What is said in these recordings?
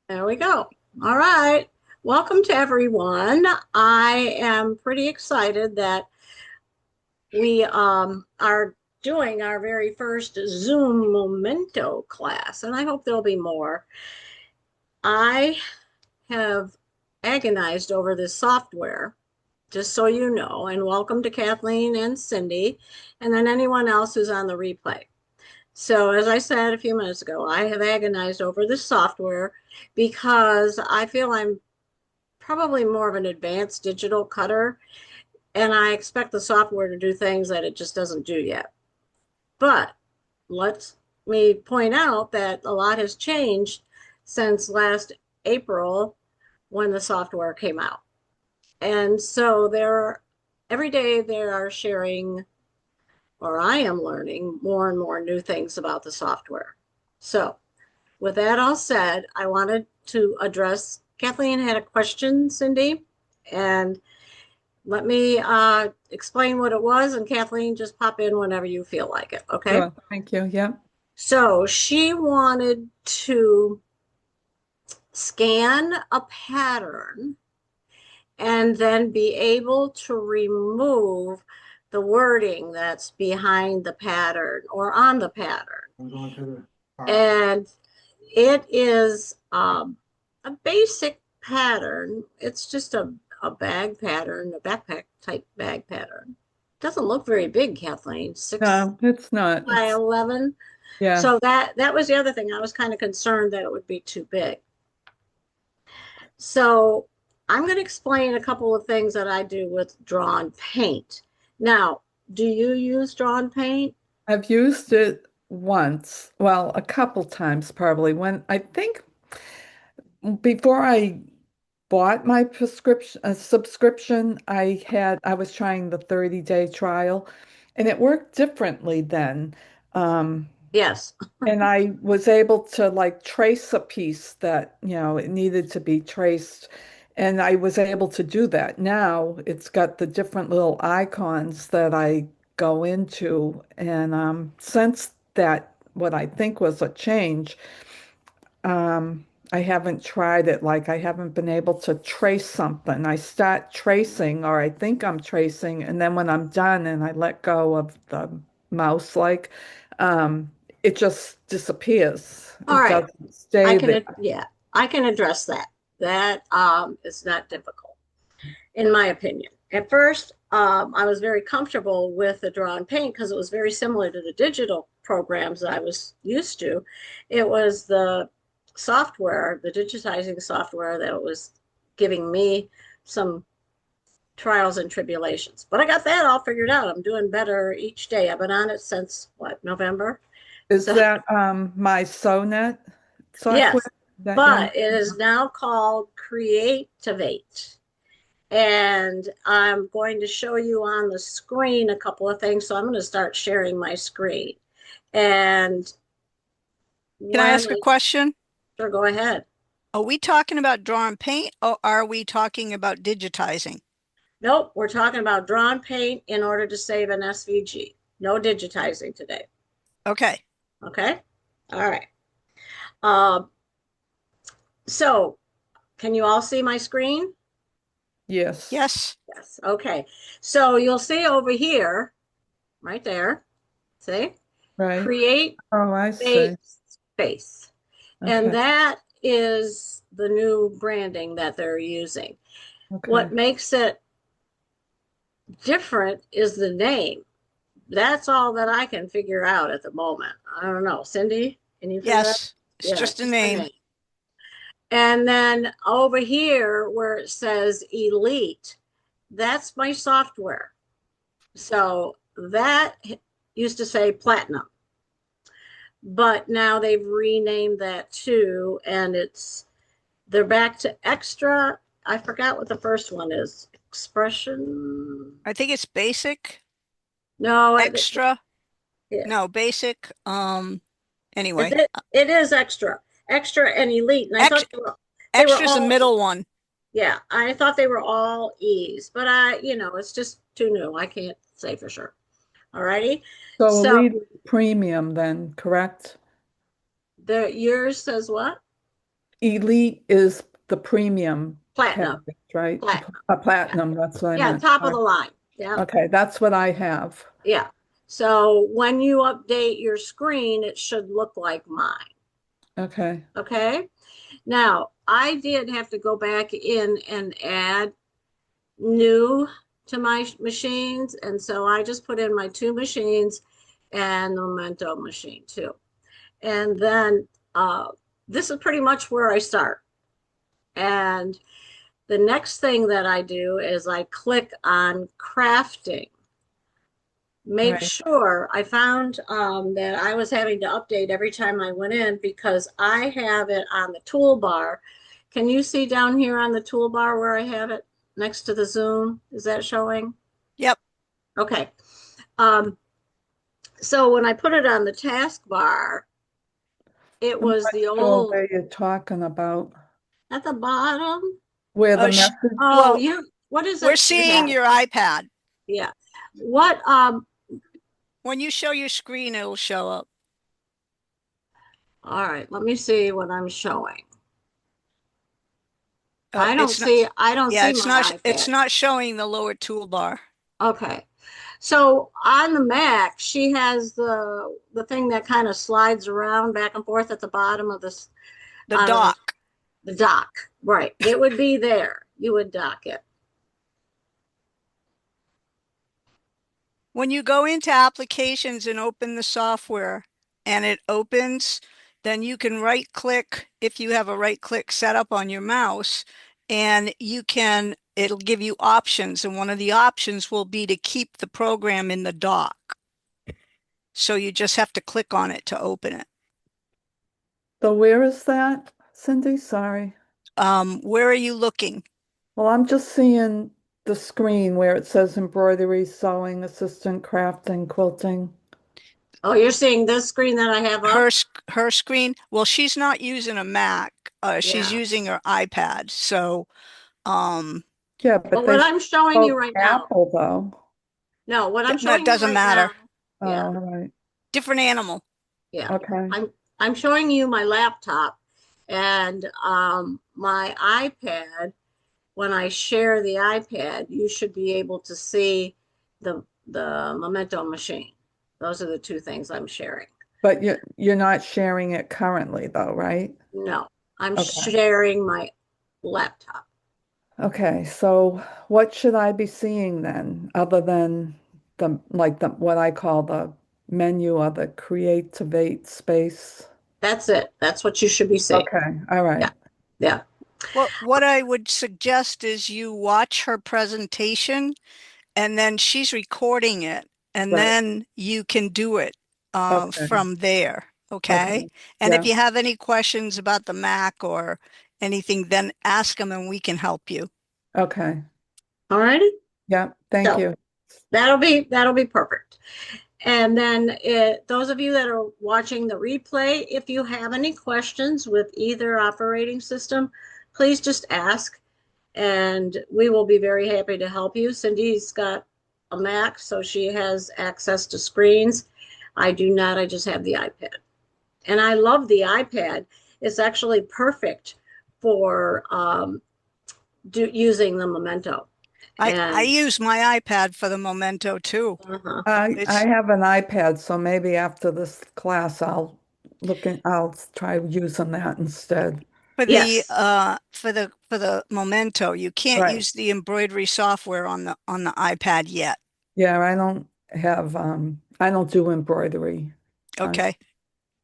There we go. All right. Welcome to everyone. I am pretty excited that we are doing our very first Zoom Momento class, and I hope there'll be more. I have agonized over this software, just so you know, and welcome to Kathleen and Cindy, and then anyone else who's on the replay. So, as I said a few minutes ago, I have agonized over this software because I feel I'm probably more of an advanced digital cutter, and I expect the software to do things that it just doesn't do yet. But let me point out that a lot has changed since last April when the software came out. And so every day they are sharing, or I am learning more and more new things about the software. So with that all said, I wanted to address, Kathleen had a question, Cindy, and let me explain what it was, and Kathleen, just pop in whenever you feel like it, okay? Sure, thank you. Yeah. So she wanted to scan a pattern and then be able to remove the wording that's behind the pattern or on the pattern. I'm going to the car. And it is a basic pattern. It's just a bag pattern, a backpack type bag pattern. Doesn't look very big, Kathleen. Six No, it's not. by It's 11. yeah. So that was the other thing. I was kind of concerned that it would be too big. So I'm going to explain a couple of things that I do with drawn paint. Now, do you use drawn paint? I've used it once, well, a couple times probably when I think before I bought my prescription subscription, I was trying the 30-day trial and it worked differently then. Um, Yes. and I was able to like trace a piece that, it needed to be traced. And I was able to do that. Now it's got the different little icons that I go into. And since that, what I think was a change, I haven't tried it. Like I haven't been able to trace something. I start tracing, or I think I'm tracing, and then when I'm done and I let go of the mouse, like um, it just disappears. All It right. doesn't stay there. Yeah, I can address that. That is not difficult, in my opinion. At first, I was very comfortable with the draw and paint because it was very similar to the digital programs that I was used to. It was the software, the digitizing software, that was giving me some trials and tribulations. But I got that all figured out. I'm doing better each day. I've been on it since what, November? Is So that my Sonet software yes, that you're? but it is now called Creativate. And I'm going to show you on the screen a couple of things. So I'm going to start sharing my screen. And Can I when ask a I, question? sure, go ahead. Are we talking about drawing paint or are we talking about digitizing? Nope, we're talking about drawn paint in order to save an SVG. No digitizing today. Okay. Okay. All right. Um, so can you all see my screen? Yes, Yes. Yes. Okay. So you'll see over here, right there, see, right. create Oh, I base see. space. And Okay, that is the new branding that they're using. What okay. makes it different is the name. That's all that I can figure out at the moment. I don't know. Cindy, can you figure out? Yes. It's Yeah, just a just the name. name. And then over here where it says Elite, that's my software. So that used to say Platinum, but now they've renamed that too, and they're back to Extra. I forgot what the first one is. Expression. I think it's basic, No, extra. yeah, No, basic. it, Anyway, it, it is Extra, Extra and Elite, and I ex thought they were extra's the all, middle one. yeah, I thought they were all E's, but it's just too new. I can't say for sure. All righty. So So Elite Premium then, correct? yours says what? Elite is the premium Platinum, package, right? platinum. A platinum, that's what I Yeah, meant. top of Sorry. the line. Yeah, Okay, that's what I have. yeah. So when you update your screen, it should look like mine. Okay. Okay. Now, I did have to go back in and add new to my machines. And so I just put in my two machines and the Memento machine too. And then this is pretty much where I start. And the next thing that I do is I click on crafting. Make Right. sure I found that I was having to update every time I went in because I have it on the toolbar. Can you see down here on the toolbar where I have it next to the Zoom? Is that showing? Yep. Okay. Um, so when I put it on the taskbar, it I'm was not the sure old where you're talking about. at the bottom. Where the Oh, message, Oh, well, you, what is we're it you seeing have? your iPad. Yeah. What, When you show your screen, it'll show up. all right, let me see what I'm showing. I don't It's not, see, I don't yeah, see my it's iPad. not showing the lower toolbar. Okay. So on the Mac, she has the thing that kind of slides around back and forth at the bottom of this The of dock. the dock. Right. It would be there. You would dock it. When you go into applications and open the software and it opens, then you can right click if you have a right click set up on your mouse and it'll give you options. And one of the options will be to keep the program in the dock. So you just have to click on it to open it. so where is that, Cindy? Sorry. Where are you looking? Well, I'm just seeing the screen where it says embroidery, sewing, assistant, crafting, quilting. Oh, you're seeing this screen that I have up? Her screen? Well, she's not using a Mac. She's Yeah. using her iPad. So, Yeah, but Well, they what I'm showing you spoke right now. Apple though. No, what I'm no, it showing you doesn't right now. matter. Oh, Yeah. all right. Different animal. Yeah. Okay. I'm showing you my laptop and my iPad. When I share the iPad, you should be able to see the Memento machine. Those are the two things I'm sharing. But you're not sharing it currently though, right? No, I'm Okay. sharing my laptop. Okay, so what should I be seeing then, other than the what I call the menu or the creativate space? That's it. That's what you should be seeing. Okay, all Yeah. right. Yeah. Well, what I would suggest is you watch her presentation and then she's recording it and Right. then you can do it Okay. from there. Okay. Okay. And if Yeah. you have any questions about the Mac or anything, then ask them and we can help you. Okay. All righty. Yeah. Thank So you. that'll be perfect. And then those of you that are watching the replay, if you have any questions with either operating system, please just ask and we will be very happy to help you. Cindy's got a Mac, so she has access to screens. I do not, I just have the iPad. And I love the iPad. It's actually perfect for using the Memento. I And use my iPad for the Memento too. uh-huh. I It's have an iPad, so maybe after this class I'll try using that instead. Yes. for the Memento. You can't Right. use the embroidery software on the iPad yet. Yeah, I don't do embroidery. Uh, Okay.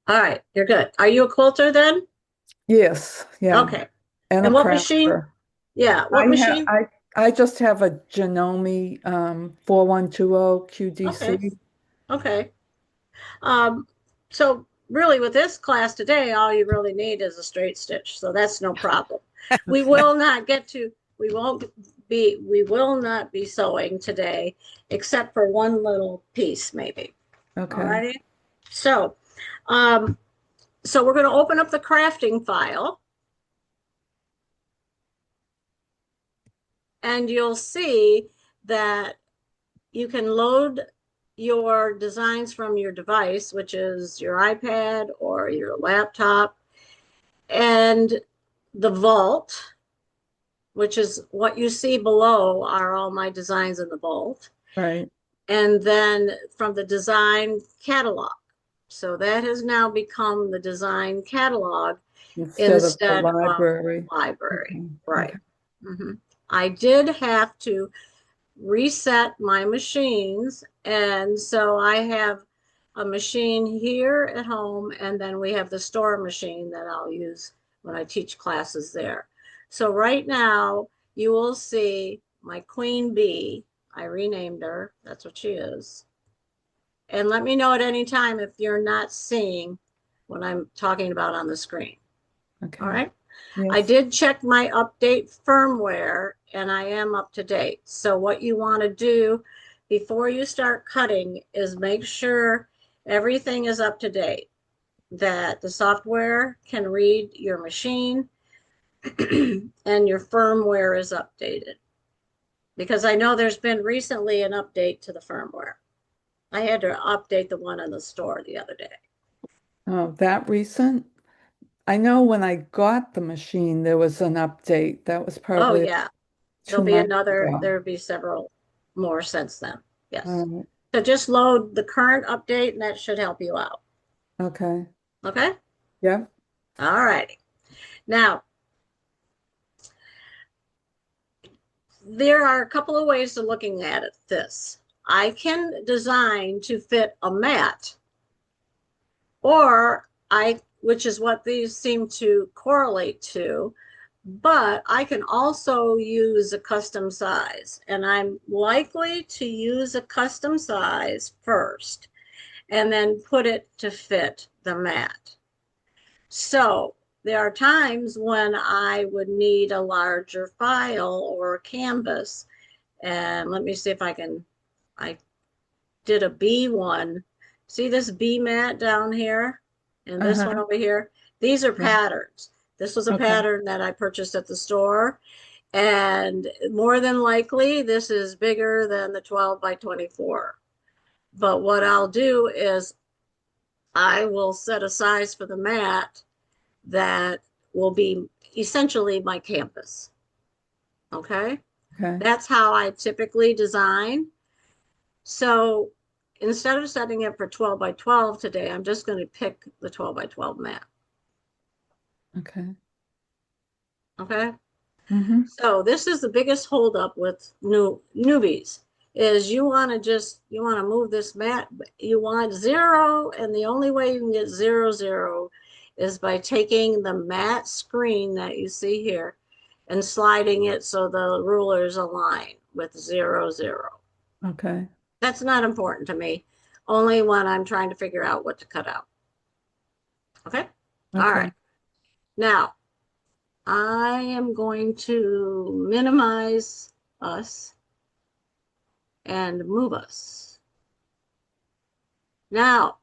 All right, you're good. Are you a quilter then? yes, yeah. Okay. And a And what machine? crafter. Yeah, I what have machine? I just have a Janome 4120 Okay. QDC. Okay. Um, so really with this class today, all you really need is a straight stitch. So that's no problem. We Okay. will not get to, we will not be sewing today, except for one little piece maybe. All Okay. righty. So, um, so we're going to open up the crafting file and you'll see that you can load your designs from your device, which is your iPad or your laptop. And the vault, which is what you see below are all my designs in the vault. Right. And then from the design catalog. So that has now become the design catalog Instead of the instead of library. library. Okay. Right. Okay. Mhm. I did have to reset my machines. And so I have a machine here at home, and then we have the store machine that I'll use when I teach classes there. So right now you will see my queen bee. I renamed her. That's what she is. And let me know at any time if you're not seeing what I'm talking about on the screen. All Okay. right. I Yes. did check my update firmware and I am up to date. So what you want to do before you start cutting is make sure everything is up to date, that the software can read your machine and your firmware is updated. Because I know there's been recently an update to the firmware. I had to update the one in the store the other day. Oh, that recent? I know when I got the machine, there was an update. That was Oh, probably yeah. There'll two be months another, ago. there'll be several more since then. Yes. Right. So just load the current update and that should help you out. Okay. Okay? Yeah. All righty. Now, there are a couple of ways of looking at it. This I can design to fit a mat, or which is what these seem to correlate to, but I can also use a custom size, and I'm likely to use a custom size first and then put it to fit the mat. So there are times when I would need a larger file or a canvas. And let me see if I did a B one. See this B mat down here and this one Uh-huh. over here? These are Yeah. patterns. This was a Okay. pattern that I purchased at the store. And more than likely, this is bigger than the 12 by 24. But what I'll do is I will set a size for the mat that will be essentially my campus. Okay. Okay. That's how I typically design. So instead of setting it for 12 by 12 today, I'm just going to pick the 12 by 12 mat. Okay. Okay. Mm-hmm. So this is the biggest holdup with newbies is you want to move this mat, you want zero, and the only way you can get 0, 0 is by taking the mat screen that you see here and sliding it so the rulers align with 0, 0. Okay. That's not important to me, only when I'm trying to figure out what to cut out. Okay. All right. Okay. Now I am going to minimize us and move us. Now,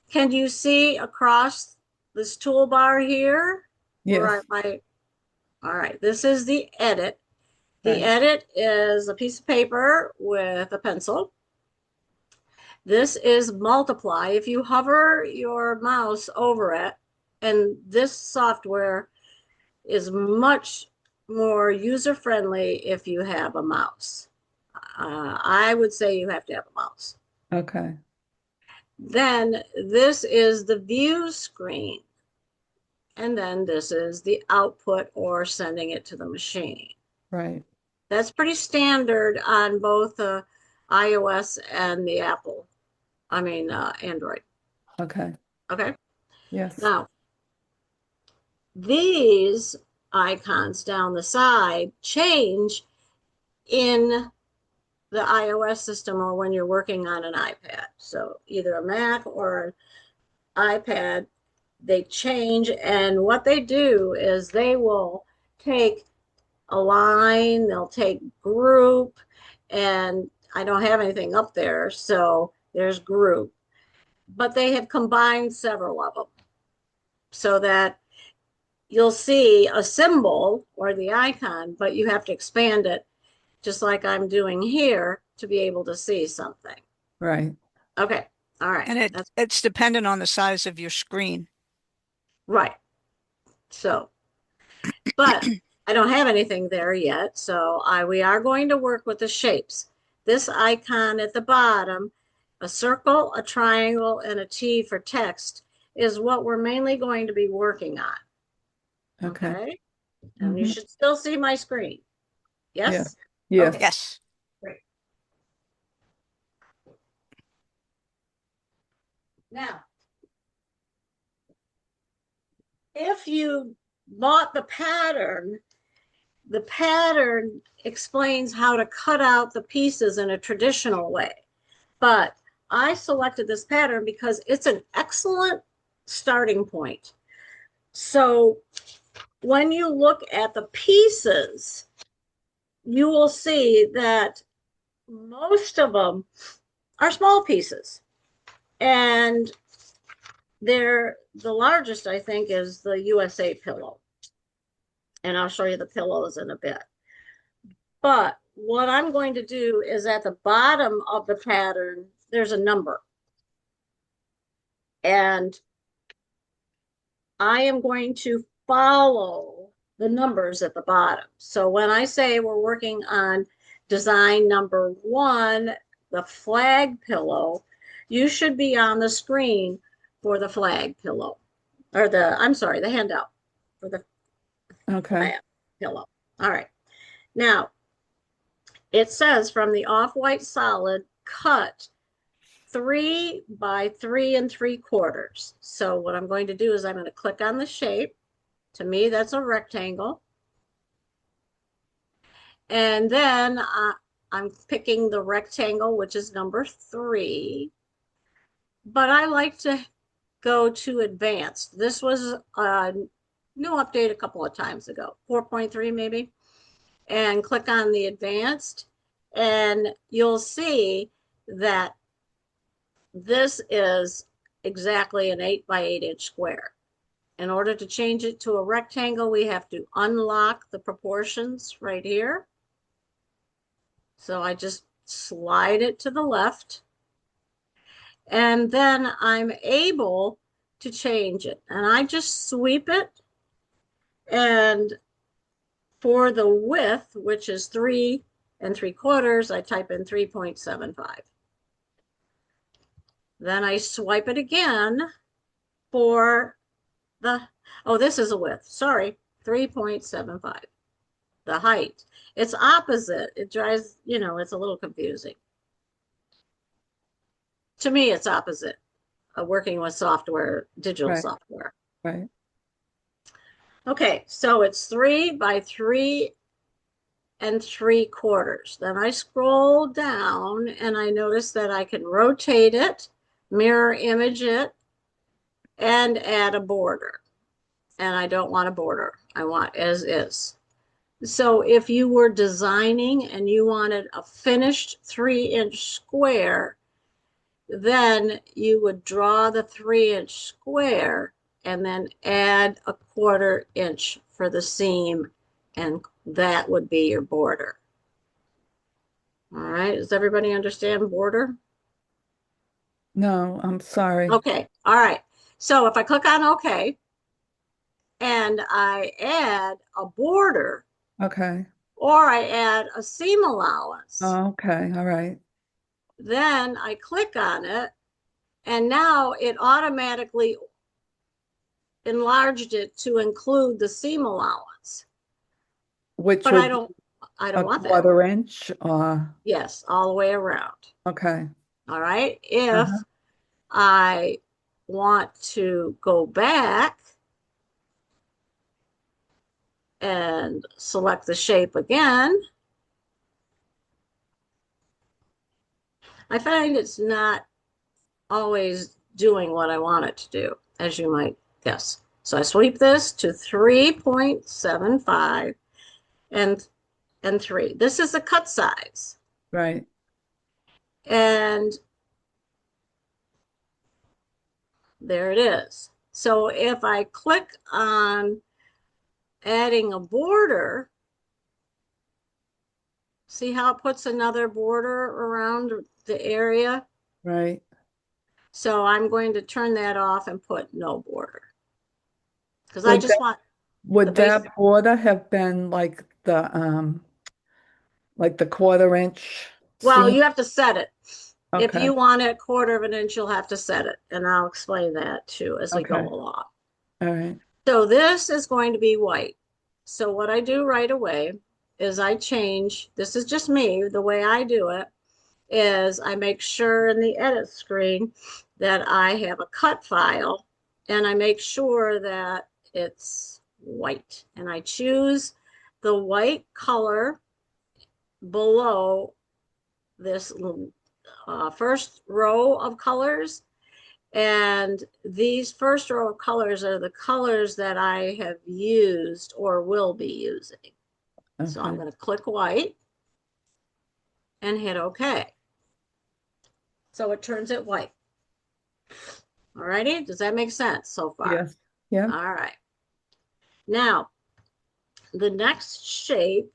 can you see across this toolbar here where I Yes. might, all right, this is the edit. The Right. edit is a piece of paper with a pencil. This is multiply. If you hover your mouse over it, and this software is much more user-friendly if you have a mouse. I would say you have to have a mouse. Okay. Then this is the view screen. And then this is the output or sending it to the machine. Right. That's pretty standard on both the iOS and the Android. Okay. Okay. Yes. Now, these icons down the side change in the iOS system or when you're working on an iPad. So either a Mac or an iPad, they change. And what they do is they will take align, they'll take group, and I don't have anything up there. So there's group, but they have combined several of them so that you'll see a symbol or the icon, but you have to expand it just like I'm doing here to be able to see something. Right. Okay. All right. And That's it's dependent on the size of your screen. right. So But I don't have anything there yet. So we are going to work with the shapes. This icon at the bottom, a circle, a triangle, and a T for text is what we're mainly going to be working on. Okay. Okay. And you Mhm. should still see my screen. Yes? Yes. Okay, Yes. great. Now, if you bought the pattern explains how to cut out the pieces in a traditional way. But I selected this pattern because it's an excellent starting point. So when you look at the pieces, you will see that most of them are small pieces. And the largest, I think, is the USA pillow. And I'll show you the pillows in a bit. But what I'm going to do is at the bottom of the pattern, there's a number. And I am going to follow the numbers at the bottom. So when I say we're working on design number 1, the flag pillow, you should be on the screen for the flag pillow, or the handout for the Okay. flag pillow. All right. Now, it says from the off-white solid, cut 3 by 3 3/4. So what I'm going to do is I'm going to click on the shape. To me, that's a rectangle. And then I'm picking the rectangle, which is number 3. But I like to go to advanced. This was a new update a couple of times ago, 4.3 maybe. And click on the advanced. And you'll see that this is exactly an 8 by 8 inch square. In order to change it to a rectangle, we have to unlock the proportions right here. So I just slide it to the left. And then I'm able to change it. And I just sweep it. And for the width, which is 3 3/4, I type in 3.75. Then I swipe it again for this is a width, sorry, 3.75. The height. It's opposite. It drives, it's a little confusing. To me, it's opposite of working with software, digital Right. software. Right. Okay, so it's 3 by 3 3/4. Then I scroll down and I notice that I can rotate it, mirror image it, and add a border. And I don't want a border. I want as is. So if you were designing and you wanted a finished 3-inch square, then you would draw the 3-inch square and then add a 1/4 inch for the seam, and that would be your border. All right, does everybody understand border? No, I'm sorry. Okay, all right. So if I click on OK and I add a border, Okay. or I add a seam allowance, Okay. All right. then I click on it, and now it automatically enlarged it to include the seam allowance. Which But would I be don't a want that. 1/4 inch. Yes, all the way around. Okay. All right. If Uh-huh. I want to go back and select the shape again, I find it's not always doing what I want it to do, as you might guess. So I sweep this to 3.75 and 3. This is a cut size. Right. And there it is. So if I click on adding a border, see how it puts another border around the area? Right. So I'm going to turn that off and put no border. Because I Would just that, want, Would base. that border have been like the 1/4 inch Well, seam? you have to set it. If Okay. you want it 1/4 inch, you'll have to set it. And I'll explain that too as we go Okay. along. All right. So this is going to be white. So what I do right away is I change, this is just me, the way I do it is I make sure in the edit screen that I have a cut file and I make sure that it's white. And I choose the white color below this first row of colors. And these first row of colors are the colors that I have used or will be using. So I'm Okay. going to click white and hit OK. So it turns it white. All righty. Does that make sense so far? Yes. Yeah. All right. Now, the next shape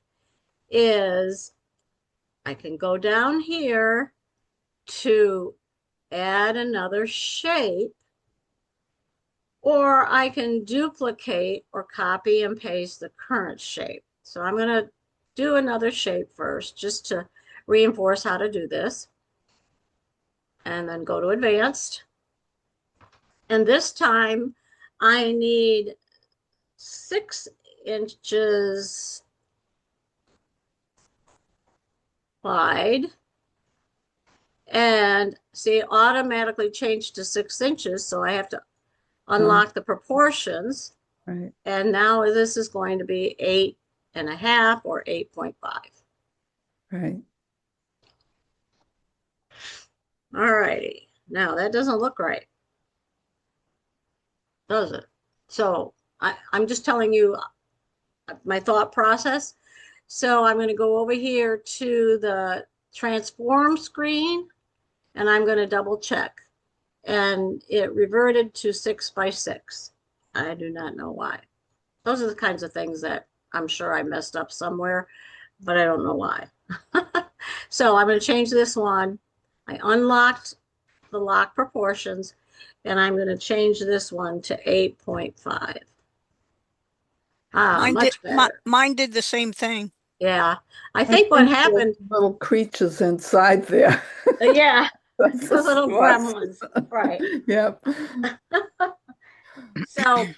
is I can go down here to add another shape, or I can duplicate or copy and paste the current shape. So I'm going to do another shape first just to reinforce how to do this. And then go to advanced. And this time I need 6 inches wide. And see, it automatically changed to 6 inches. So I have to unlock the proportions. Right. And now this is going to be 8.5 or 8.5. Right. All righty. Now that doesn't look right, does it? So I'm just telling you my thought process. So I'm going to go over here to the transform screen and I'm going to double check. And it reverted to 6 by 6. I do not know why. Those are the kinds of things that I'm sure I messed up somewhere, but I don't know why. So I'm going to change this one. I unlocked the lock proportions and I'm going to change this one to 8.5. Much better. Mine did the same thing. Yeah. I I think what there's happened, little creatures inside there. yeah, That's the little was. gremlins. Right. Yep. So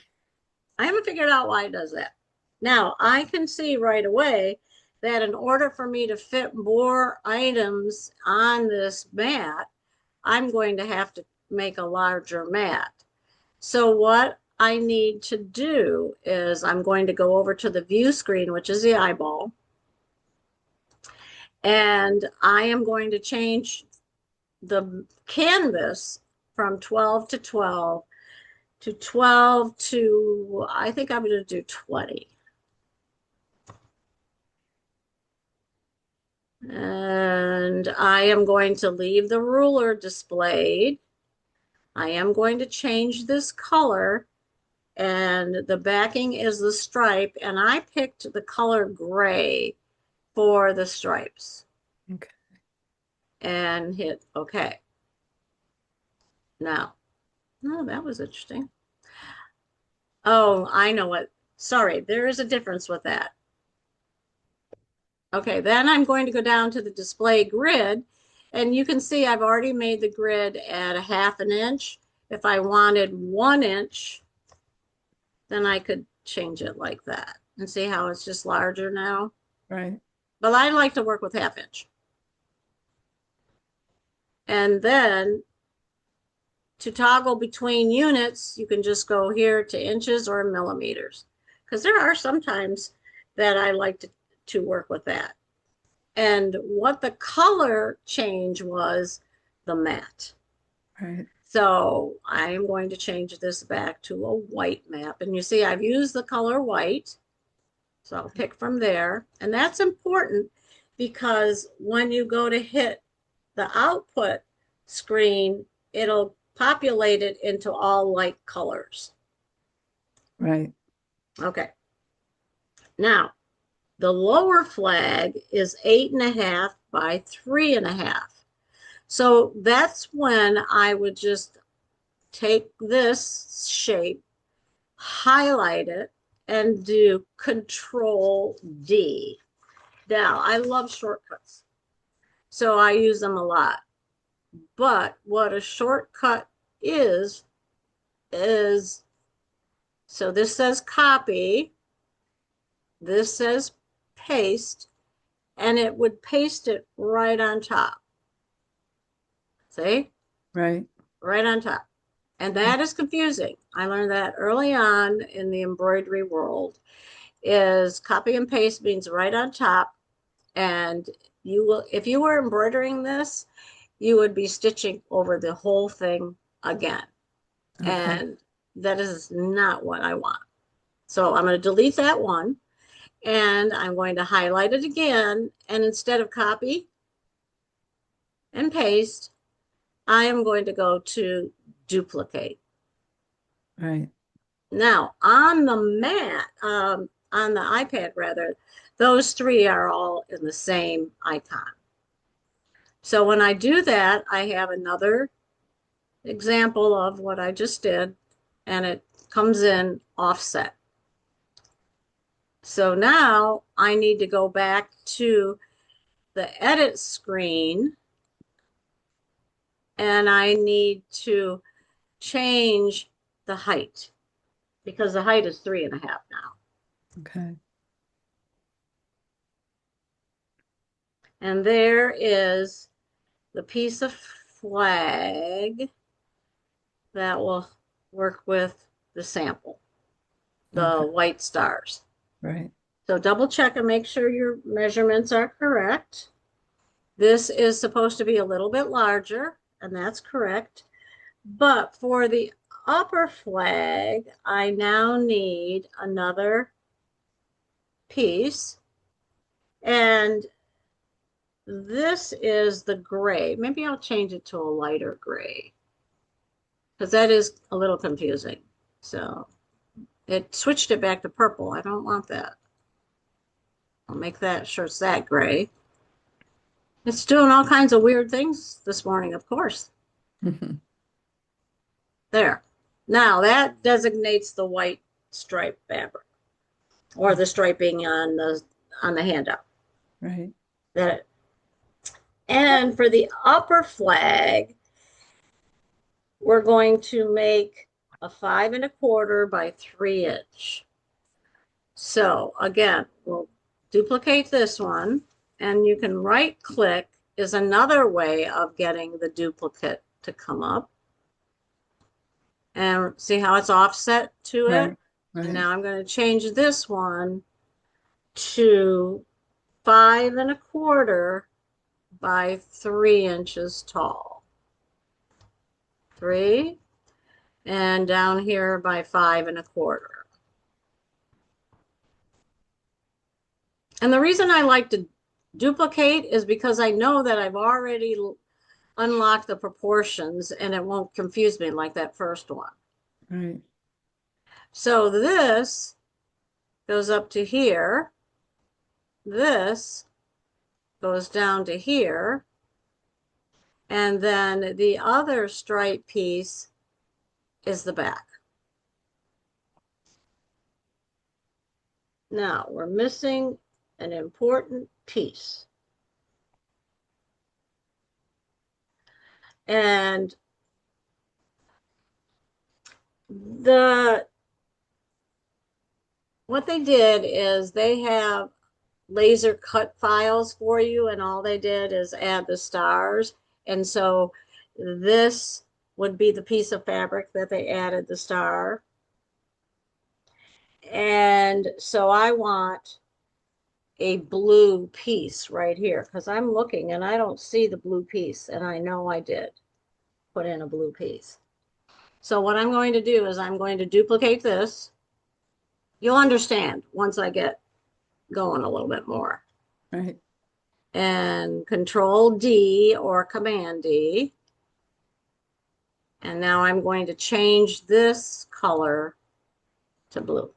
I haven't figured out why it does that. Now I can see right away that in order for me to fit more items on this mat, I'm going to have to make a larger mat. So what I need to do is I'm going to go over to the view screen, which is the eyeball. And I am going to change the canvas from 12 to 12 to 12 to, I think I'm going to do 20. And I am going to leave the ruler displayed. I am going to change this color and the backing is the stripe and I picked the color gray for the stripes. Okay. And hit OK. Now, oh, that was interesting. Oh, I know what. Sorry, there is a difference with that. Okay, then I'm going to go down to the display grid and you can see I've already made the grid at 1/2 inch. If I wanted 1 inch, then I could change it like that and see how it's just larger now. Right. But I like to work with 1/2 inch. And then to toggle between units, you can just go here to inches or millimeters. Because there are some times that I like to work with that. And what the color change was the mat. Right. So I'm going to change this back to a white map. And you see, I've used the color white. So I'll pick from there. And that's important because when you go to hit the output screen, it'll populate it into all light colors. Right. Okay. Now, the lower flag is 8.5 by 3.5. So that's when I would just take this shape, highlight it, and do Control D. Now, I love shortcuts, so I use them a lot. But what a shortcut is, so this says copy, this says paste, and it would paste it right on top. See? Right. Right on top. And that is confusing. I learned that early on in the embroidery world, is copy and paste means right on top. And you will, if you were embroidering this, you would be stitching over the whole thing again. Okay. And that is not what I want. So I'm going to delete that one, and I'm going to highlight it again. And instead of copy and paste, I am going to go to duplicate. Right. Now, on the mat, on the iPad rather, those three are all in the same icon. So when I do that, I have another example of what I just did, and it comes in offset. So now I need to go back to the edit screen, and I need to change the height, because the height is 3.5 now. Okay. And there is the piece of flag that will work with the sample, the Okay. white stars. Right. So double check and make sure your measurements are correct. This is supposed to be a little bit larger, and that's correct. But for the upper flag, I now need another piece. And this is the gray. Maybe I'll change it to a lighter gray, because that is a little confusing. So it switched it back to purple. I don't want that. I'll make that sure it's that gray. It's doing all kinds of weird things this morning, of course. Mhm. There. Now that designates the white stripe fabric, or the striping on the handout. Right. That, and for the upper flag, we're going to make a 5.25 by 3 inch. So again, we'll duplicate this one, and you can right click is another way of getting the duplicate to come up. And see how it's offset to it? Right. And Right. now I'm going to change this one to 5.25 by 3 inches tall. 3, and down here by 5.25. And the reason I like to duplicate is because I know that I've already unlocked the proportions, and it won't confuse me like that first one. Right. So this goes up to here. This goes down to here. And then the other stripe piece is the back. Now we're missing an important piece. And what they did is they have laser cut files for you, and all they did is add the stars. And so this would be the piece of fabric that they added the star. And so I want a blue piece right here, because I'm looking and I don't see the blue piece, and I know I did put in a blue piece. So what I'm going to do is I'm going to duplicate this. You'll understand once I get going a little bit more. Right. And Control D or Command D. And now I'm going to change this color to blue.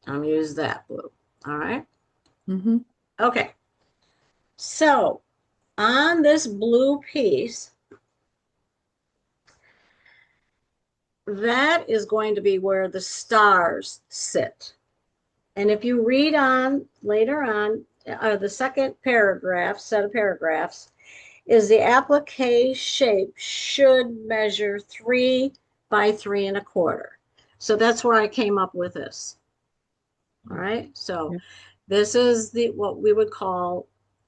I'm going to use that blue. All right. Mm-hmm. Okay. So on this blue piece, that is going to be where the stars sit. And if you read on later on, the second paragraph, set of paragraphs, is the applique shape should measure 3 by 3 1/4. So that's where I came up with this. All right. So Yeah. this is what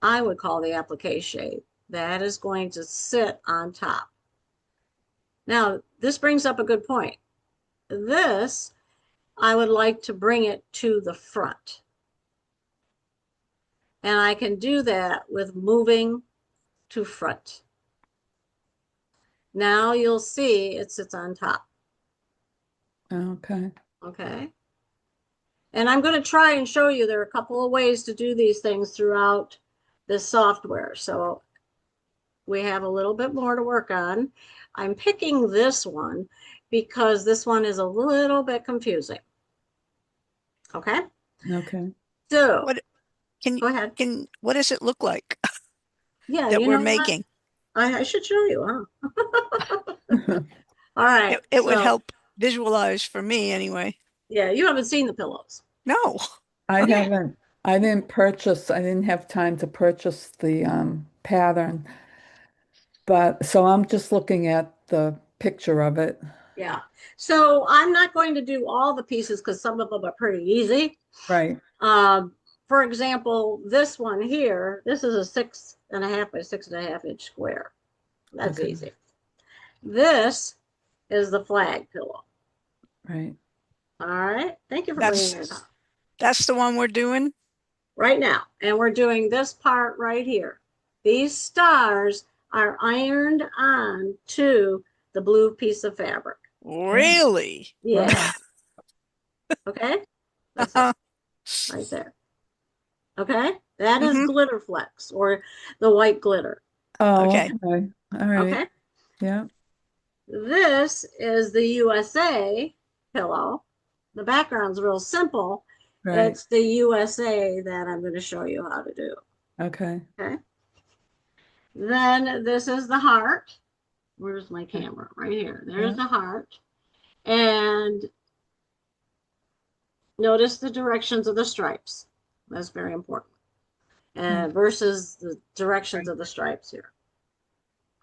I would call the applique shape. That is going to sit on top. Now, this brings up a good point. This, I would like to bring it to the front. And I can do that with moving to front. Now you'll see it sits on top. Okay. Okay. And I'm going to try and show you there are a couple of ways to do these things throughout this software. So we have a little bit more to work on. I'm picking this one because this one is a little bit confusing. Okay. Okay. So What can go ahead. what does it look like Yeah, that you we're know what? making? I should show you, huh? All right. It would So help visualize for me anyway. yeah, you haven't seen the pillows. No. I Okay. haven't, I didn't have time to purchase the pattern, but so I'm just looking at the picture of it. Yeah. So I'm not going to do all the pieces because some of them are pretty easy. Right. Um, for example, this one here, this is a 6.5 by 6.5 inch square. That's Okay. easy. This is the flag pillow. Right. All right. Thank you for bringing it up That's the one we're doing. right now. And we're doing this part right here. These stars are ironed on to the blue piece of fabric. Really? Yeah. Okay. That's it right there. Okay. That is Mhm. glitter flex or the white glitter. Oh, Okay. okay. All right. Okay. Yeah. This is the USA pillow. The background's real simple. Right. It's the USA that I'm going to show you how to do. Okay. Okay. Then this is the heart. Where's my camera? Right here. There's the heart. And notice the directions of the stripes. That's very important. And versus the directions of the stripes here.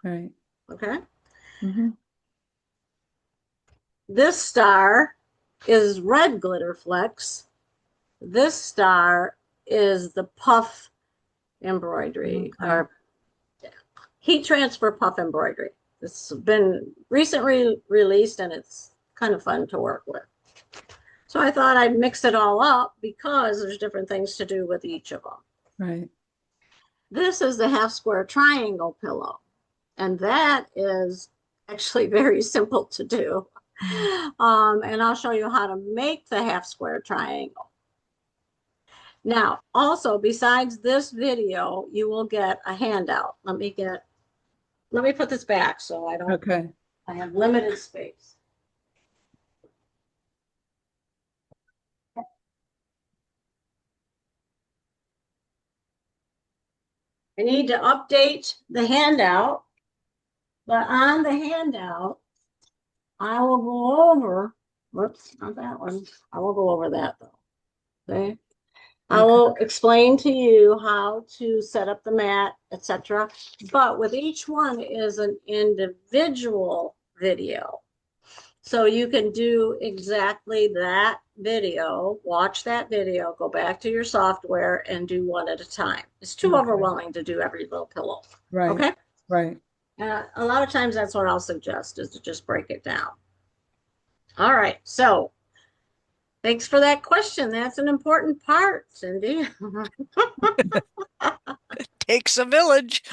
Right. Okay. Mm-hmm. This star is red glitter flex. This star is the puff embroidery or heat transfer puff embroidery. This has been recently released and it's kind of fun to work with. So I thought I'd mix it all up because there's different things to do with each of them. Right. This is the half square triangle pillow. And that is actually very simple to do. And I'll show you how to make the half square triangle. Now, also, besides this video, you will get a handout. Let me put this back so I don't, Okay. I have limited space. I need to update the handout, but on the handout, I will go over, whoops, not that one. I will go over that though. Okay. I will explain to you how to set up the mat, etc. But with each one is an individual video. So you can do exactly that video, watch that video, go back to your software and do one at a time. It's too overwhelming to do every little pillow. Right. Okay. Right. A lot of times that's what I'll suggest is to just break it down. All right. So thanks for that question. That's an important part, Cindy. Takes a village.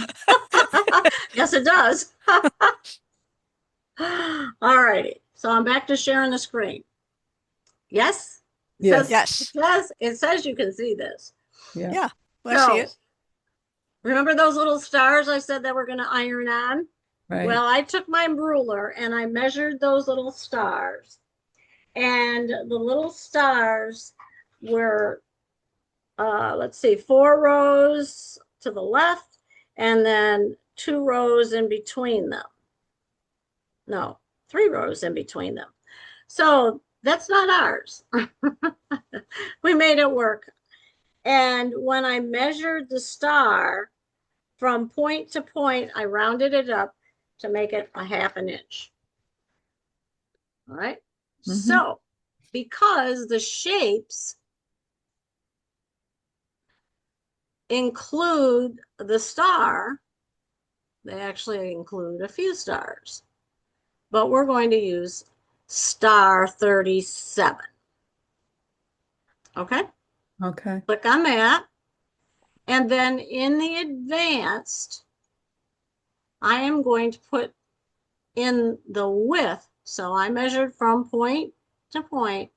Yes, it does. All righty. So I'm back to sharing the screen. Yes? Yes. Yes. It says you can see this. Yeah. Yeah. Let's see So, it. remember those little stars I said that we're going to iron on? Right. Well, I took my ruler and I measured those little stars. And the little stars were, let's see, 4 rows to the left and then 2 rows in between them. No, 3 rows in between them. So that's not ours. We made it work. And when I measured the star from point to point, I rounded it up to make it a half an inch. All right. Mhm. So because the shapes include the star, they actually include a few stars, but we're going to use star 37. Okay. Okay. Click on that. And then in the advanced, I am going to put in the width. So I measured from point to point.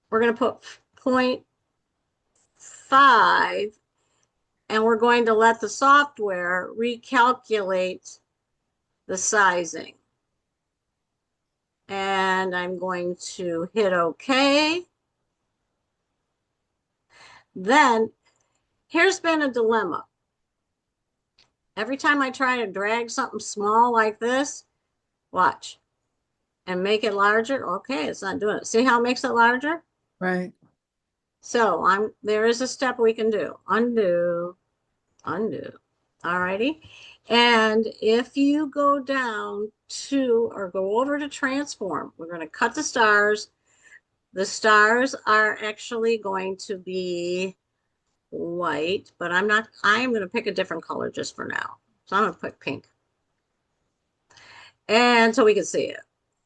We're going to put 0.5, and we're going to let the software recalculate the sizing. And I'm going to hit OK. Then here's been a dilemma. Every time I try to drag something small like this, watch, and make it larger. Okay, it's not doing it. See how it makes it larger? Right. So there is a step we can do. Undo, undo. All righty. And if you go down to or go over to transform, we're going to cut the stars. The stars are actually going to be white, but I'm going to pick a different color just for now. So I'm going to put pink. And so we can see it.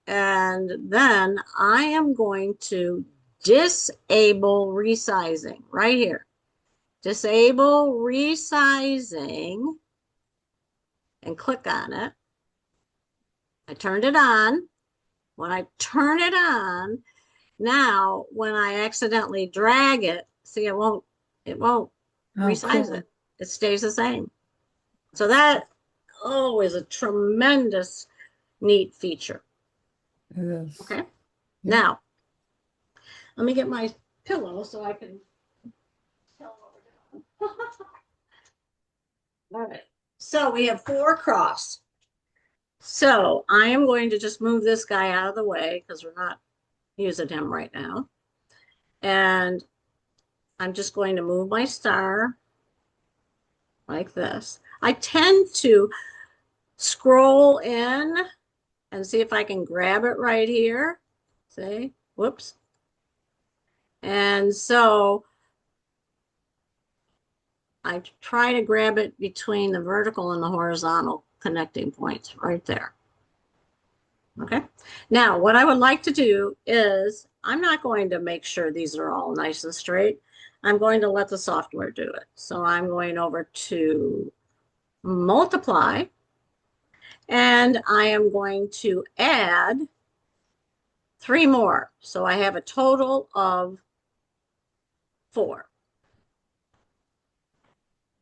And then I am going to disable resizing right here. Disable resizing and click on it. I turned it on. When I turn it on, now when I accidentally drag it, see it won't Oh, resize cool. it. It stays the same. So that is a tremendous neat feature. It is. Okay. Yeah. Now, let me get my pillow so I can tell what we're doing. All right. So we have 4 across. So I am going to just move this guy out of the way because we're not using him right now. And I'm just going to move my star like this. I tend to scroll in and see if I can grab it right here. See, whoops. And so I try to grab it between the vertical and the horizontal connecting points right there. Okay. Now, what I would like to do is I'm not going to make sure these are all nice and straight. I'm going to let the software do it. So I'm going over to multiply, and I am going to add 3 more. So I have a total of 4.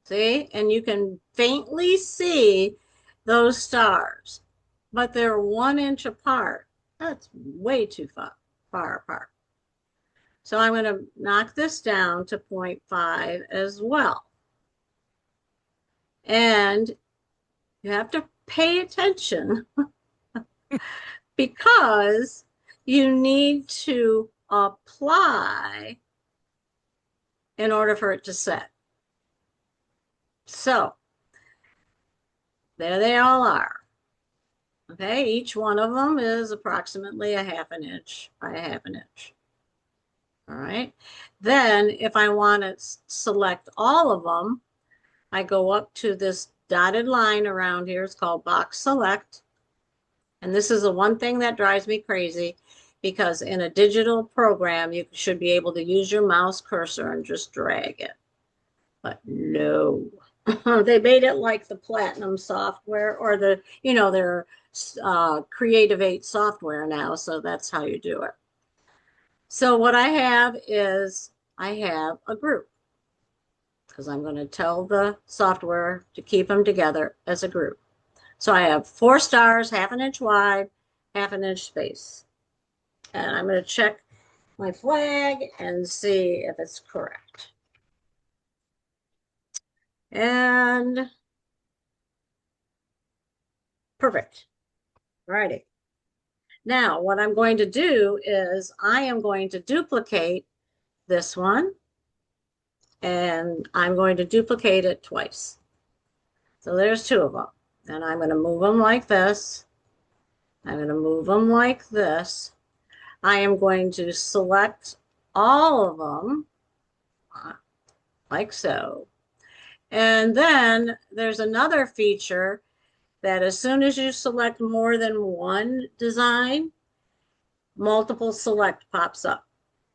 See, and you can faintly see those stars, but they're 1 inch apart. That's way too far apart. So I'm going to knock this down to 0.5 as well. And you have to pay attention because you need to apply in order for it to set. So there they all are. Okay, each one of them is approximately a half an inch by a half an inch. All right. Then if I want to select all of them, I go up to this dotted line around here. It's called box select. And this is the one thing that drives me crazy because in a digital program, you should be able to use your mouse cursor and just drag it. But no, they made it like the Platinum software or their Creative 8 software now. So that's how you do it. So what I have is I have a group because I'm going to tell the software to keep them together as a group. So I have 4 stars, half an inch wide, half an inch space. And I'm going to check my flag and see if it's correct. And perfect. Righty. Now, what I'm going to do is I am going to duplicate this one, and I'm going to duplicate it twice. So there's two of them. And I'm going to move them like this. I'm going to move them like this. I am going to select all of them like so. And then there's another feature that as soon as you select more than one design, multiple select pops up.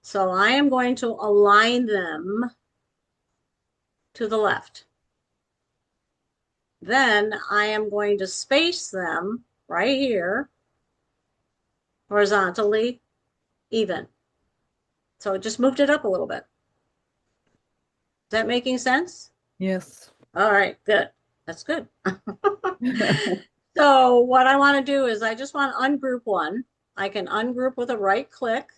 So I am going to align them to the left. Then I am going to space them right here horizontally even. So it just moved it up a little bit. Is that making sense? Yes. All right, good. That's good. So what I want to do is I just want to ungroup one. I can ungroup with a right click.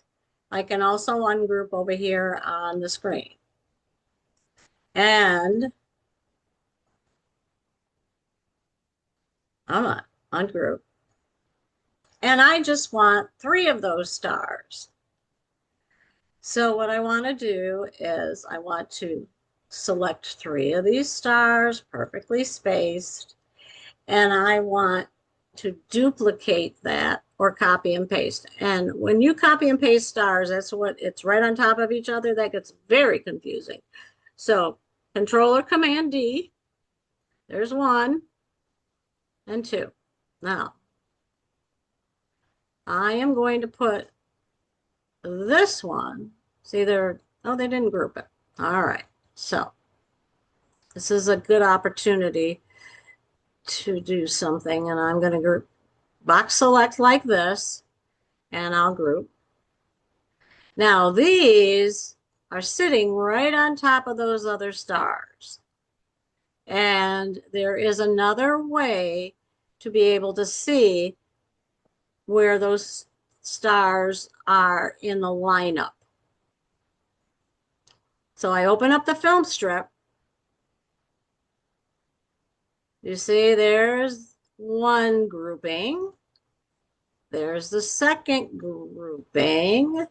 I can also ungroup over here on the screen. And I'm on ungroup. And I just want 3 of those stars. So what I want to do is I want to select 3 of these stars, perfectly spaced, and I want to duplicate that or copy and paste. And when you copy and paste stars, that's what it's right on top of each other. That gets very confusing. So Control or Command D, there's 1 and 2. Now, I am going to put this one, see there, oh, they didn't group it. All right, so this is a good opportunity to do something, and I'm going to group box select like this, and I'll group. Now these are sitting right on top of those other stars. And there is another way to be able to see where those stars are in the lineup. So I open up the film strip. You see there's one grouping. There's the second grouping.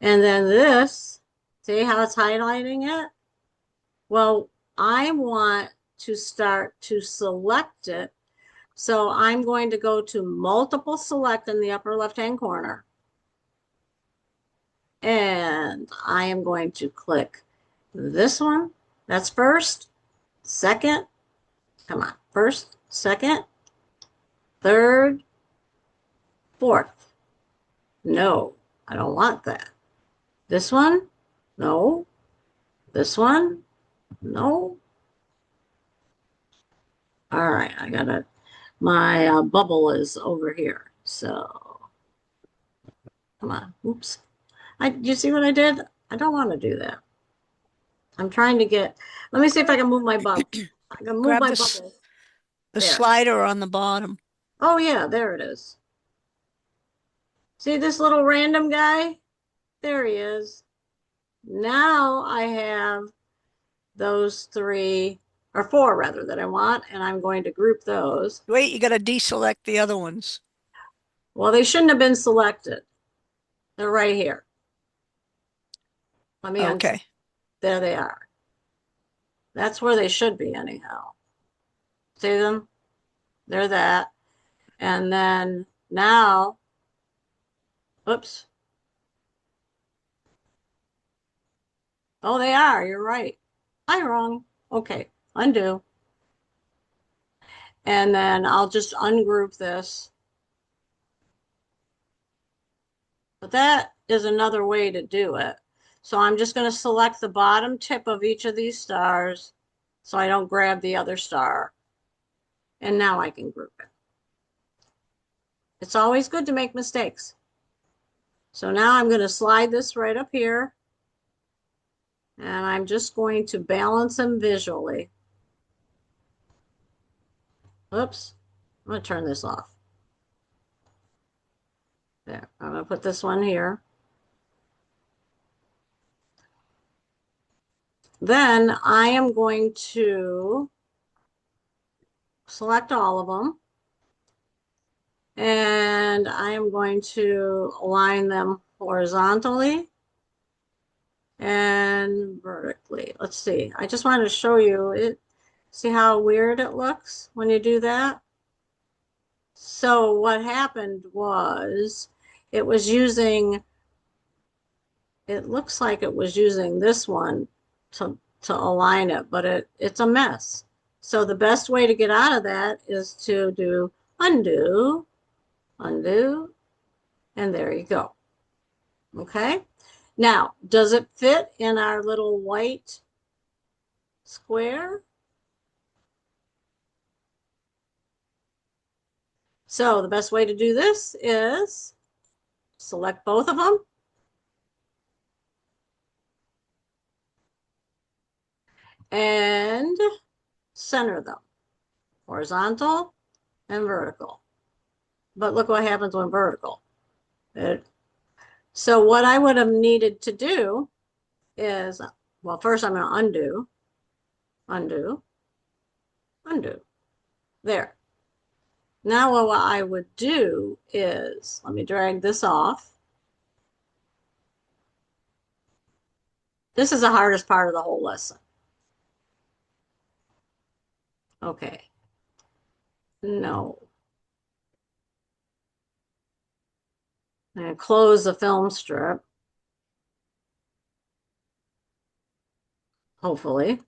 And then this, see how it's highlighting it? Well, I want to start to select it. So I'm going to go to multiple select in the upper left-hand corner. And I am going to click this one. That's first, second, come on, first, second, third, fourth. No, I don't want that. This one, no. This one, no. All right, I gotta, my bubble is over here. So, come on, oops. You see what I did? I don't want to do that. I'm trying to get, let me see if I can move my bubble. I can move Grab my the bubble. the There. slider on the bottom. Oh yeah, there it is. See this little random guy? There he is. Now I have those 3 or 4 rather that I want, and I'm going to group those. Wait, you got to deselect the other ones. Well, they shouldn't have been selected. They're right here. Let me Okay. there they are. That's where they should be anyhow. See them? They're that. And then now, oops. Oh, they are. You're right. I'm wrong. Okay, undo. And then I'll just ungroup this. But that is another way to do it. So I'm just going to select the bottom tip of each of these stars so I don't grab the other star. And now I can group it. It's always good to make mistakes. So now I'm going to slide this right up here. And I'm just going to balance them visually. Oops, I'm going to turn this off. There, I'm going to put this one here. Then I am going to select all of them. And I am going to align them horizontally and vertically. Let's see. I just wanted to show you it. See how weird it looks when you do that? So what happened was it was using, it looks like it was using this one to align it, but it's a mess. So the best way to get out of that is to do undo, undo, and there you go. Okay. Now, does it fit in our little white square? So the best way to do this is select both of them and center them, horizontal and vertical. But look what happens when vertical. So what I would have needed to do is, well, first I'm going to undo, undo, undo. There. Now what I would do is, let me drag this off. This is the hardest part of the whole lesson. Okay. No. And close the film strip. Hopefully.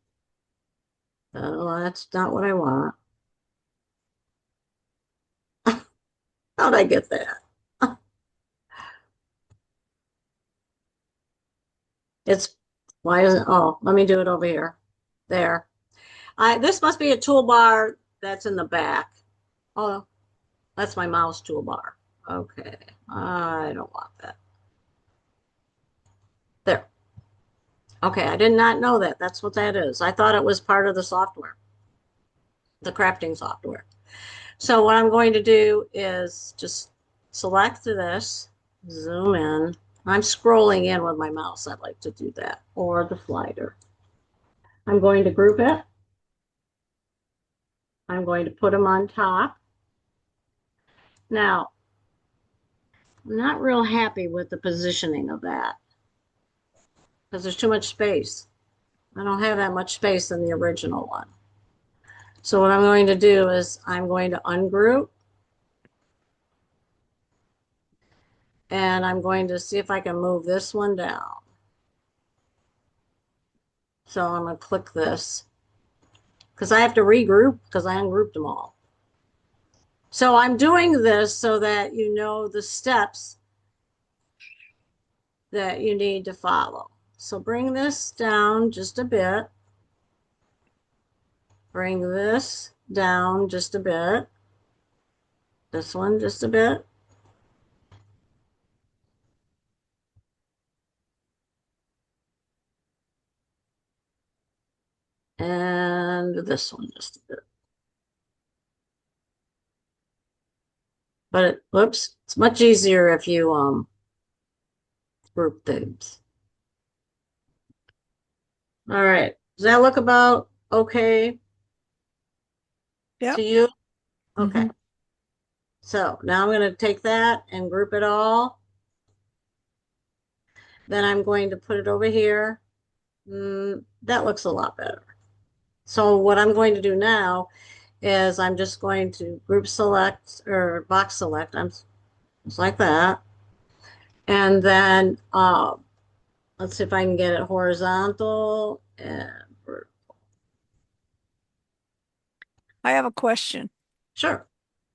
Oh, that's not what I want. How'd I get that? It's, why isn't, oh, let me do it over here. There. This must be a toolbar that's in the back. Oh, that's my mouse toolbar. Okay. I don't want that. There. Okay, I did not know that. That's what that is. I thought it was part of the software, the crafting software. So what I'm going to do is just select this, zoom in. I'm scrolling in with my mouse. I'd like to do that, or the slider. I'm going to group it. I'm going to put them on top. Now, I'm not real happy with the positioning of that because there's too much space. I don't have that much space in the original one. So what I'm going to do is I'm going to ungroup and I'm going to see if I can move this one down. So I'm going to click this because I have to regroup because I ungrouped them all. So I'm doing this so that you know the steps that you need to follow. So bring this down just a bit. Bring this down just a bit. This one just a bit. And this one just a bit. But whoops, it's much easier if you group things. All right. Does that look about okay Yep. to you? Okay. Mhm. So now I'm going to take that and group it all. Then I'm going to put it over here. That looks a lot better. So what I'm going to do now is I'm just going to group select or box select. I'm just like that. And then let's see if I can get it horizontal and I have a question. sure.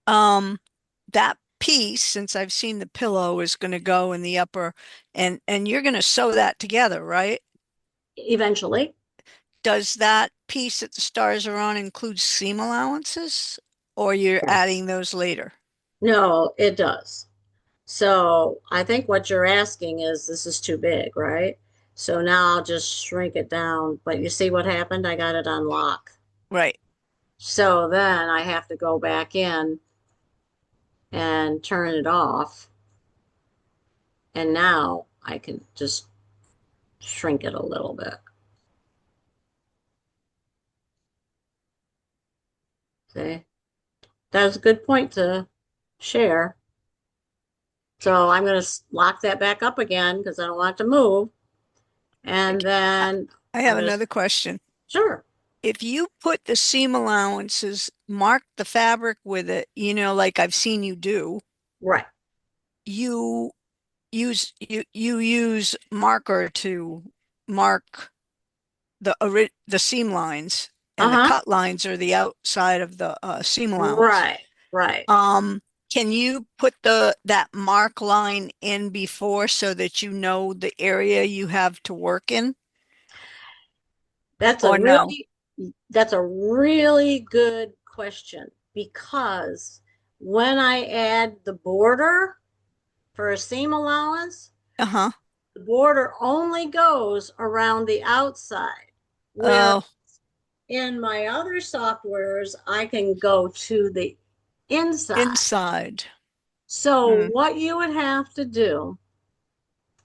That piece, since I've seen the pillow, is going to go in the upper, and you're going to sew that together, right? Eventually. Does that piece that the stars are on include seam allowances, or you're Yes. adding those later? No, it does. So I think what you're asking is this is too big, right? So now I'll just shrink it down. But you see what happened? I got it on lock. Right. So then I have to go back in and turn it off. And now I can just shrink it a little bit. See? That's a good point to share. So I'm going to lock that back up again because I don't want it to move. And Okay. I then I I'm have going to, another question. sure, If you put the seam allowances, mark the fabric with it, like I've seen you do, right. you you use marker to mark the seam lines, and the Uh-huh. cut lines are the outside of the seam allowance. Right, right. Um, can you put that mark line in before so that you know the area you have to work in, That's a or no? really that's a really good question because when I add the border for a seam allowance, Uh-huh. the border only goes around the outside. Where Oh, in my other softwares, I can go to the inside. inside. So Hmm. what you would have to do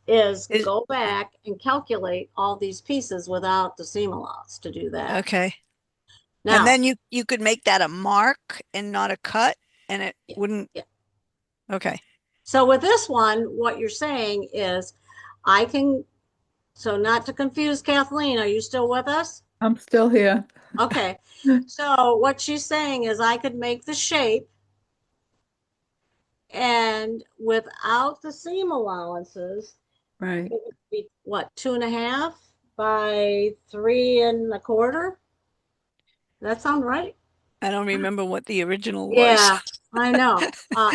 is Is go back and calculate all these pieces without the seam allowance to do that. okay. And Now, then you could make that a mark and not a cut, and it yeah, wouldn't. yeah. Okay. So with this one, what you're saying is I can, so not to confuse Kathleen, are you still with us? I'm still here. Okay. So what she's saying is I could make the shape and without the seam allowances, Right. it would be what, 2.5 by 3.25? That sound right? I don't remember what the original was. Yeah, I know.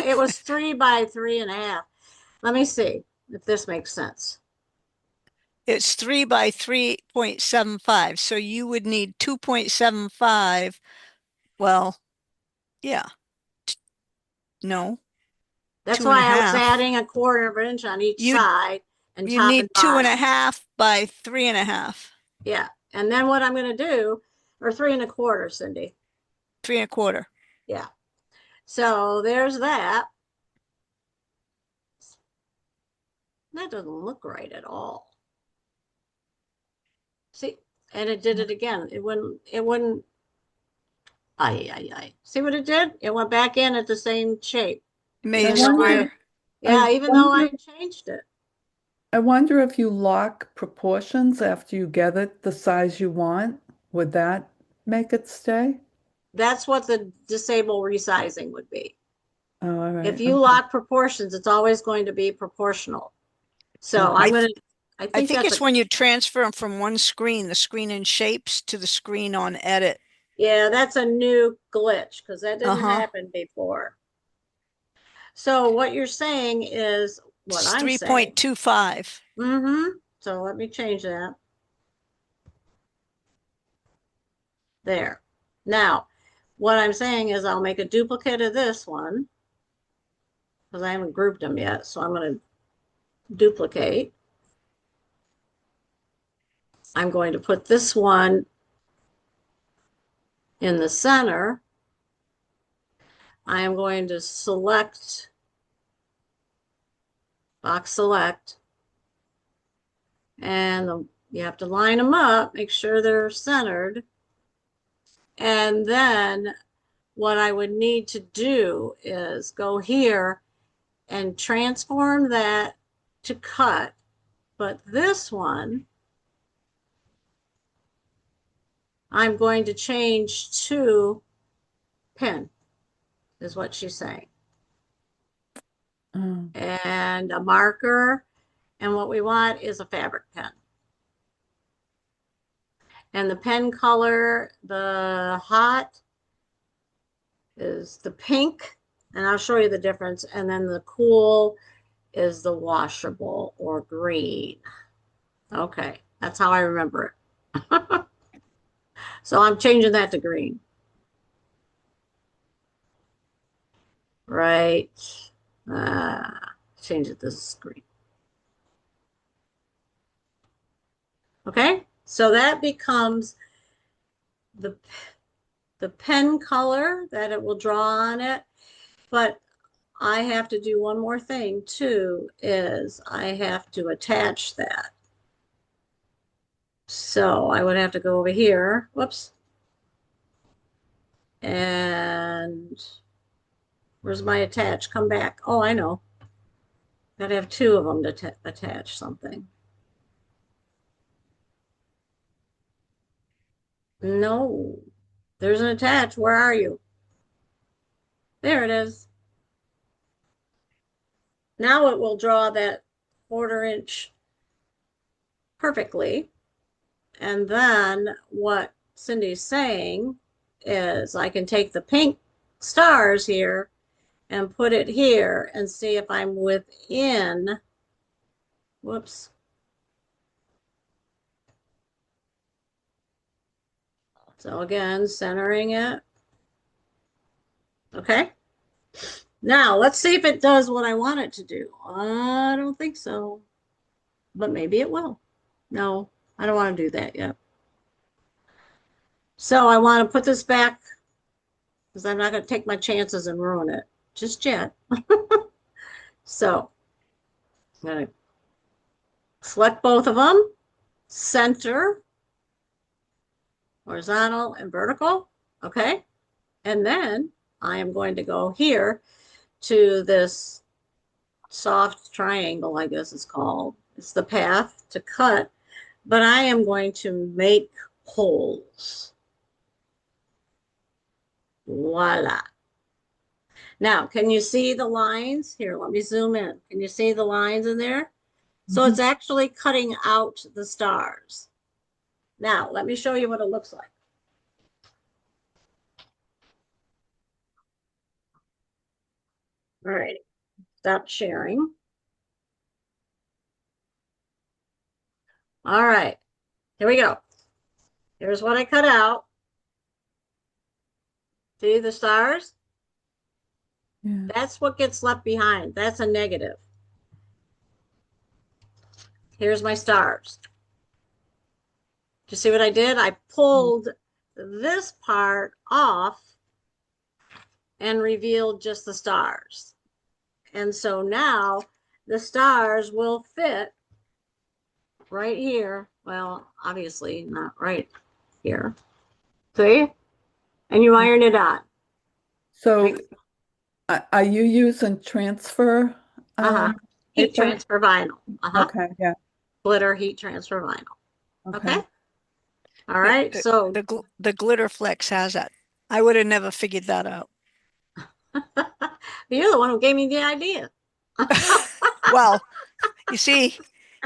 It was 3 by 3.5. Let me see if this makes sense. It's 3 by 3.75. So you would need 2.75. Well, yeah. No, That's two and a why I was half. adding a quarter of an inch on each You'd side and you top and need two and a bottom. half by 3.5. Yeah. And then what I'm going to do, or 3.25, Cindy. 3.25. Yeah. So there's that. That doesn't look right at all. See, and it did it again. It wouldn't, ay. See what it did? It went back in at the same shape, Made I a even though wonder, square. I even though I wonder, changed it. I wonder if you lock proportions after you get it the size you want, would that make it stay? That's what the disable resizing would be. Oh, all If right. you Okay. lock proportions, it's always going to be proportional. So Okay. I I think think that's it's a, when you transfer them from one screen, the screen in shapes, to the screen on edit. yeah, that's a new glitch because that didn't Uh-huh. happen before. So what you're saying is what It's I'm saying. 3.25. So let me change that there. Now, what I'm saying is I'll make a duplicate of this one because I haven't grouped them yet. So I'm going to duplicate. I'm going to put this one in the center. I am going to select box select, and you have to line them up, make sure they're centered. And then what I would need to do is go here and transform that to cut. But this one, I'm going to change to pin, is what she's saying. Oh, And a marker. And what we want is a fabric pen. And the pen color, the hot is the pink. And I'll show you the difference. And then the cool is the washable or green. Okay, that's how I remember it. So I'm changing that to green. Right. Uh, change it to green. Okay, so that becomes the the pen color that it will draw on it. But I have to do one more thing too, is I have to attach that. So I would have to go over here, whoops, and Where's my attach? Come back. Oh, I know. Gotta have two of them to attach something. No, there's an attach. Where are you? There it is. Now it will draw that 1/4 inch perfectly. And then what Cindy's saying is I can take the pink stars here and put it here and see if I'm within, whoops. So again, centering it. Okay. Now let's see if it does what I want it to do. I don't think so, but maybe it will. No, I don't want to do that yet. So I want to put this back because I'm not going to take my chances and ruin it just yet. So I'm going to select both of them, center, horizontal and vertical. Okay. And then I am going to go here to this soft triangle, I guess it's called. It's the path to cut, but I am going to make holes. Voila. Now, can you see the lines? Here, let me zoom in. Can you see the lines in there? So it's actually cutting out the stars. Now, let me show you what it looks like. All right, stop sharing. All right, here we go. Here's what I cut out. See the stars? Yeah. That's what gets left behind. That's a negative. Here's my stars. Do you see what I did? I pulled this part off and revealed just the stars. And so now the stars will fit right here. Well, obviously not right here. See? And you iron it on. So are you using transfer Heat paper? transfer vinyl. Okay, yeah. Glitter heat transfer vinyl. Okay. All Yeah, right. So the Glitter Flex has that. I would have never figured that out. you're the one who gave me the idea. Well, you see,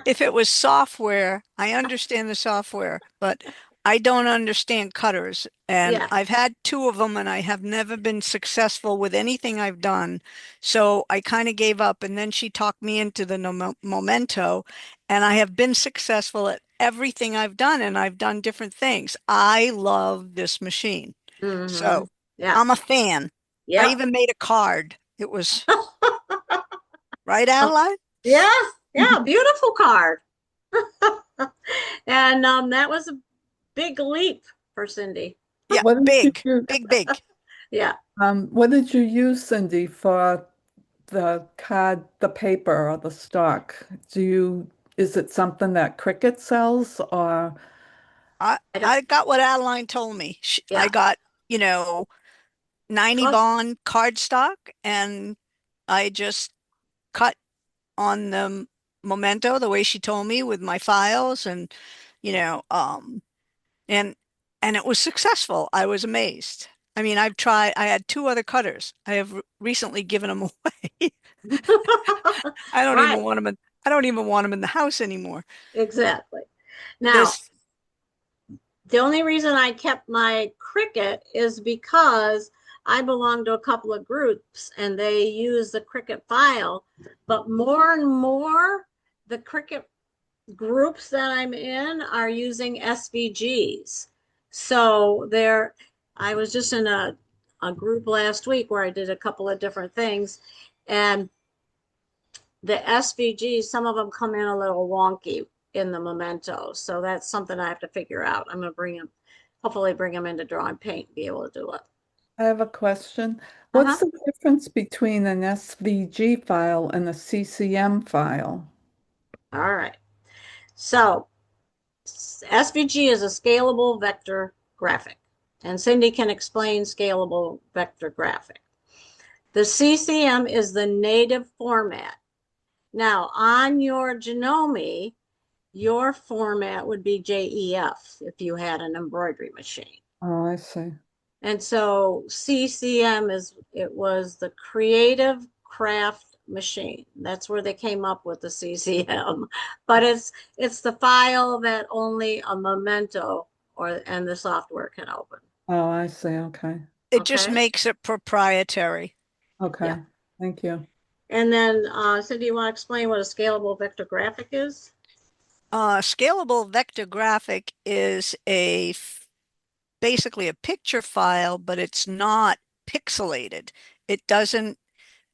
if it was software, I understand the software, but I don't understand cutters. And Yeah. I've had two of them and I have never been successful with anything I've done. So I kind of gave up. And then she talked me into the Momento, and I have been successful at everything I've done, and I've done different things. I love this machine. Mm-hmm. So Yeah. I'm a fan. I Yeah. even made a card. It was right, Adeline? Yes. Yeah. Beautiful card. And that was a big leap for Cindy. Yeah, What did you big, do? big, big. Yeah. What did you use, Cindy, for the card, the paper or the stock? Is it something that Cricut sells or? I I don't, I got what Adeline told me. I yeah. got, you know, 90 Trust. bond cardstock, and I just cut on the Memento the way she told me with my files, and you know, and it was successful. I was amazed. I mean, I had two other cutters. I have recently given them away. I don't even Right. want them I don't even want them in the house anymore. Exactly. Now, This, the only reason I kept my Cricut is because I belong to a couple of groups and they use the Cricut file, but more and more the Cricut groups that I'm in are using SVGs. So I was just in a group last week where I did a couple of different things, and the SVGs, some of them come in a little wonky in the Memento. So that's something I have to figure out. I'm going to hopefully bring them into Draw and Paint and be able to do it. I have a question. Uh-huh. What's the difference between an SVG file and a CCM file? All right. So SVG is a scalable vector graphic, and Cindy can explain scalable vector graphic. The CCM is the native format. Now, on your Janome, your format would be JEF if you had an embroidery machine. Oh, I see. And so CCM it was the Creative Craft Machine. That's where they came up with the CCM. But it's the file that only a Memento and the software can open. Oh, I see. Okay. It just Okay. makes it proprietary. Yeah. Okay. Thank you. And then, Cindy, you want to explain what a scalable vector graphic is? Scalable vector graphic is basically a picture file, but it's not pixelated. It doesn't,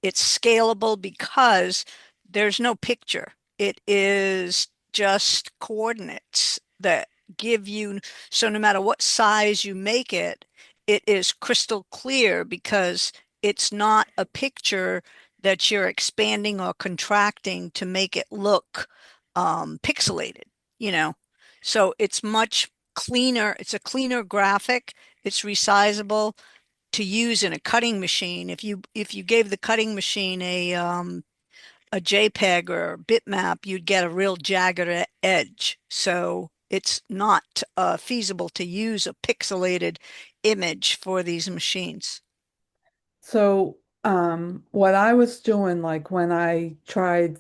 it's scalable because there's no picture. It is just coordinates that give you, so no matter what size you make it, it is crystal clear because it's not a picture that you're expanding or contracting to make it look pixelated, you know. So it's much cleaner. It's a cleaner graphic. It's resizable to use in a cutting machine. If you gave the cutting machine a JPEG or a bitmap, you'd get a real jagged edge. So it's not feasible to use a pixelated image for these machines. So, what I was doing, like when I tried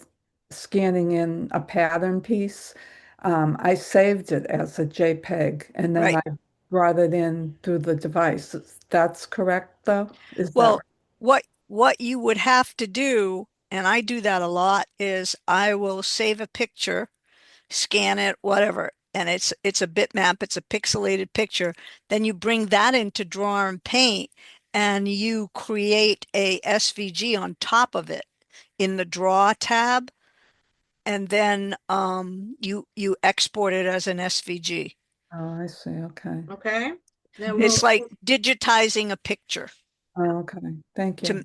scanning in a pattern piece, I saved it as a JPEG and then Right. I brought it in through the device. That's correct, though? Is that Well, right? what you would have to do, and I do that a lot, is I will save a picture, scan it, whatever, and it's a bitmap, it's a pixelated picture. Then you bring that into Draw and Paint and you create a SVG on top of it in the Draw tab, and then you export it as an SVG. Oh, I see. Okay. Okay. Then Mhm. It's like digitizing a picture Oh, okay. Thank to you.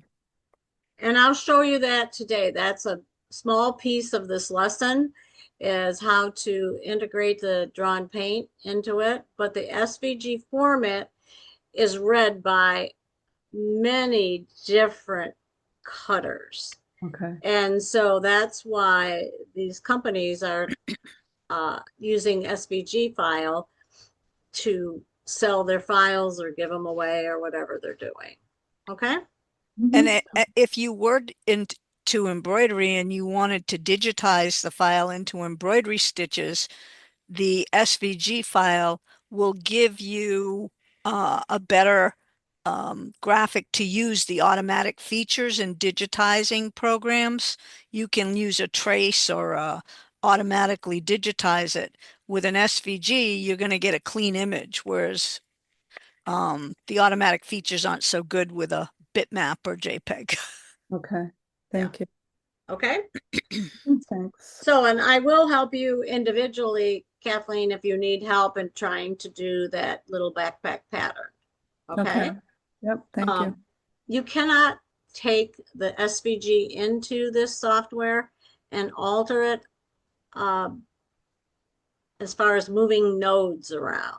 and I'll show you that today. That's a small piece of this lesson is how to integrate the drawn paint into it. But the SVG format is read by many different cutters. Okay. And so that's why these companies are using SVG file to sell their files or give them away or whatever they're doing. Okay? And Mhm. if you were into embroidery and you wanted to digitize the file into embroidery stitches, the SVG file will give you a better graphic to use the automatic features in digitizing programs. You can use a trace or automatically digitize it. With an SVG, you're going to get a clean image, whereas the automatic features aren't so good with a bitmap or JPEG. Okay. Yeah. Thank you. Okay. Thanks. So, and I will help you individually, Kathleen, if you need help in trying to do that little backpack pattern. Okay. Okay. Yep. Thank you. Um, you cannot take the SVG into this software and alter it as far as moving nodes around.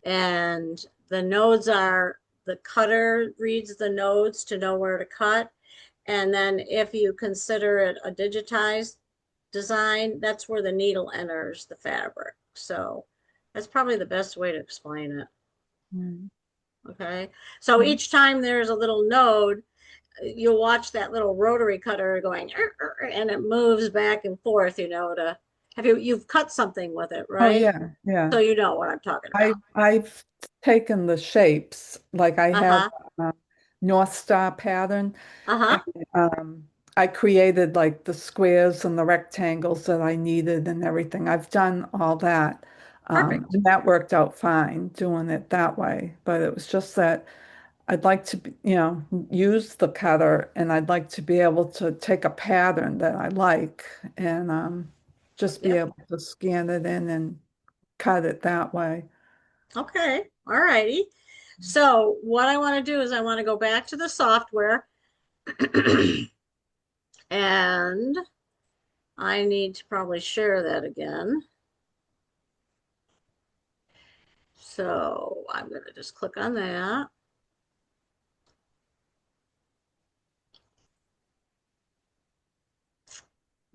And the nodes are the cutter reads the nodes to know where to cut. And then if you consider it a digitized design, that's where the needle enters the fabric. So that's probably the best way to explain it. Mm. Okay. So Mhm. each time there's a little node, you'll watch that little rotary cutter going, and it moves back and forth, to you've cut something with it, Oh right? yeah, yeah. So you know what I'm talking I about. I've taken the shapes, like I have Uh-huh. a North Star pattern, and Uh-huh. I created like the squares and the rectangles that I needed and everything. I've done all that. Perfect. And that worked out fine doing it that way. But it was just that I'd like to, use the cutter and I'd like to be able to take a pattern that I like and just be Yep. able to scan it in and cut it that way. Okay. All righty. So what I want to do is I want to go back to the software and I need to probably share that again. So I'm going to just click on that.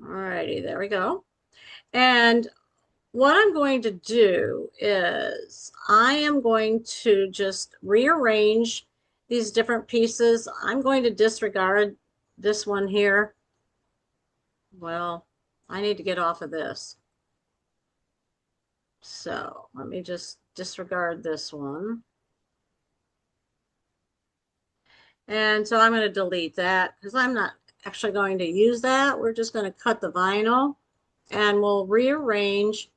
All righty, there we go. And what I'm going to do is I am going to just rearrange these different pieces. I'm going to disregard this one here. Well, I need to get off of this. So let me just disregard this one. And so I'm going to delete that because I'm not actually going to use that. We're just going to cut the vinyl and we'll rearrange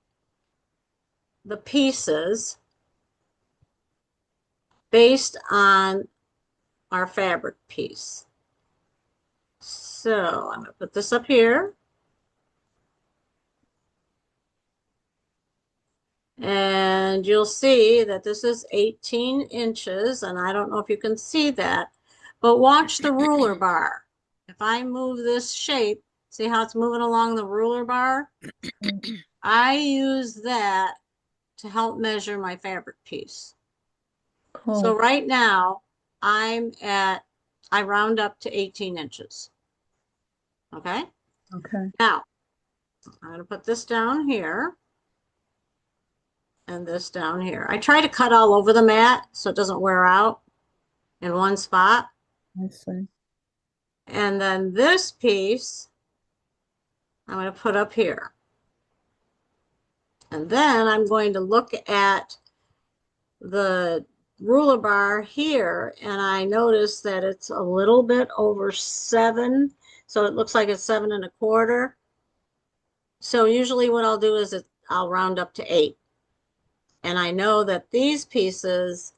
the pieces based on our fabric piece. So I'm going to put this up here. And you'll see that this is 18 inches, and I don't know if you can see that, but watch the ruler bar. If I move this shape, see how it's moving along the ruler bar? I use that to help measure my fabric piece. So Cool. right now, I round up to 18 inches. Okay? Okay. Now, I'm going to put this down here and this down here. I try to cut all over the mat so it doesn't wear out in one spot. I see. And then this piece, I'm going to put up here. And then I'm going to look at the ruler bar here, and I notice that it's a little bit over 7. So it looks like it's 7 1/4. So usually what I'll do is I'll round up to 8. And I know that these pieces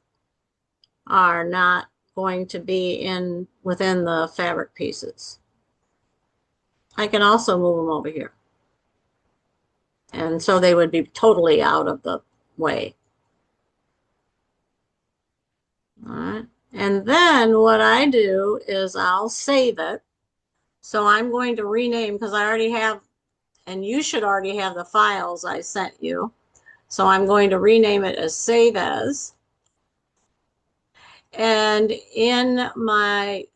are not going to be within the fabric pieces. I can also move them over here. And so they would be totally out of the way. All right. And then what I do is I'll save it. So I'm going to rename because I already have, and you should already have the files I sent you. So I'm going to rename it as Save As. And in my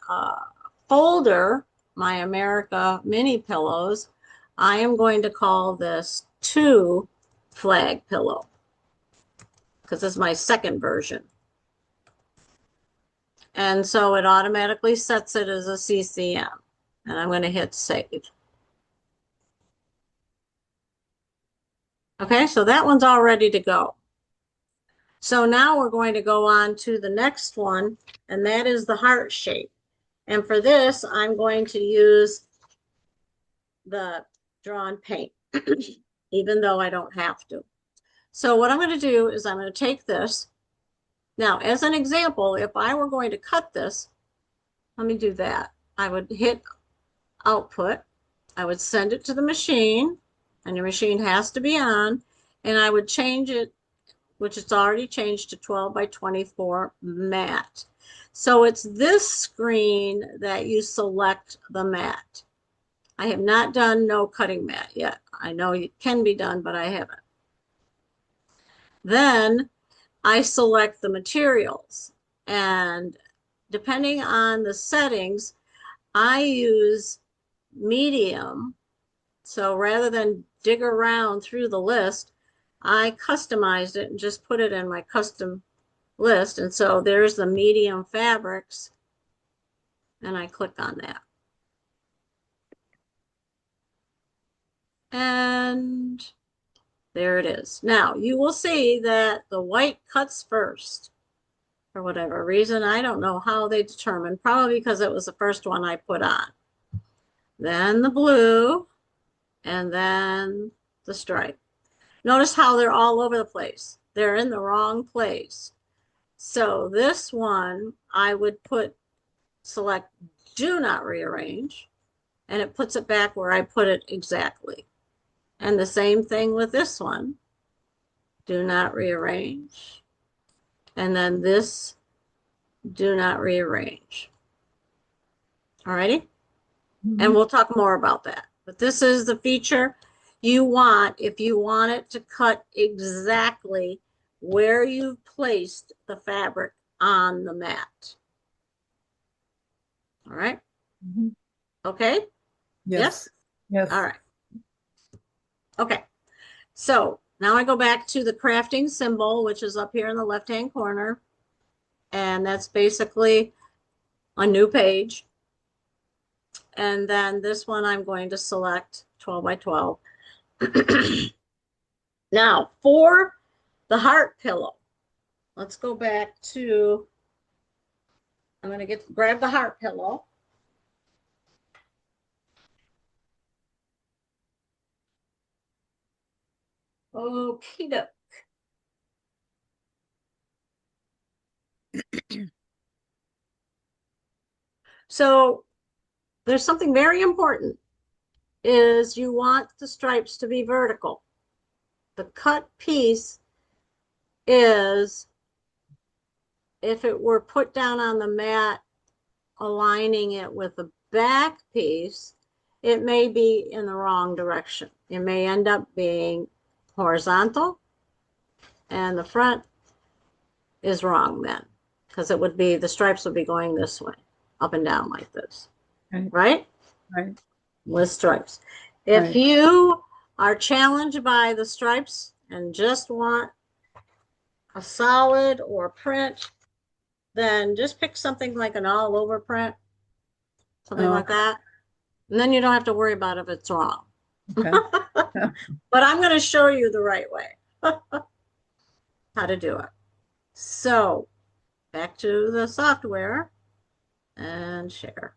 folder, my America Mini Pillows, I am going to call this 2 Flag Pillow because it's my second version. And so it automatically sets it as a CCM. And I'm going to hit save. Okay, so that one's all ready to go. So now we're going to go on to the next one, and that is the heart shape. And for this, I'm going to use the drawn paint, even though I don't have to. So what I'm going to do is I'm going to take this. Now, as an example, if I were going to cut this, let me do that. I would hit output. I would send it to the machine, and your machine has to be on, and I would change it, which it's already changed to 12 by 24 matte. So it's this screen that you select the matte. I have not done no cutting mat yet. I know it can be done, but I haven't. Then I select the materials, and depending on the settings, I use medium. So rather than dig around through the list, I customized it and just put it in my custom list. And so there's the medium fabrics, and I click on that. And there it is. Now you will see that the white cuts first for whatever reason. I don't know how they determined, probably because it was the first one I put on. Then the blue, and then the stripe. Notice how they're all over the place. They're in the wrong place. So this one, I would select do not rearrange, and it puts it back where I put it exactly. And the same thing with this one. Do not rearrange. And then this, do not rearrange. All righty? And we'll talk more about that. But this is the feature you want if you want it to cut exactly where you've placed the fabric on the mat. All right. Mhm. Okay. Yes. Yes. All right. Okay. So now I go back to the crafting symbol, which is up here in the left-hand corner. And that's basically a new page. And then this one I'm going to select 12 by 12. Now for the heart pillow, let's go back to, I'm going to grab the heart pillow. Okay. So there's something very important is you want the stripes to be vertical. The cut piece is, if it were put down on the mat, aligning it with the back piece, it may be in the wrong direction. It may end up being horizontal and the front is wrong then, because it would be, the stripes would be going this way, up and down like this, Right. right? Right. With stripes. If Right. you are challenged by the stripes and just want a solid or print, then just pick something like an all over print, something like Okay. that. And then you don't have to worry about if it's wrong. Okay. But I'm going to show you the right way how to do it. So back to the software and share.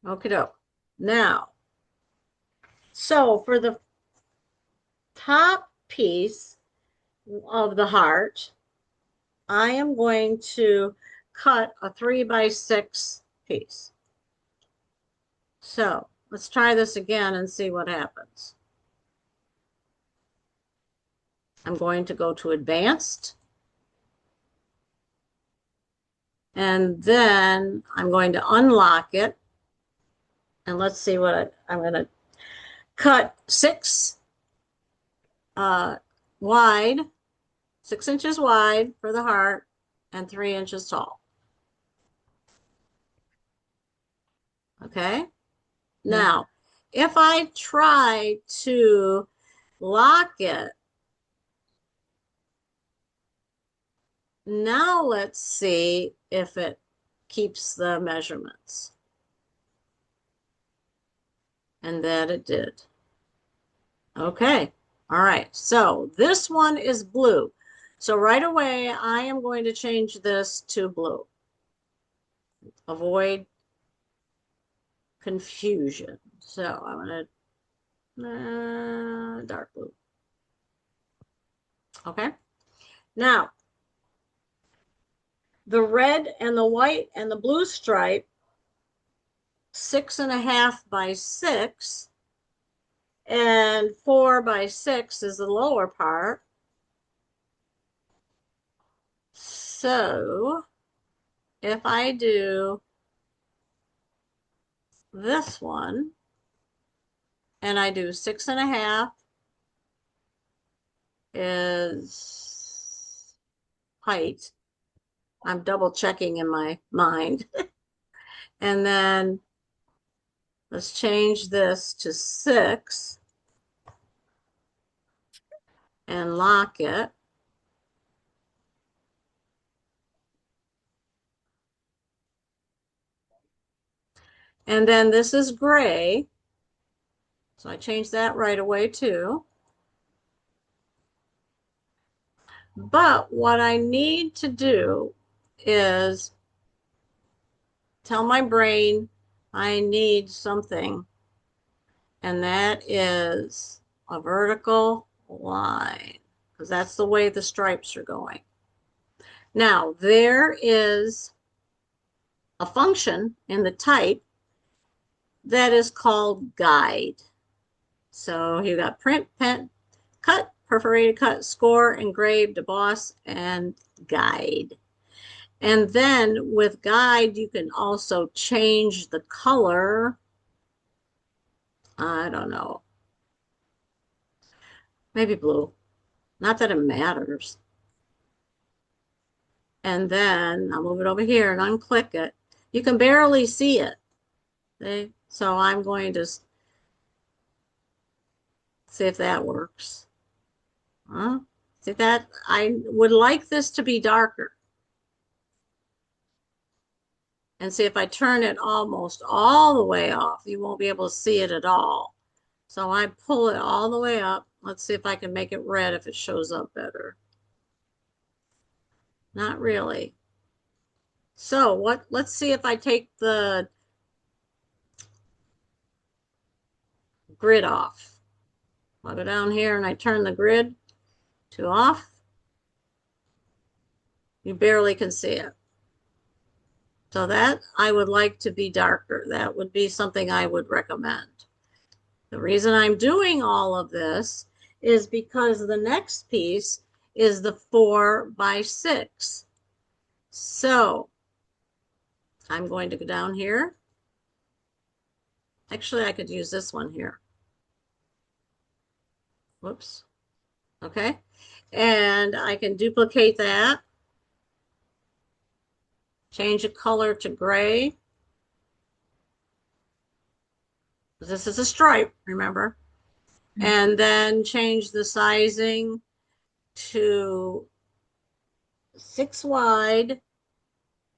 Okay, doke. Now, so for the top piece of the heart, I am going to cut a 3 by 6 piece. So let's try this again and see what happens. I'm going to go to advanced. And then I'm going to unlock it. And let's see what I'm going to cut 6 wide, 6 inches wide for the heart and 3 inches tall. Okay. Now, if I try to lock it, now let's see if it keeps the measurements. And that it did. Okay. All right. So this one is blue. So right away, I am going to change this to blue. Avoid confusion. So I'm going to dark blue. Okay. Now, the red and the white and the blue stripe, 6.5 by 6, and 4 by 6 is the lower part. So if I do this one and I do 6.5 is height. I'm double checking in my mind. And then let's change this to 6 and lock it. And then this is gray. So I changed that right away too. But what I need to do is tell my brain I need something. And that is a vertical line, because that's the way the stripes are going. Now, there is a function in the type that is called guide. So you got print, pen, cut, perforated cut, score, engrave, deboss, and guide. And then with guide, you can also change the color. I don't know. Maybe blue. Not that it matters. And then I'll move it over here and unclick it. You can barely see it. See? So I'm going to see if that works. Huh? See that? I would like this to be darker. And see if I turn it almost all the way off, you won't be able to see it at all. So I pull it all the way up. Let's see if I can make it red if it shows up better. Not really. So let's see if I take the grid off. I'll go down here and I turn the grid to off. You barely can see it. So that I would like to be darker. That would be something I would recommend. The reason I'm doing all of this is because the next piece is the 4x6. So I'm going to go down here. Actually, I could use this one here. Whoops. Okay. And I can duplicate that. Change the color to gray. This is a stripe, remember? And then change the sizing to 6 wide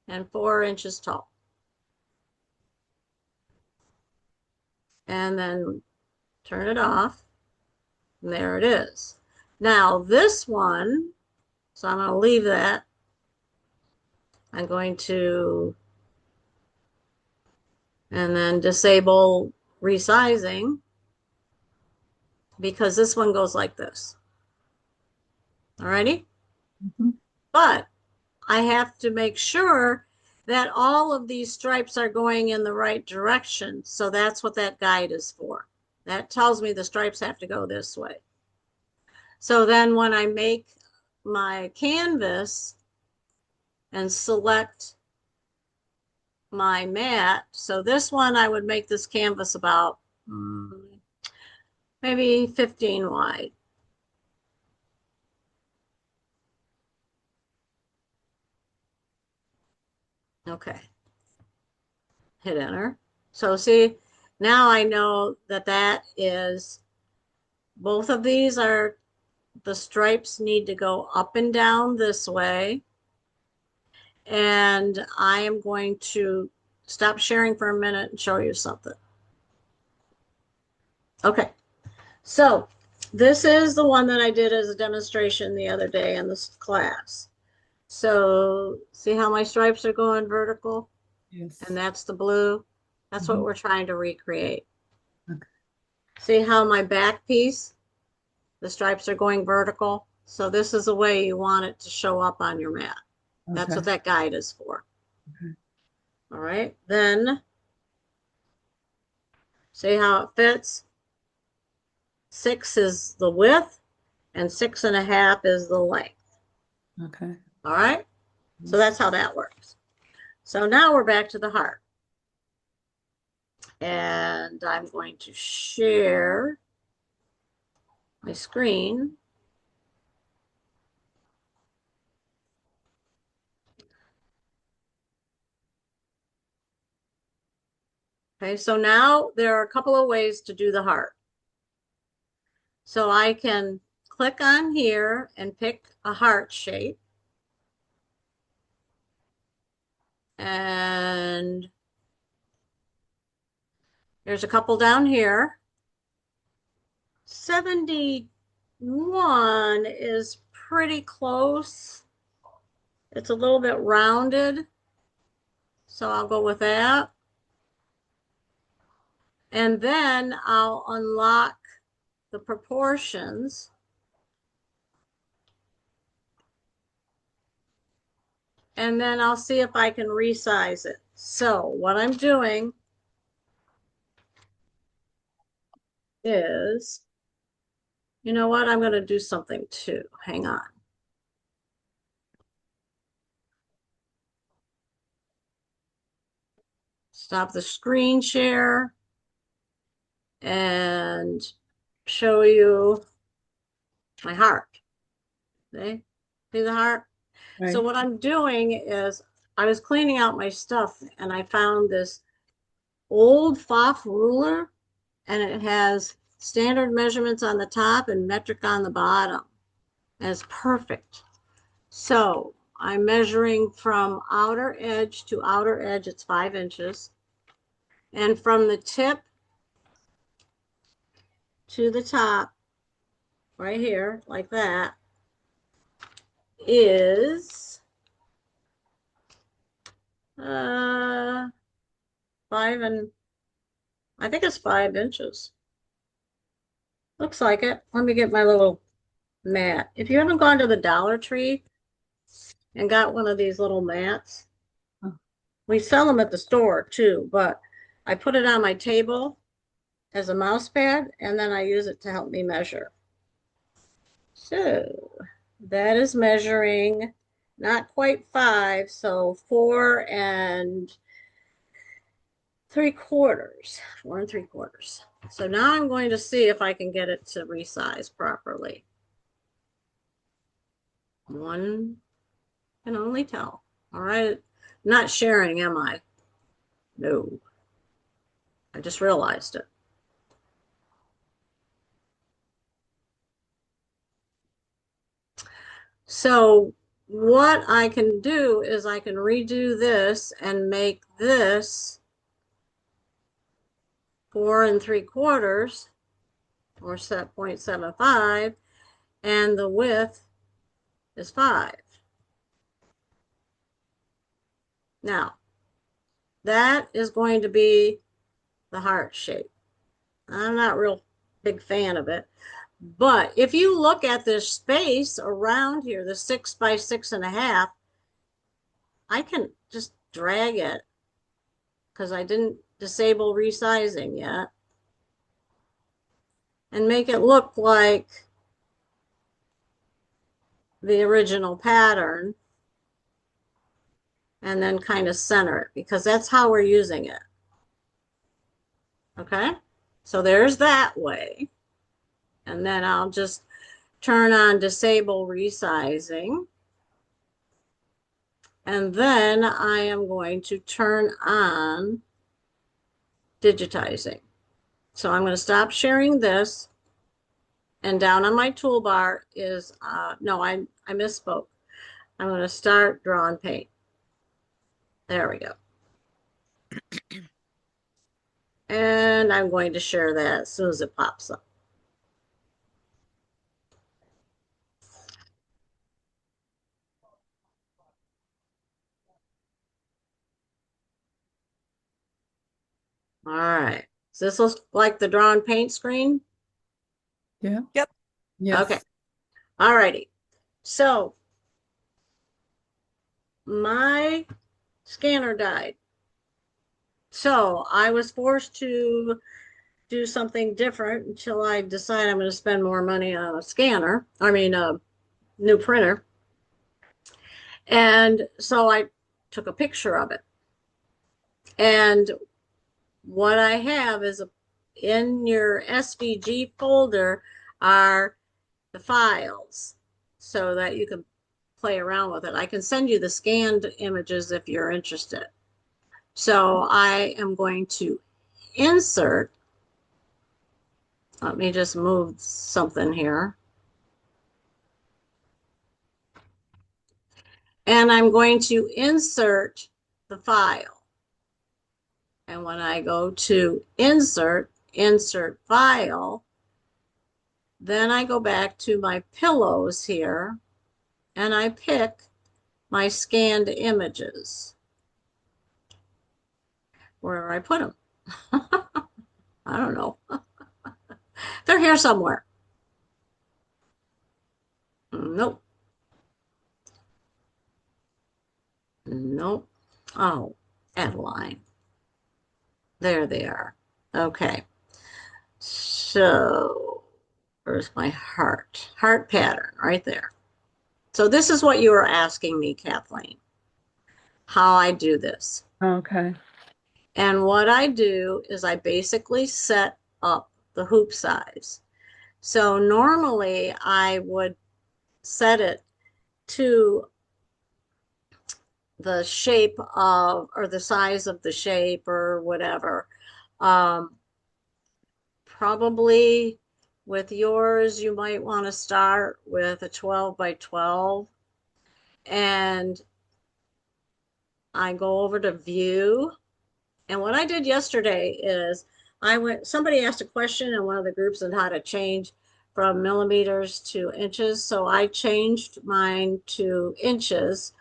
and 4 inches tall. And then turn it off. And there it is. Now this one, so I'm going to leave that. I'm going to, and then disable resizing because this one goes like this. Alrighty? Mhm. But I have to make sure that all of these stripes are going in the right direction. So that's what that guide is for. That tells me the stripes have to go this way. So then when I make my canvas and select my mat, so this one I would make this canvas about maybe 15 wide. Okay. Hit enter. So see, now I know that that is, both of these are, the stripes need to go up and down this way. And I am going to stop sharing for a minute and show you something. Okay, so this is the one that I did as a demonstration the other day in this class. So see how my stripes are going vertical? Yes. And that's the blue. That's what Mhm. we're trying to recreate. Okay. See how my back piece, the stripes are going vertical? So this is the way you want it to show up on your mat. That's Okay. what that guide is for. Okay. All right, then see how it fits? 6 is the width and 6.5 is the length. Okay. All right, so that's how that works. So now we're back to the heart. And I'm going to share my screen. Okay, so now there are a couple of ways to do the heart. So I can click on here and pick a heart shape. And there's a couple down here. 71 is pretty close. It's a little bit rounded, so I'll go with that. And then I'll unlock the proportions. And then I'll see if I can resize it. So what I'm doing is, you know what? I'm going to do something too. Hang on. Stop the screen share and show you my heart. See the heart? So Right. what I'm doing is I was cleaning out my stuff and I found this old Pfaff ruler, and it has standard measurements on the top and metric on the bottom. And it's perfect. So I'm measuring from outer edge to outer edge, it's 5 inches. And from the tip to the top, right here, like that, is 5 and I think it's 5 inches. Looks like it. Let me get my little mat. If you haven't gone to the Dollar Tree and got one of these little mats, Oh. we sell them at the store too, but I put it on my table as a mouse pad and then I use it to help me measure. So that is measuring not quite 5, so 4 3/4. 4 3/4. So now I'm going to see if I can get it to resize properly. One can only tell. All right. Not sharing, am I? No. I just realized it. So what I can do is I can redo this and make this 4 3/4 or set 0.75, and the width is 5. Now, that is going to be the heart shape. I'm not real big fan of it. But if you look at this space around here, the 6 by 6.5, I can just drag it because I didn't disable resizing yet and make it look like the original pattern and then kind of center it because that's how we're using it. Okay, so there's that way. And then I'll just turn on disable resizing. And then I am going to turn on digitizing. So I'm going to stop sharing this. And down on my toolbar is, no, I misspoke. I'm going to start draw and paint. There we go. And I'm going to share that as soon as it pops up. All right. Does this look like the draw and paint screen? Yeah. Yep. Yes. Okay. All righty. So my scanner died. So I was forced to do something different until I decide I'm going to spend more money on a scanner. I mean, a new printer. And so I took a picture of it. And what I have is in your SVG folder are the files so that you can play around with it. I can send you the scanned images if you're interested. So I am going to insert, let me just move something here. And I'm going to insert the file. And when I go to insert file, then I go back to my pillows here and I pick my scanned images. Where I put them? I don't know. They're here somewhere. Nope. Nope. Oh, Adeline. There they are. Okay. So where's my heart? Heart pattern right there. So this is what you were asking me, Kathleen, how I do this. Okay. And what I do is I basically set up the hoop size. So normally I would set it to the shape of, or the size of the shape or whatever. Um, Probably with yours, you might want to start with a 12 by 12. And I go over to view. And what I did yesterday is somebody asked a question in one of the groups on how to change from millimeters to inches. So I changed mine to inches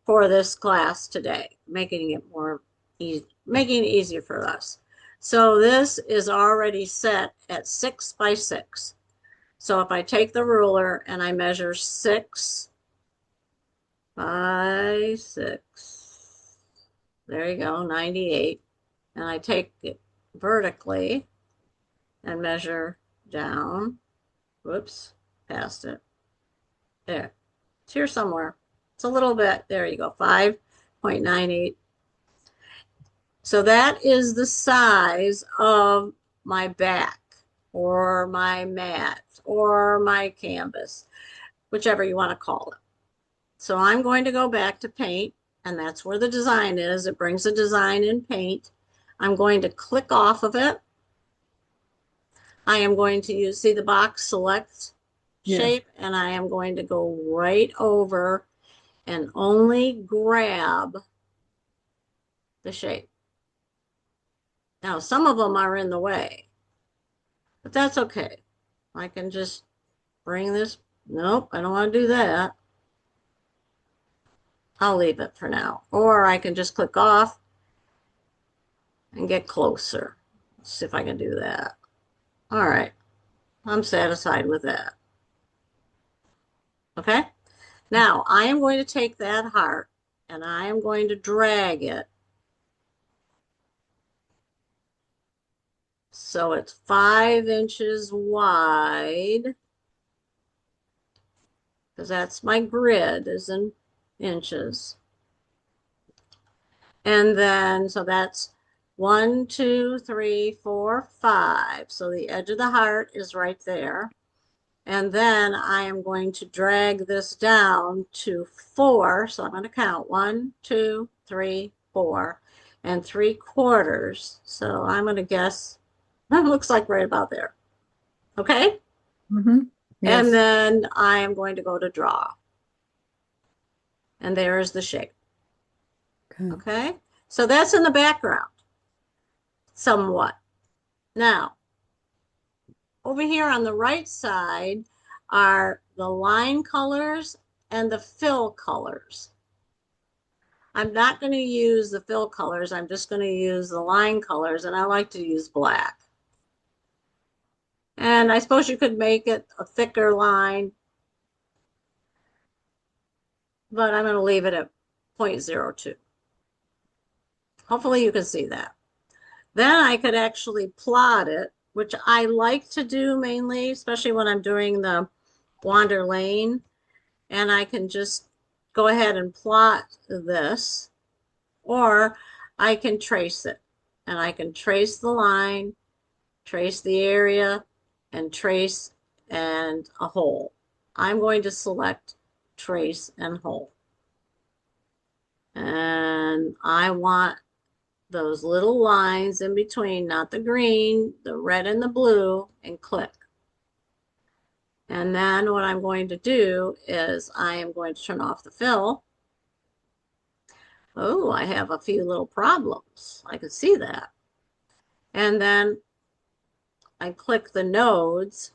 for this class today, making it more easy, making it easier for us. So this is already set at 6 by 6. So if I take the ruler and I measure 6 by 6, there you go, 98. And I take it vertically and measure down. Whoops, past it. There, it's here somewhere. It's a little bit, there you go, 5.98. So that is the size of my back or my mat or my canvas, whichever you want to call it. So I'm going to go back to paint, and that's where the design is. It brings the design in paint. I'm going to click off of it. I am going to use, see the box select Yes. shape, and I am going to go right over and only grab the shape. Now, some of them are in the way, but that's okay. I can just bring this. Nope, I don't want to do that. I'll leave it for now. Or I can just click off and get closer. Let's see if I can do that. All right, I'm satisfied with that. Okay, now I am going to take that heart and I am going to drag it so it's 5 inches wide, because that's my grid is in inches. And then, so that's 1, 2, 3, 4, 5. So the edge of the heart is right there. And then I am going to drag this down to 4. So I'm going to count 1, 2, 3, 4, and 3/4. So I'm going to guess that looks like right about there. Okay. Mm-hmm. Yes. And then I am going to go to draw. And there is the shape. Okay. Okay. So that's in the background somewhat. Now, over here on the right side are the line colors and the fill colors. I'm not going to use the fill colors. I'm just going to use the line colors, and I like to use black. And I suppose you could make it a thicker line, but I'm going to leave it at 0.02. Hopefully you can see that. Then I could actually plot it, which I like to do mainly, especially when I'm doing the Wander Lane. And I can just go ahead and plot this, or I can trace it. And I can trace the line, trace the area, and trace and a hole. I'm going to select trace and hole. And I want those little lines in between, not the green, the red and the blue, and click. And then what I'm going to do is I am going to turn off the fill. Oh, I have a few little problems. I can see that. And then I click the nodes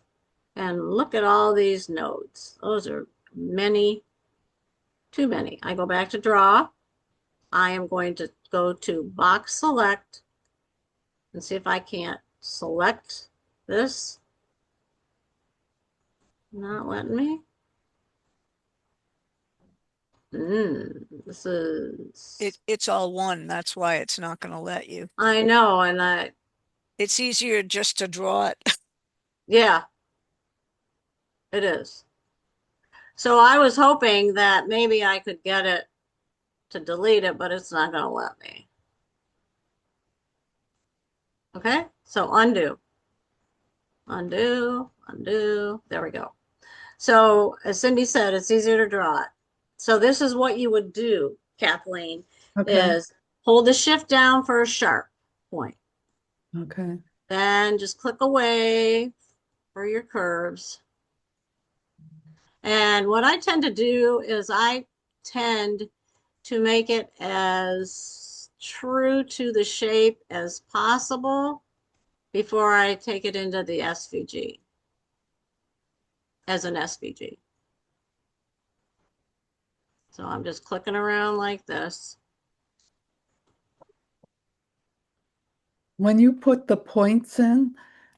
and look at all these nodes. Those are many, too many. I go back to draw. I am going to go to box select and see if I can't select this. Not letting me. This is. It's all one. That's why it's not going to let you. I know, and It's easier just to draw it. yeah, it is. So I was hoping that maybe I could get it to delete it, but it's not going to let me. Okay, so undo, undo, undo. There we go. So as Cindy said, it's easier to draw it. So this is what you would do. Kathleen, Okay. is hold the shift down for a sharp point. Okay. Then just click away for your curves. And what I tend to do is I tend to make it as true to the shape as possible before I take it into the SVG as an SVG. So I'm just clicking around like this. When you put the points in,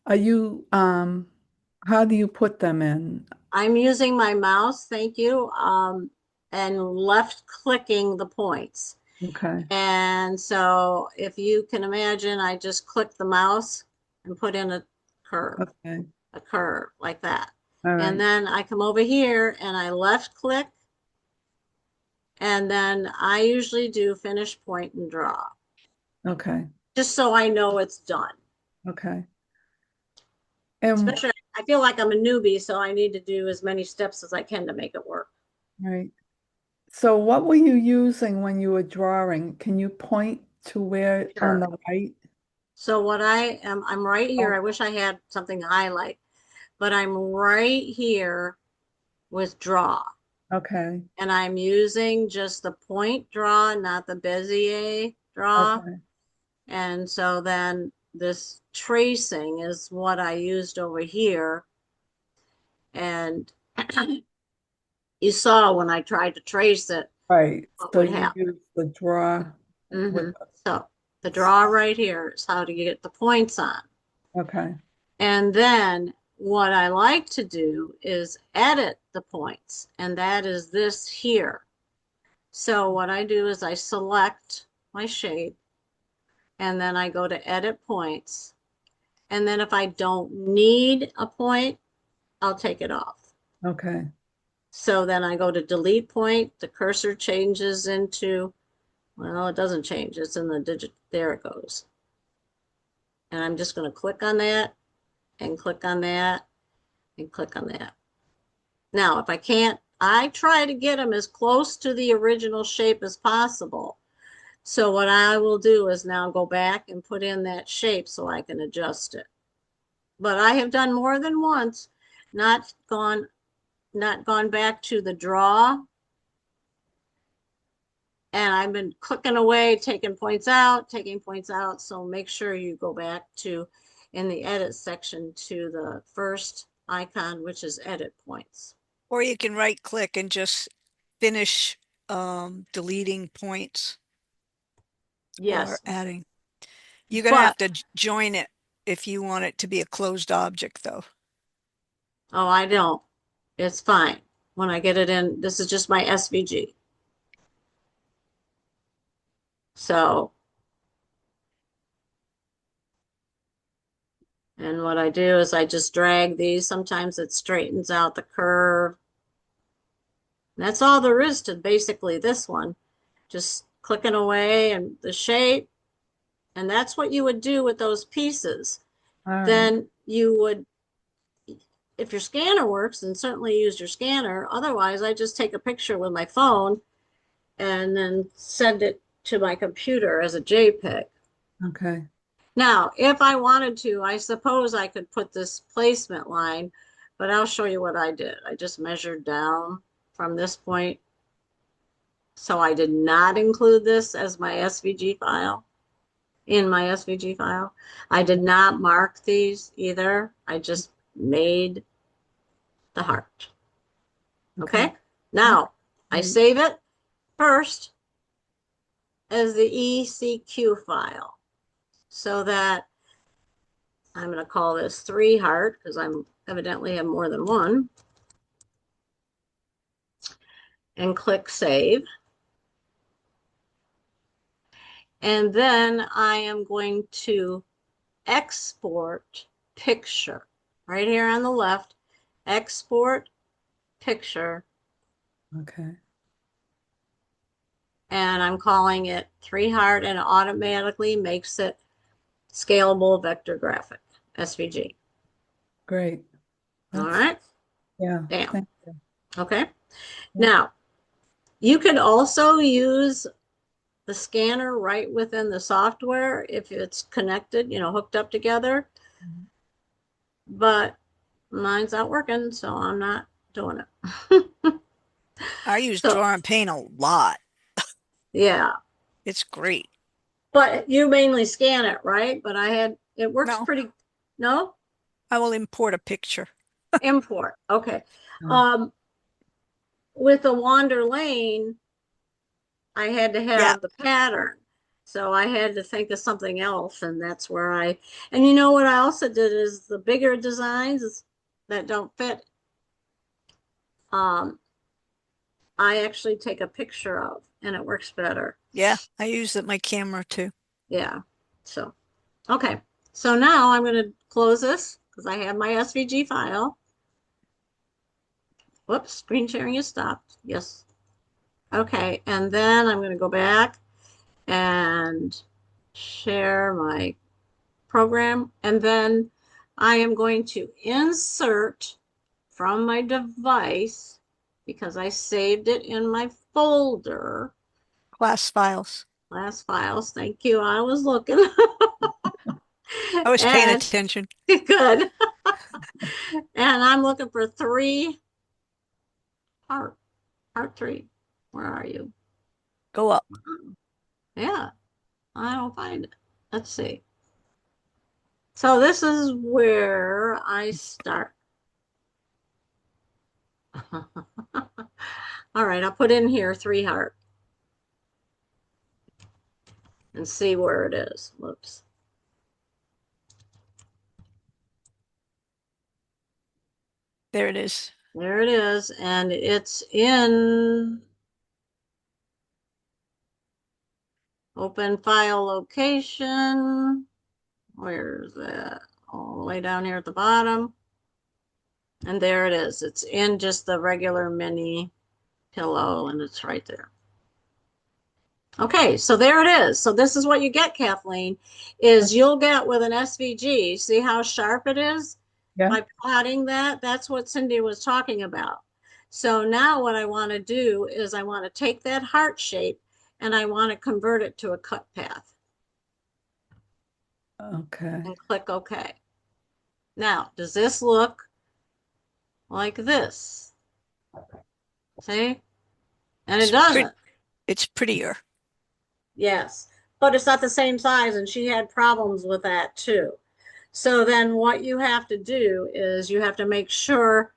are you, how do you put them in? I'm using my mouse, thank you, and left clicking the points. Okay. And so if you can imagine, I just click the mouse and put in Okay. a curve like that. All And right. then I come over here and I left click, and then I usually do finish, point, and draw, Okay. just so I know it's done. Okay. And Especially, I feel like I'm a newbie, so I need to do as many steps as I can to make it work. right. So what were you using when you were drawing? Can you point to where on Sure. the right? So what I'm right here. Oh, I wish I had something to highlight, but I'm right here with draw. okay. And I'm using just the point draw, not the Bezier draw. Okay. And so then this tracing is what I used over here. And you saw when I tried to trace it, Right. what So would you happen. use the draw with So the draw right here is how to get the points on. okay. And then what I like to do is edit the points, and that is this here. So what I do is I select my shape, and then I go to edit points. And then if I don't need a point, I'll take it off. Okay. So then I go to delete point, the cursor changes into, well, it doesn't change, it's in the digit, there it goes. And I'm just going to click on that and click on that and click on that. Now, if I can't, I try to get them as close to the original shape as possible. So what I will do is now go back and put in that shape so I can adjust it. But I have done more than once, not gone back to the draw. And I've been clicking away, taking points out, taking points out. So make sure you go back to, in the edit section, to the first icon, which is edit points. Or you can right click and just finish deleting points or Yes, adding. You're going to but, have to join it if you want it to be a closed object, though. oh, I don't. It's fine. When I get it in, this is just my SVG. So, and what I do is I just drag these. Sometimes it straightens out the curve. And that's all there is to basically this one. Just clicking away and the shape. And that's what you would do with those pieces. All right. Then you would, if your scanner works, then certainly use your scanner. Otherwise, I just take a picture with my phone and then send it to my computer as a JPEG. Okay. Now, if I wanted to, I suppose I could put this placement line, but I'll show you what I did. I just measured down from this point. So I did not include this as my SVG file, in my SVG file. I did not mark these either. I just made the heart. Okay. Okay. Now I Great. save it first as the ECQ file so that I'm going to call this 3 heart because I'm evidently have more than one, and click save. And then I am going to export picture right here on the left, export picture, Okay. and I'm calling it 3 heart, and it automatically makes it scalable vector graphic, SVG. Great. All That's, right. yeah. Bam. Thank you. Okay. Yeah. Now, You could also use the scanner right within the software if it's connected, hooked up together. But mine's not working, so I'm not doing it. I use So, Draw and Paint a lot. yeah. It's great. But you mainly scan it, right? But it works No, pretty, no? I will import a picture. Import. Okay. Oh, Um, with the Wander Lane, I had to Yeah, have the pattern. So I had to think of something else, and that's where and you know what I also did is the bigger designs that don't fit, um, I actually take a picture of, and it works better. yeah, I use my camera too. Yeah. So, okay. So now I'm going to close this because I have my SVG file. Whoops, screen sharing is stopped. Yes. Okay. And then I'm going to go back and share my program. And then I am going to insert from my device because I saved it in my folder. Class files. Last files. Thank you. I was looking. I was paying And attention. good. And I'm looking for part, part three. Where are you? Go up. Yeah, I don't find it. Let's see. So this is where I start. All right, I'll put in here 3 heart and see where it is. Whoops. There it is. There it is. And it's in open file location. Where's that? All the way down here at the bottom. And there it is. It's in just the regular mini pillow, and it's right there. Okay, so there it is. So this is what you get, Kathleen, is you'll get with an SVG. See how sharp it is? yeah. By plotting that, that's what Cindy was talking about. So now what I want to do is I want to take that heart shape and I want to convert it to a cut path Okay. and click OK. Now, does this look like this? See? And it It's pretty, doesn't. it's prettier. Yes, but it's not the same size, and she had problems with that too. So then what you have to do is you have to make sure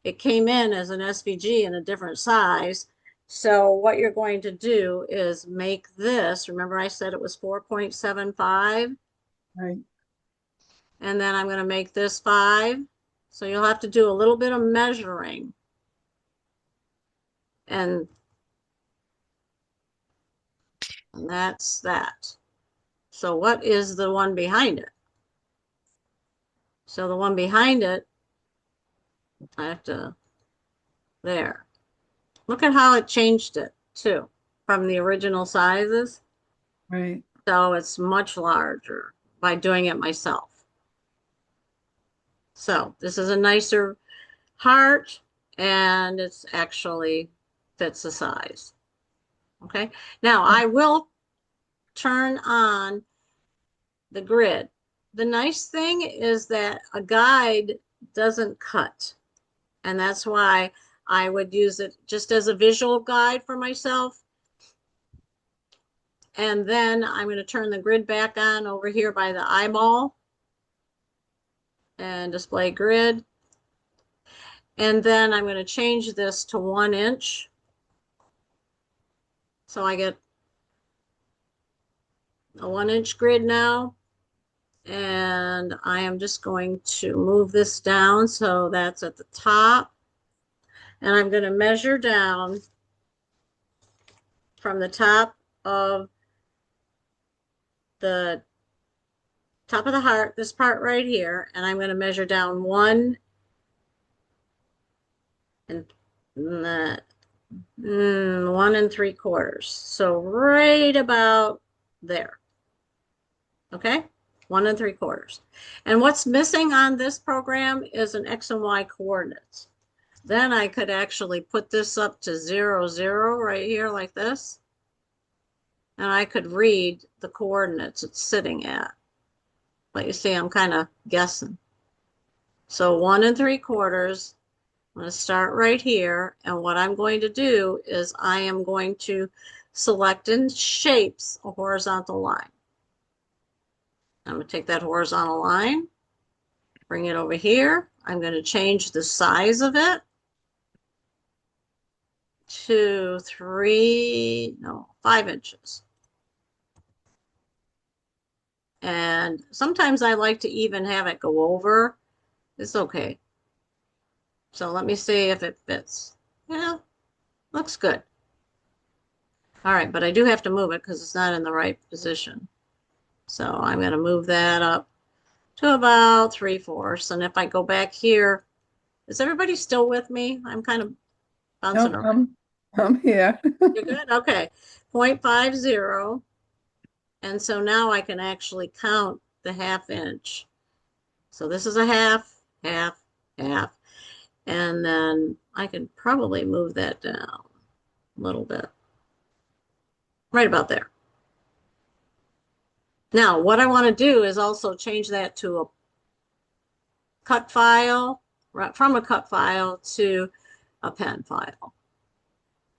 it came in as an SVG in a different size. So what you're going to do is make this, remember I said it was 4.75, Right. and then I'm going to make this 5. So you'll have to do a little bit of measuring. And that's that. So what is the one behind it? So the one behind it, I have to, there. Look at how it changed it too, from the original sizes. Right. So it's much larger by doing it myself. So this is a nicer heart and it's actually fits the size. Okay. Now I will turn on the grid. The nice thing is that a guide doesn't cut. And that's why I would use it just as a visual guide for myself. And then I'm going to turn the grid back on over here by the eyeball and display grid. And then I'm going to change this to 1 inch. So I get a 1 inch grid now. And I am just going to move this down so that's at the top. And I'm going to measure down from the top of the heart, this part right here, and I'm going to measure down 1 and 1 3/4. So right about there. Okay, 1 3/4. And what's missing on this program is an X and Y coordinates. then I could actually put this up to 0, 0 right here like this. And I could read the coordinates it's sitting at. But you see, I'm kind of guessing. So 1 3/4, I'm going to start right here. And what I'm going to do is I am going to select in shapes a horizontal line. I'm going to take that horizontal line, bring it over here. I'm going to change the size of it to 5 inches. And sometimes I like to even have it go over. It's okay. So let me see if it fits. Yeah, looks good. All right, but I do have to move it because it's not in the right position. So I'm going to move that up to about 3/4. And if I go back here, is everybody still with me? I'm kind of bouncing No, around. I'm here. You're good? Okay. 0.50. And so now I can actually count the 1/2 inch. So this is a half, half, half. And then I can probably move that down a little bit. Right about there. Now, what I want to do is also change that to a cut file, right, from a cut file to a pen file.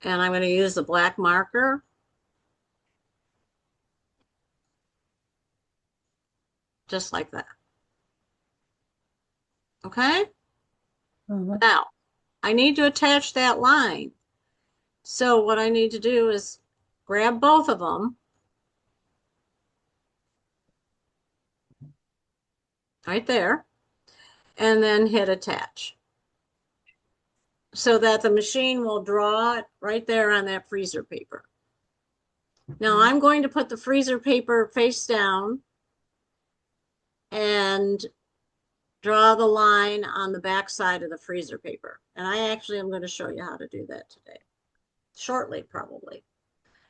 And I'm going to use the black marker. Just like that. Okay? Now, I need to attach that line. So what I need to do is grab both of them. Right there. And then hit attach. So that the machine will draw it right there on that freezer paper. Now I'm going to put the freezer paper face down and draw the line on the back side of the freezer paper. And I actually am going to show you how to do that today. Shortly, probably.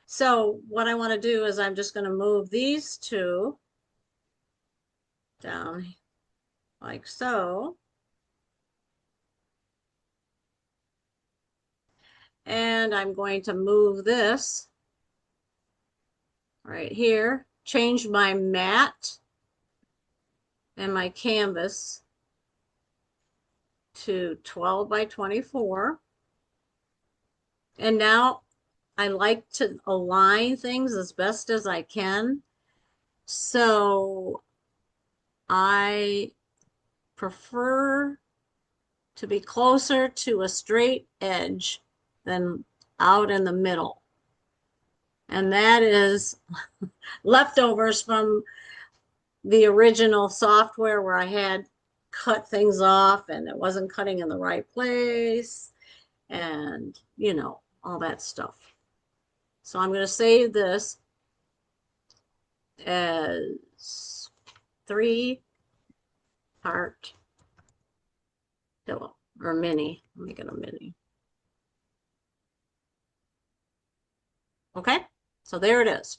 So what I want to do is I'm just going to move these two down like so. And I'm going to move this right here, change my mat and my canvas to 12 by 24. And now I like to align things as best as I can. So I prefer to be closer to a straight edge than out in the middle. And that is leftovers from the original software where I had cut things off and it wasn't cutting in the right place and, you know, all that stuff. So I'm going to save this as 3-part pillow or mini. I'll make it a mini. Okay, so there it is.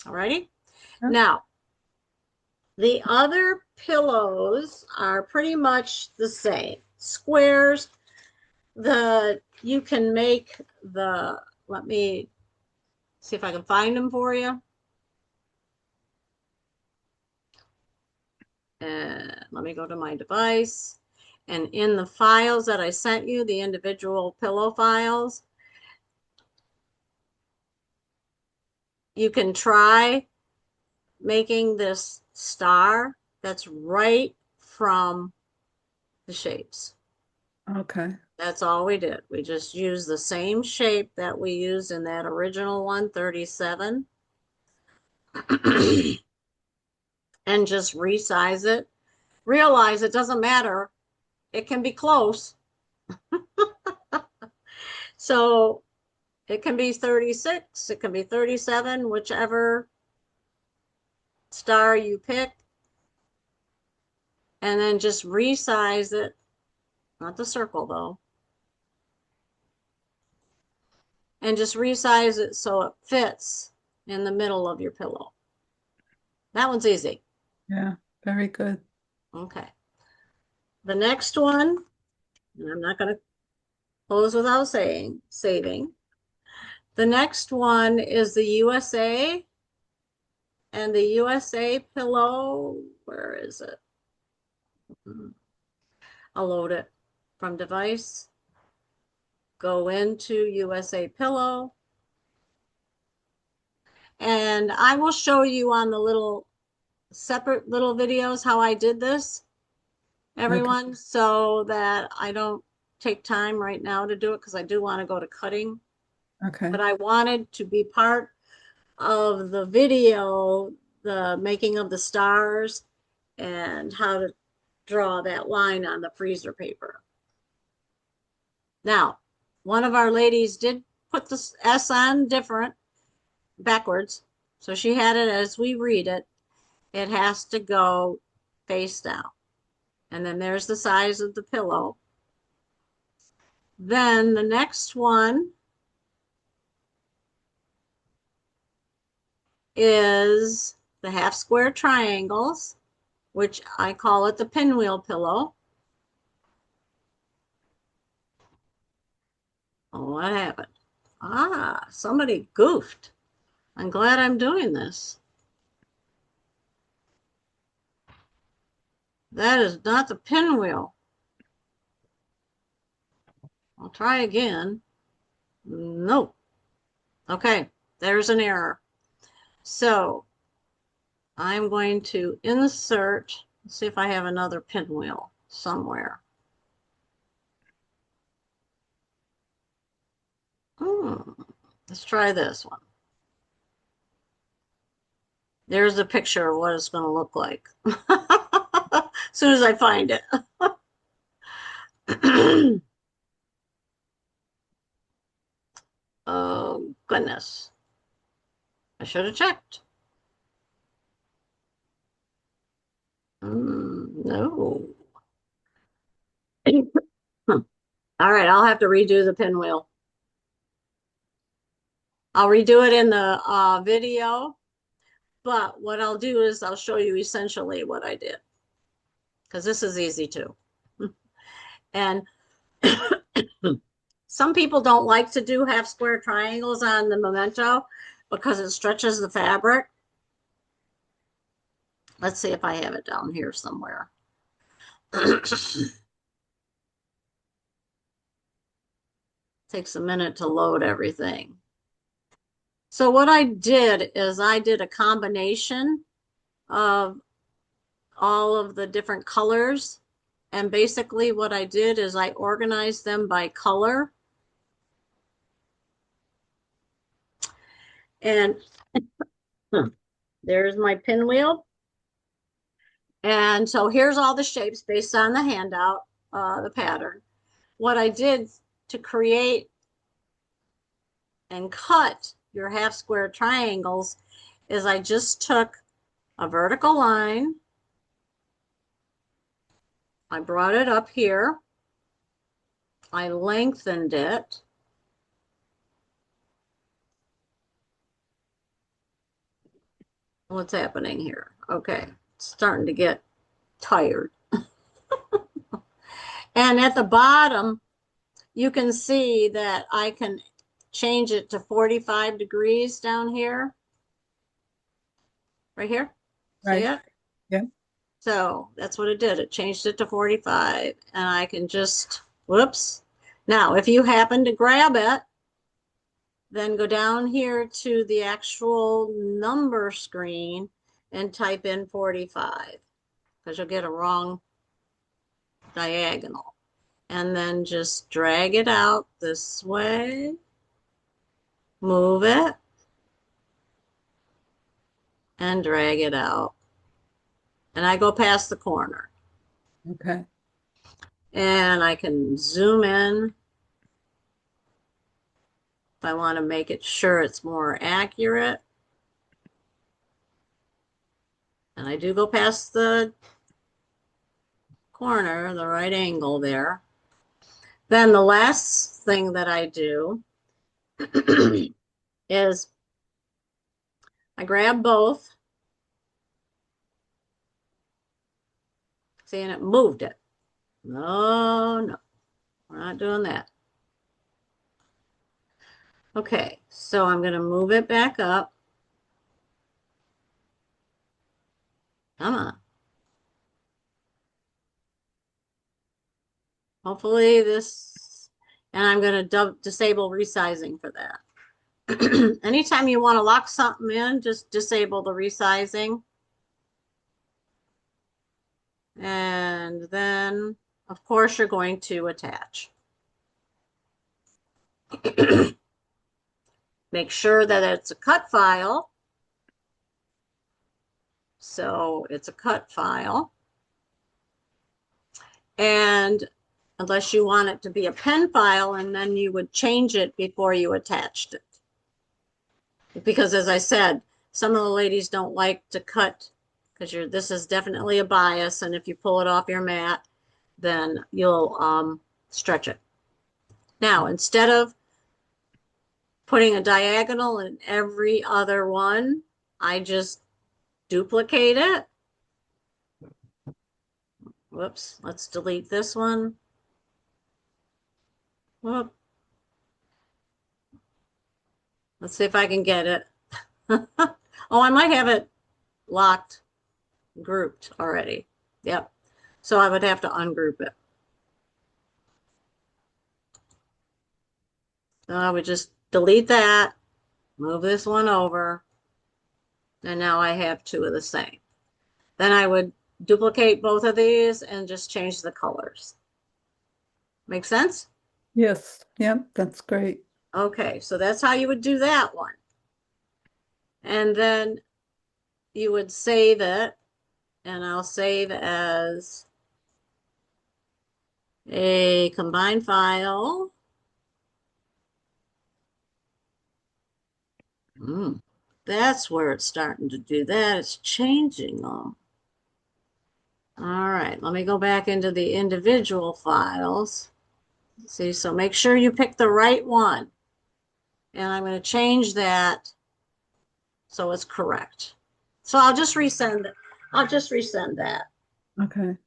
All righty. Yeah. Now, the other pillows are pretty much the same. Squares. You can make let me see if I can find them for you. Let me go to my device. And in the files that I sent you, the individual pillow files, you can try making this star that's right from the shapes. Okay. That's all we did. We just used the same shape that we used in that original 137 and just resize it. Realize it doesn't matter. It can be close. So it can be 36, it can be 37, whichever star you pick. And then just resize it. Not the circle though. And just resize it so it fits in the middle of your pillow. That one's easy. Yeah, very good. Okay. The next one, and I'm not going to close without saving. The next one is the USA and the USA pillow. Where is it? I'll load it from device. Go into USA pillow. And I will show you on the little separate little videos how I did this, everyone, so that I don't take time right now to do it because I do want to go to cutting. Okay. But I wanted to be part of the video, the making of the stars and how to draw that line on the freezer paper. Now, one of our ladies did put the S on different backwards. So she had it as we read it. It has to go face down. And then there's the size of the pillow. Then the next one is the half square triangles, which I call it the pinwheel pillow. Oh, what happened? Ah, somebody goofed. I'm glad I'm doing this. That is not the pinwheel. I'll try again. Nope. Okay, there's an error. So I'm going to insert, see if I have another pinwheel somewhere. Let's try this one. There's a picture of what it's going to look like as soon as I find it. Oh, goodness. I should have checked. No. All right, I'll have to redo the pinwheel. I'll redo it in the video, but what I'll do is I'll show you essentially what I did, because this is easy too. And some people don't like to do half square triangles on the Memento because it stretches the fabric. Let's see if I have it down here somewhere. Takes a minute to load everything. So what I did is I did a combination of all of the different colors. And basically what I did is I organized them by color. And there's my pinwheel. And so here's all the shapes based on the handout, the pattern. What I did to create and cut your half square triangles is I just took a vertical line. I brought it up here. I lengthened it. What's happening here? Okay, it's starting to get tired. And at the bottom, you can see that I can change it to 45 degrees down here. Right here. Right. See it? Yeah. So that's what it did. It changed it to 45 and I can just, whoops. Now, if you happen to grab it, then go down here to the actual number screen and type in 45 because you'll get a wrong diagonal. And then just drag it out this way, move it, and drag it out. And I go past the corner. Okay. And I can zoom in if I want to make it sure it's more accurate. And I do go past the corner, the right angle there. Then the last thing that I do is I grab both. See, and it moved it. No, no, we're not doing that. Okay, so I'm going to move it back up. Come on. Hopefully this, and I'm going to disable resizing for that. Anytime you want to lock something in, just disable the resizing. And then, of course, you're going to attach. Make sure that it's a cut file. So it's a cut file. And unless you want it to be a pen file, and then you would change it before you attached it. Because as I said, some of the ladies don't like to cut because this is definitely a bias, and if you pull it off your mat, then you'll stretch it. Now, instead of putting a diagonal in every other one, I just duplicate it. Whoops, let's delete this one. Whoop. Let's see if I can get it. Oh, I might have it locked, grouped already. Yep. So I would have to ungroup it. So I would just delete that, move this one over, and now I have two of the same. Then I would duplicate both of these and just change the colors. Make sense? Yes, yep, that's great. Okay, so that's how you would do that one. And then you would save it, and I'll save as a combined file. That's where it's starting to do that. It's changing them. All right, let me go back into the individual files. See, so make sure you pick the right one. And I'm going to change that so it's correct. So I'll just resend it. I'll just resend that. Okay.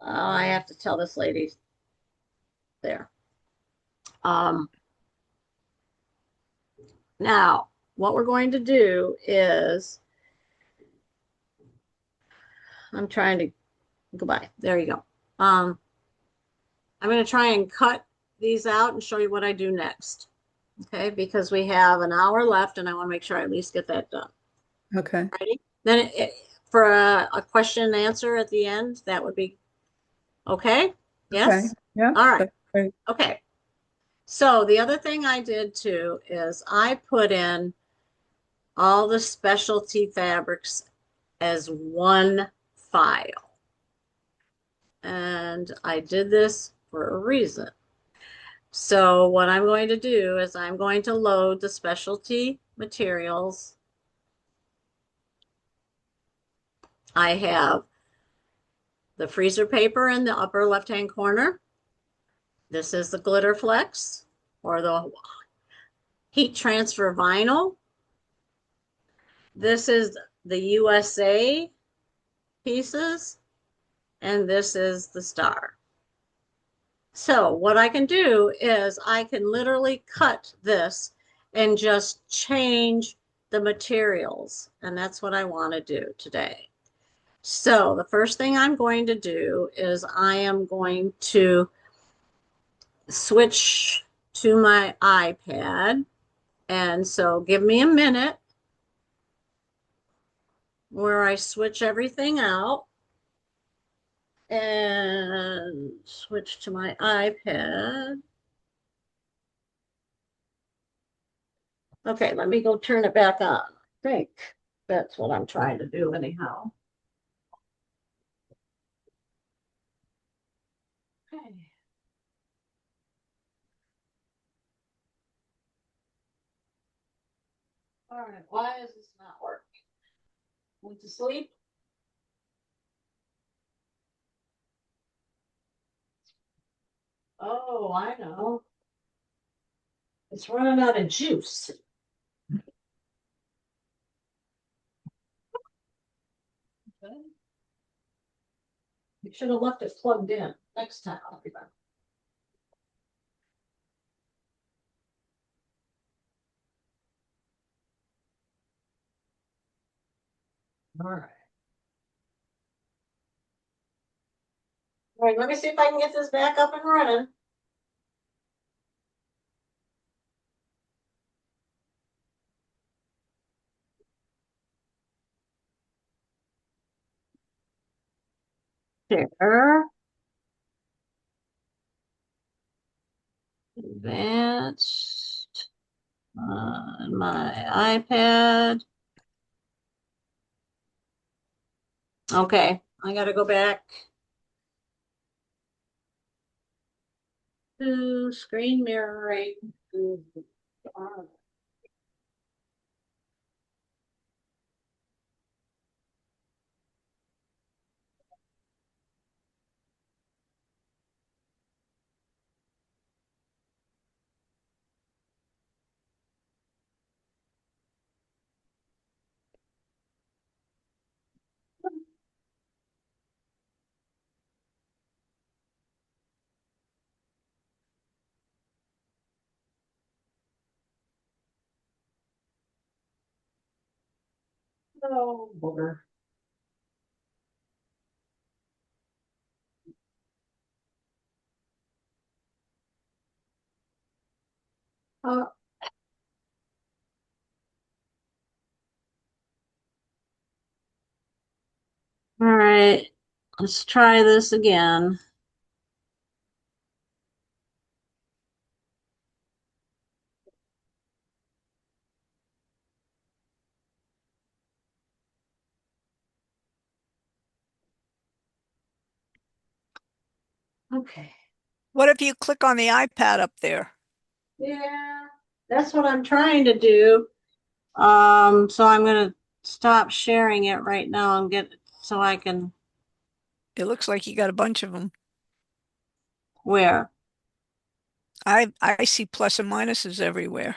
I have to tell this lady there. Um, Now, what we're going to do is, I'm trying to go by. There you go. I'm going to try and cut these out and show you what I do next. Okay, because we have an hour left and I want to make sure I at least get that done. Okay. Ready? Then for a question and answer at the end, that would be okay. Yes? Okay. Yeah, All right. that's great. Okay. So the other thing I did too is I put in all the specialty fabrics as one file. And I did this for a reason. So what I'm going to do is I'm going to load the specialty materials. I have the freezer paper in the upper left-hand corner. This is the glitter flex or the heat transfer vinyl. This is the USA pieces, and this is the star. So what I can do is I can literally cut this and just change the materials. And that's what I want to do today. So the first thing I'm going to do is I am going to switch to my iPad. And so give me a minute where I switch everything out and switch to my iPad. Okay, let me go turn it back on. I think that's what I'm trying to do anyhow. Okay. All right, why is this not working? Went to sleep? Oh, I know. It's running out of juice. Okay. You should have left it plugged in next time. I'll be back. All right. All right, let me see if I can get this back up and running. Share. Advanced. On my iPad. Okay, I gotta go back to screen mirroring. Oh, booger. All right, let's try this again. Okay. What if you click on the iPad up there? Yeah, that's what I'm trying to do. So I'm gonna stop sharing it right now and get so I can It looks like you got a bunch of them. where? I see plus and minuses everywhere.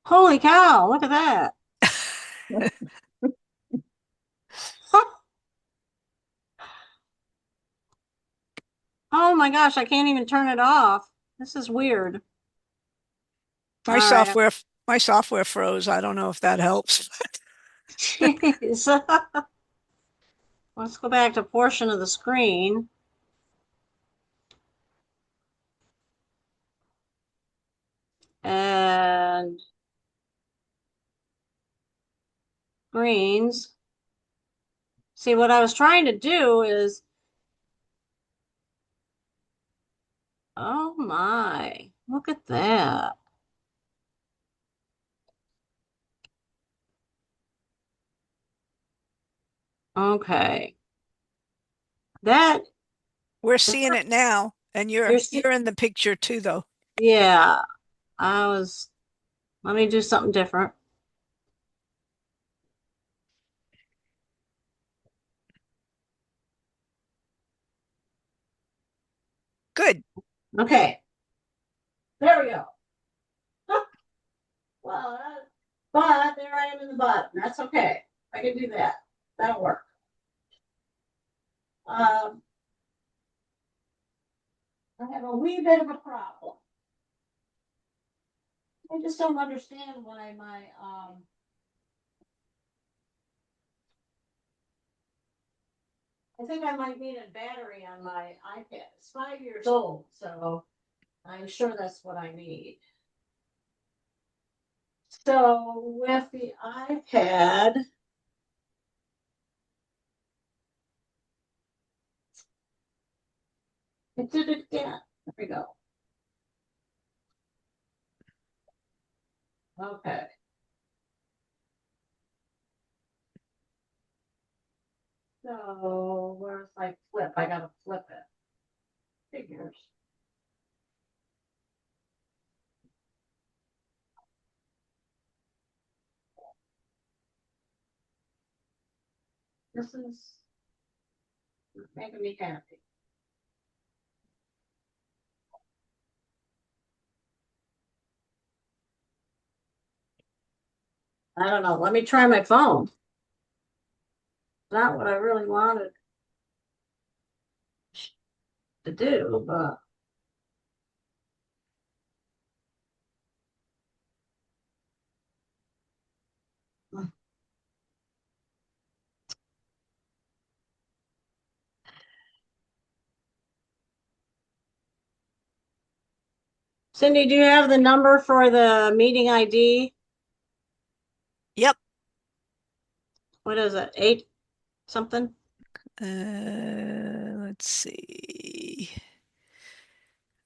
Holy cow, look at that. Oh my gosh, I can't even turn it off. This is weird. All My right. software my software froze. I don't know if that helps. Jeez. Let's go back to portion of the screen. And screens. See, what I was trying to do is, oh my, look at that. Okay. That, We're seeing it now, and you're, you're in the picture too, though. yeah, I was, let me do something different. Good. Okay, there we go. Well, but there I am in the bottom. That's okay. I can do that. That'll work. Um, I have a wee bit of a problem. I just don't understand why my I think I might need a battery on my iPad. It's 5 years old, so I'm sure that's what I need. So with the iPad, it did it again. There we go. Okay. So where's my flip? I gotta flip it. Figures. This is making me happy. I don't know. Let me try my phone. Not what I really wanted to do, but Cindy, do you have the number for the meeting ID? Yep. What is it? 8 something? Let's see.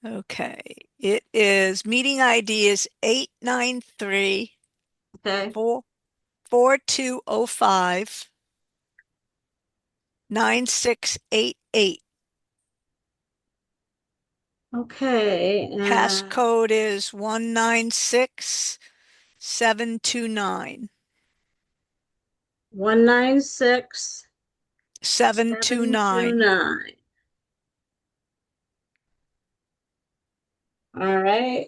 Okay, it is, meeting ID is 893 Okay. 4205 9688. Okay. Passcode is 196729. 196 729. 729. All right.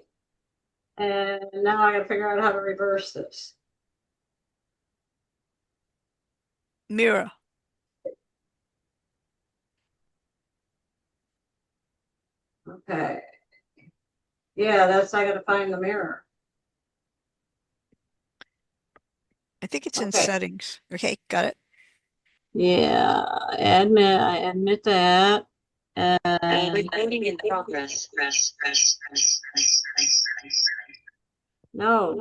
And now I gotta figure out how to reverse this. Mirror. Okay. Yeah, I gotta find the mirror. I think it's in Okay. settings. Okay, got it. Yeah, I admit that. And Recording in progress. no.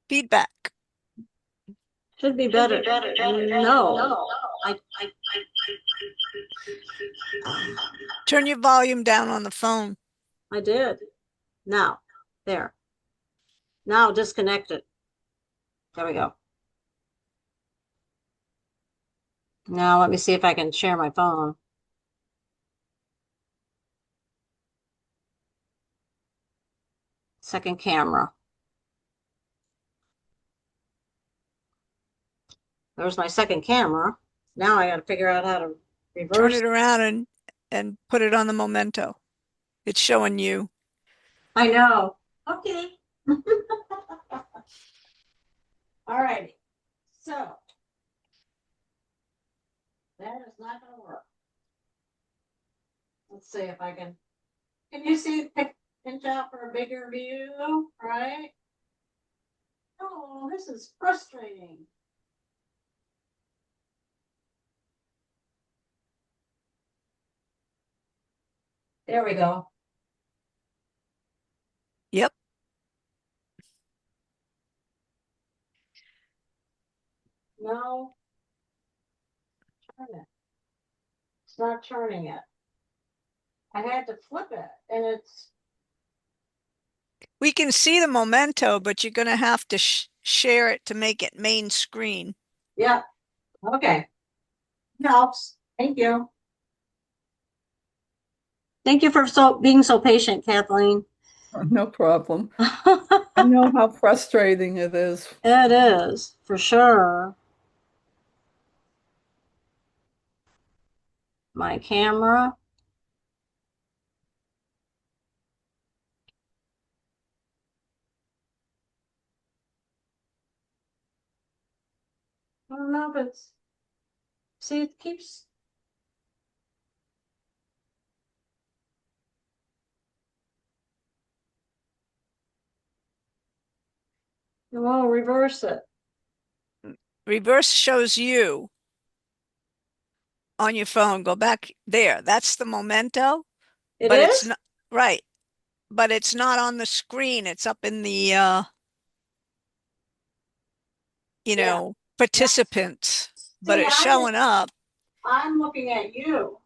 Feedback. Should be better. No. I Turn your volume down on the phone. I did. Now, there. Now disconnect it. There we go. Now let me see if I can share my phone. Second camera. There's my second camera. Now I got to figure out how to Turn reverse. it around and put it on the Momento. It's showing you. I know. Okay. All righty. So that is not going to work. Let's see if I can. Can you see pinch out for a bigger view? Right? Oh, this is frustrating. There we go. Yep. No. Turn it. It's not turning it. I had to flip it and it's. We can see the Momento, but you're going to have to share it to make it main screen. Yeah. Okay. Helps. Thank you. Thank you for being so patient, Kathleen. No problem. I know how frustrating it is. It is, for sure. My camera. I don't know if it's. See, it keeps. It won't reverse it. Reverse shows you on your phone. Go back there. That's the Momento. It But it's is? not right. But it's not on the screen. It's up in the Yeah. participants. But See, it's showing up. I'm looking at you.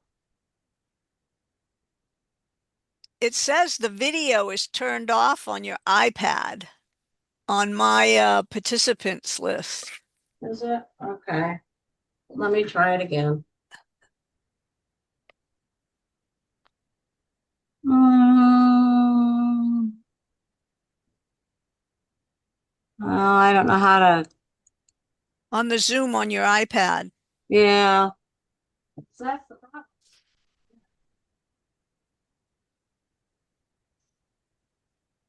It says the video is turned off on your iPad on my participants list. Is it? Okay. Let me try it again. Oh, I don't know how to. On the Zoom on your iPad. Yeah. That's the problem.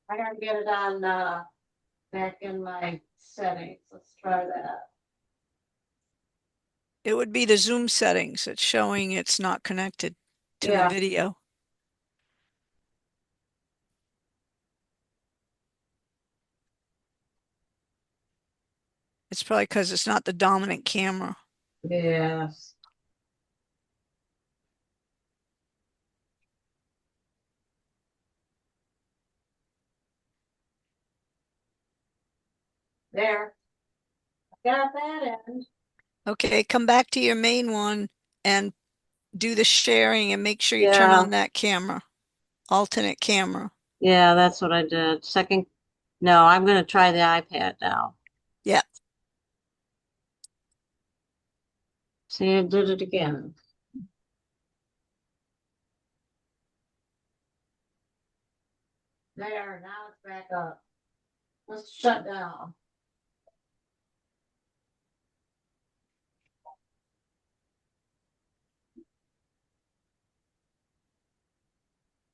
I gotta get it on back in my settings. Let's try that. It would be the Zoom settings. It's showing it's not connected to the Yeah. video. It's probably because it's not the dominant camera. Yes. There. Got that end. Okay, come back to your main one and do the sharing and make sure you turn Yeah. on that camera, alternate camera. Yeah, that's what I did. Second, no, I'm going to try the iPad now. Yeah. See, I did it again. There, now it's back up. Let's shut down.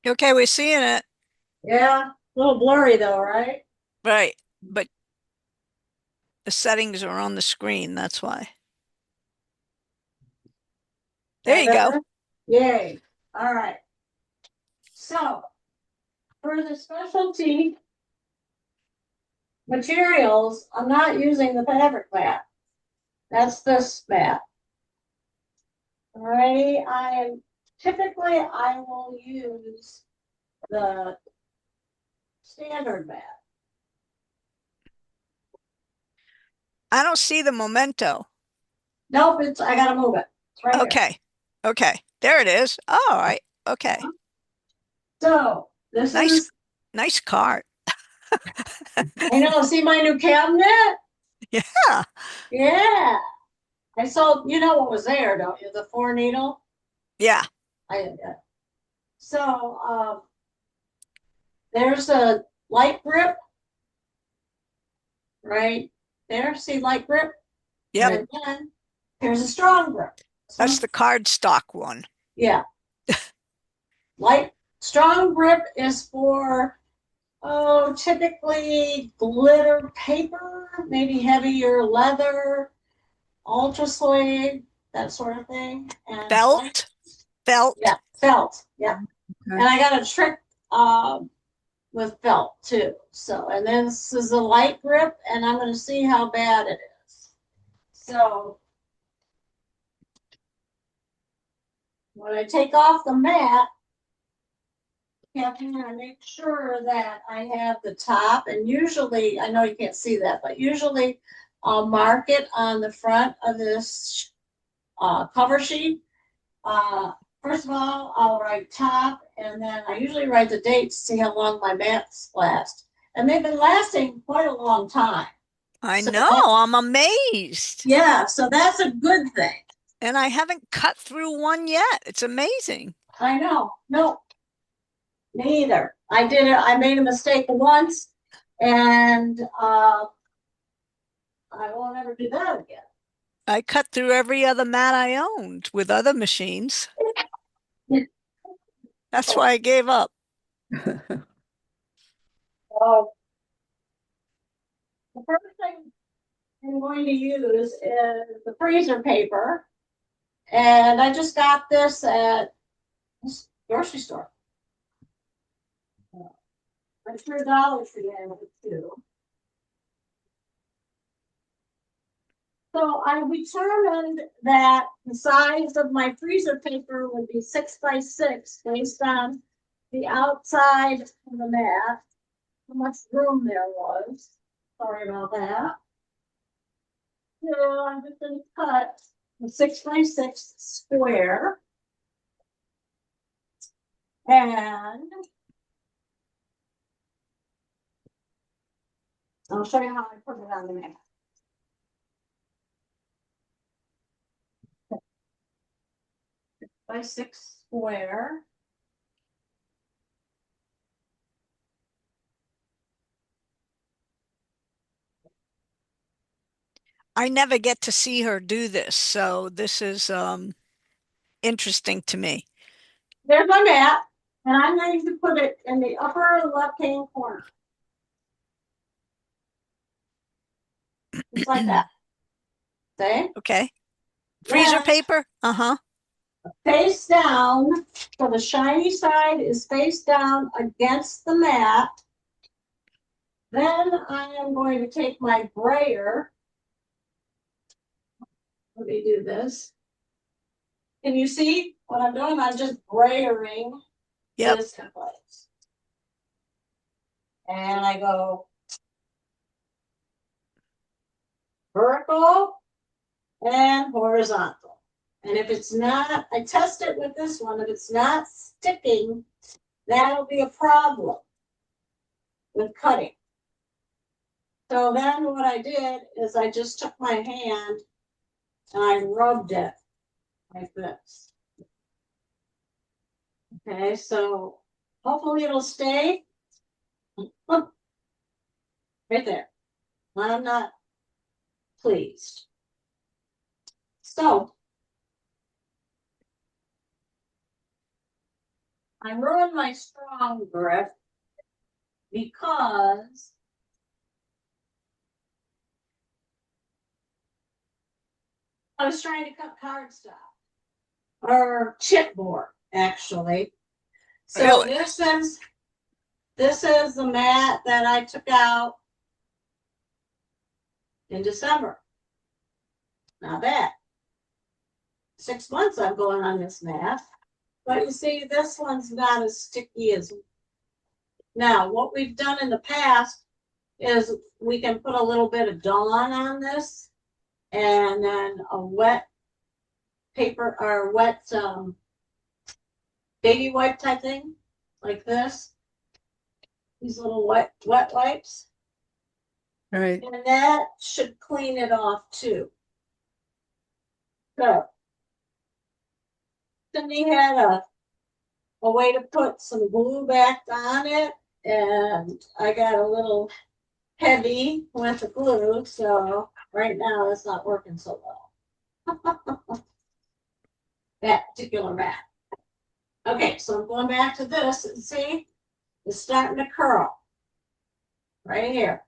Okay, we're seeing it. Yeah, a little blurry though, right? Right. But the settings are on the screen. That's why. There That you go. better? Yay. All right. So for the specialty materials, I'm not using the fabric mat. That's this mat. All right. Typically I will use the standard mat. I don't see the memento. Nope, I gotta move it. It's right here. Okay. Okay. There it is. All right. Okay. So this Nice, is, nice cart. I know, see my new cabinet? Yeah. Yeah. I sold, you know what was there, don't you? The 4 needle. Yeah. I so there's a light grip right there. See light grip, Yep. and then there's a strong grip. That's the card stock one. Yeah. Light strong grip is for typically glitter paper, maybe heavier leather, ultra suede, that sort of thing. And Felt. Felt. yeah, felt. Yeah. Okay. And I got a trick with felt too. So, and then this is a light grip, and I'm going to see how bad it is. So, when I take off the mat, Catherine, I make sure that I have the top, and usually, I know you can't see that, but usually I'll mark it on the front of this cover sheet. First of all, I'll write top, and then I usually write the date to see how long my mats last. And they've been lasting quite a long time. I So know. I'm amazed. yeah, so that's a good thing. And I haven't cut through one yet. It's amazing. I know. No, me either. I did it. I made a mistake once, and I won't ever do that again. I cut through every other mat I owned with other machines. That's why I gave up. So the first thing I'm going to use is the freezer paper, and I just got this at this grocery store. I'm sure Dollar Tree has it too. So I determined that the size of my freezer paper would be 6 by 6 based on the outside of the mat, how much room there was. Sorry about that. So I'm just going to cut a 6 by 6 square. And I'll show you how I put it on the mat. By 6 square. I never get to see her do this, so this is interesting to me. There's my mat, and I'm going to put it in the upper left-hand corner. Just like that. See? Okay. Freezer Then paper? Uh-huh. face down, so the shiny side is face down against the mat. Then I am going to take my brayer. Let me do this. Can you see what I'm doing? I'm just brayering Yep. this in place. And I go vertical and horizontal. And if it's not, I test it with this one. If it's not sticking, that'll be a problem with cutting. So then what I did is I just took my hand and I rubbed it like this. Okay, so hopefully it'll stay. Right there. I'm not pleased. So I ruined my strong grip because I was trying to cut cardstock or chipboard, actually. So Really? this is the mat that I took out in December. Not bad. 6 months I'm going on this mat. But you see, this one's not as sticky as now. What we've done in the past is we can put a little bit of Dawn on this and then a wet paper or wet baby wipe type thing like this. These little wet wipes. Right. And that should clean it off too. So Cindy had a way to put some glue back on it, and I got a little heavy with the glue, so right now it's not working so well. That particular mat. Okay, so I'm going back to this and see, it's starting to curl right here.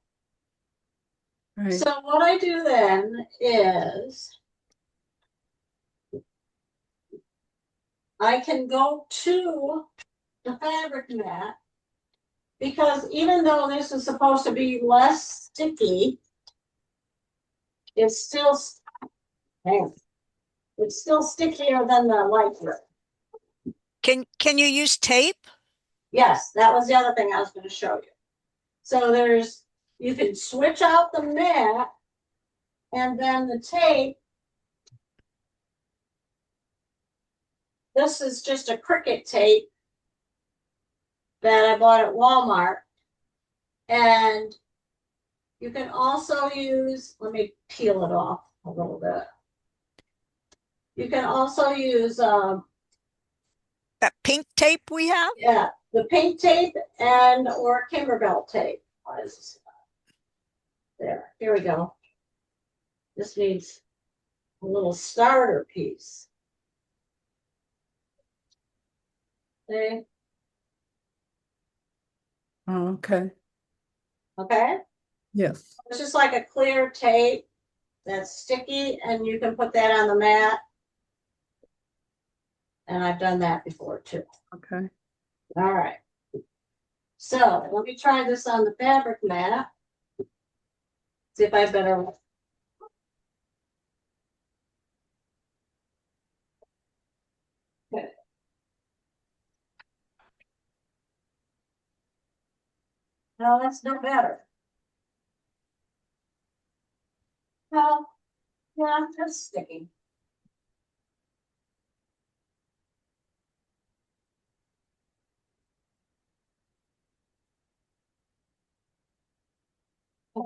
Right. So what I do then is I can go to the fabric mat, because even though this is supposed to be less sticky, it's still stickier than the light grip. Can you use tape? Yes, that was the other thing I was going to show you. So you can switch out the mat, and then the tape. This is just a Cricut tape that I bought at Walmart. And you can also use, let me peel it off a little bit. You can also use, That pink tape we have? yeah, the pink tape and or Kimberbell tape. There, here we go. This needs a little starter piece. See? Oh, okay. Okay? Yes. It's just like a clear tape that's sticky, and you can put that on the mat. And I've done that before too. Okay. All right. So let me try this on the fabric mat. See if I better. Okay. No, that's no better. Well, yeah, that's sticky. Okay.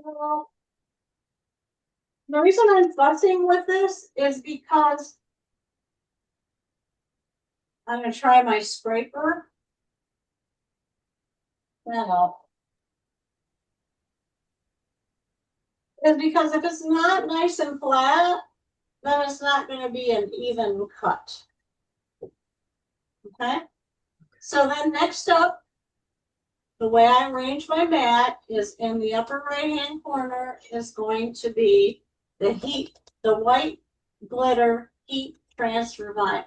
Well, the reason I'm fussing with this is because I'm going to try my scraper. No. Is because if it's not nice and flat, then it's not going to be an even cut. Okay. So then next up, the way I arrange my mat is in the upper right-hand corner is going to be the white glitter heat transfer vinyl.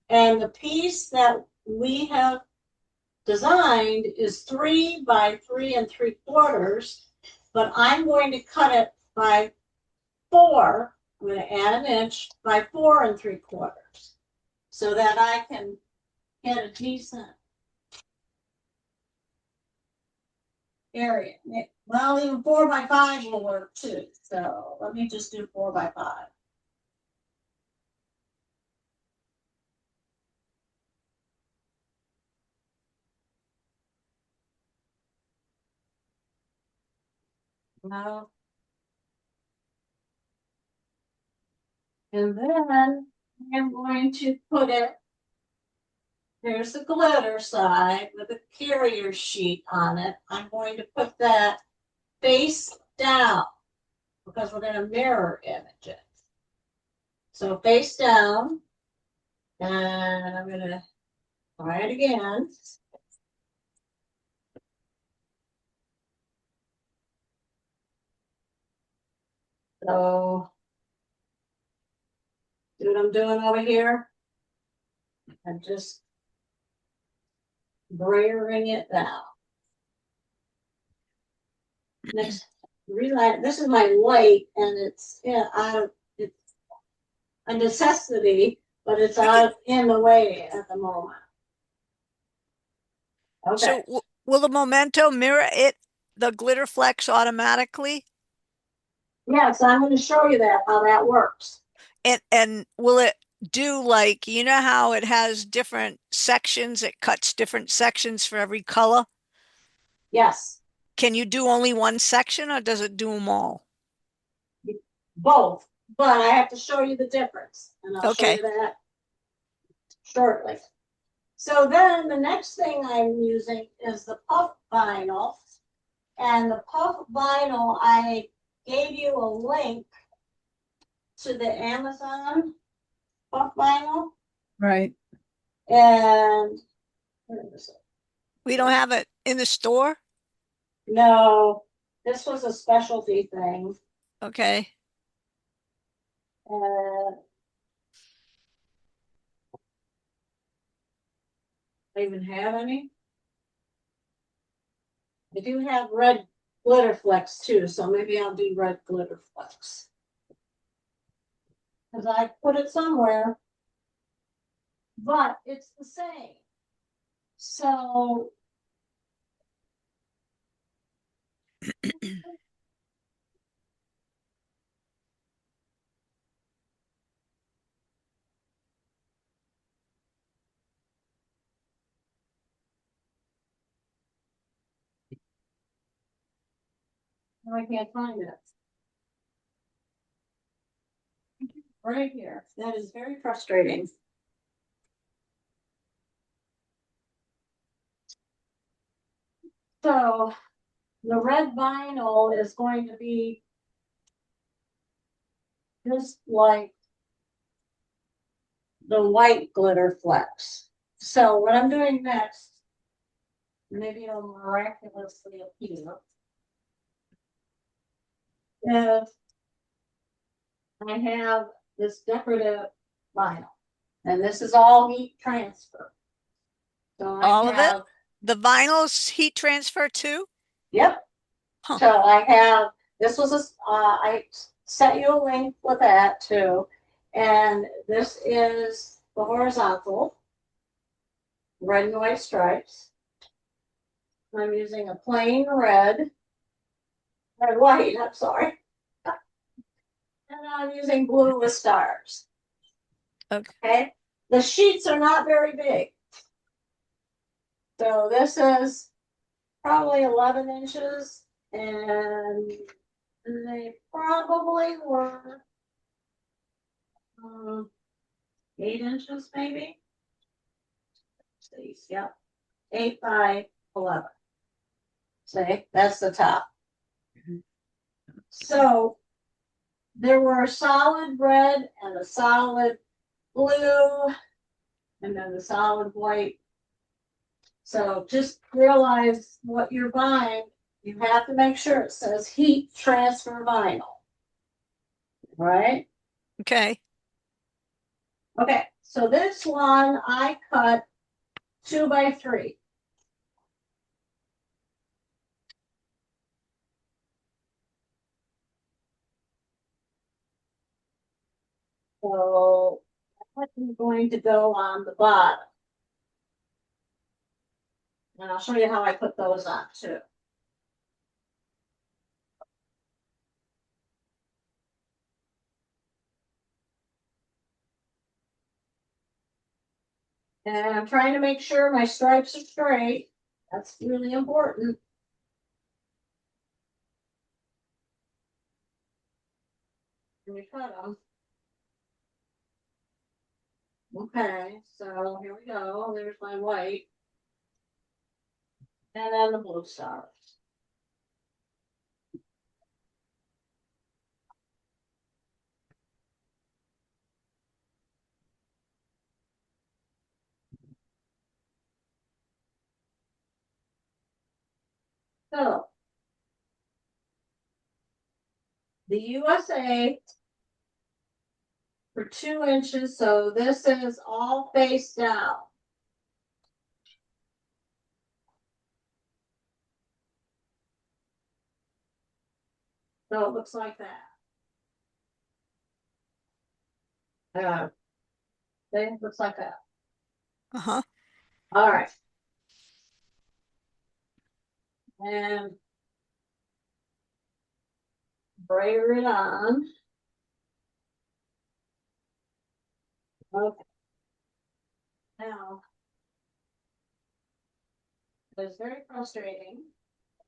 And the piece that we have designed is 3 by 3 3/4, but I'm going to cut it by 4. I'm going to add an inch by 4 3/4. so that I can get a decent area. Well, even 4x5 will work too. So let me just do 4x5. Now, and then I'm going to put it, there's the glitter side with a carrier sheet on it. I'm going to put that face down because we're going to mirror image it. So face down, and I'm going to try it again. So, see what I'm doing over here? I'm just brayering it down. Next, realize this is my light, and it's it's a necessity, but it's out in the way at the moment. Okay. So will the Memento mirror the glitter flecks automatically? Yes, I'm going to show you that how that works. And will it do, like, you know how it has different sections, it cuts different sections for every color? Yes, Can you do only one section or does it do them all? both, but I have to show you the difference, and I'll show Okay. you that shortly. So then the next thing I'm using is the puff vinyl, and the puff vinyl, I gave you a link to the Amazon puff vinyl, Right. and where is it? We don't have it in the store? No, this was a specialty thing. Okay. I even have any. I do have red glitter flecks too, so maybe I'll do red glitter flecks. Because I put it somewhere, but it's the same. So I can't find it. Right here. That is very frustrating. So the red vinyl is going to be just like the white glitter flecks. So what I'm doing next, maybe it'll miraculously appear, is I have this decorative vinyl, and this is all heat transfer. So All I of it? have, The vinyl's heat transfer too? yep. Huh. So I have, this was I sent you a link with that too. And this is the horizontal, red and white stripes. I'm using a plain red, white, I'm sorry. And I'm using blue with stars. Okay. The sheets are not very big. So this is probably 11 inches, and they probably were 8 inches maybe. See, yep, 8 by 11. See, that's the top. So there were a solid red and a solid blue, and then the solid white. So just realize what you're buying. You have to make sure it says heat transfer vinyl. Right? Okay. Okay, so this one I cut 2 by 3. So I'm going to go on the bottom. And I'll show you how I put those on too. And I'm trying to make sure my stripes are straight. That's really important. And we cut them. Okay, so here we go. There's my white. And then the blue stars. So the USA for 2 inches. So this is all face down. So it looks like that. It looks like that. Uh-huh. All right. And brayer it on. Okay. Now, it was very frustrating.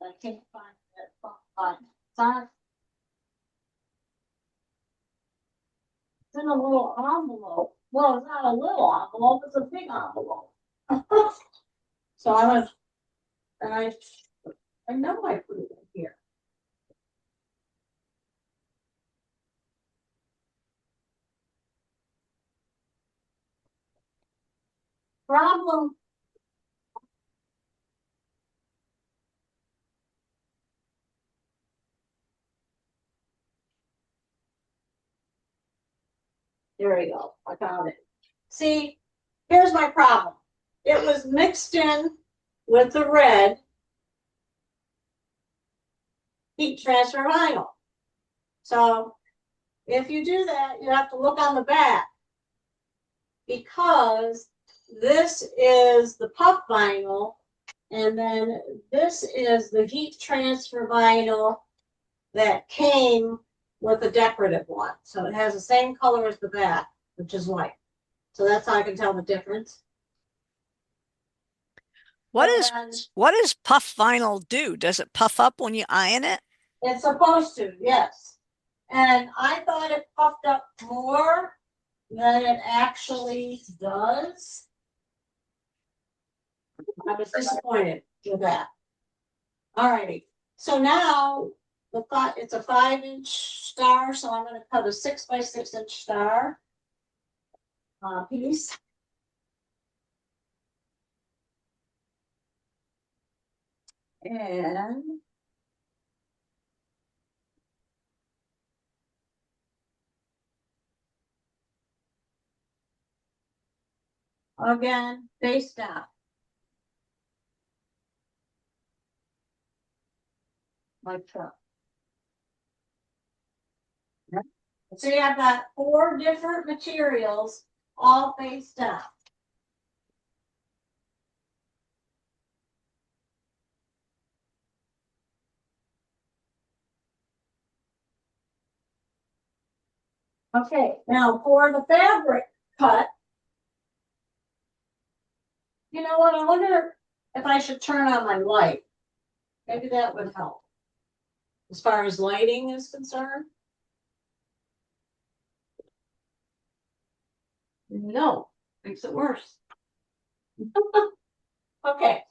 I can't find it. It's in a little envelope. Well, it's not a little envelope, it's a big envelope. So I was, and I know I put it in here. Problem. There we go. I found it. See, here's my problem. It was mixed in with the red heat transfer vinyl. So if you do that, you have to look on the back because this is the puff vinyl and then this is the heat transfer vinyl that came with the decorative one. So it has the same color as the back, which is white. So that's how I can tell the difference. What And does puff vinyl do? Does it puff up when you iron it? it's supposed to, yes. And I thought it puffed up more than it actually does. I was disappointed with that. Alrighty, so now it's a 5-inch star, so I'm going to cut a 6 by 6 inch star piece. And again, face down. Like so. So you have got 4 different materials all face down. Okay, now for the fabric cut, you know what? I wonder if I should turn on my light. Maybe that would help. As far as lighting is concerned. No, makes it worse. Okay,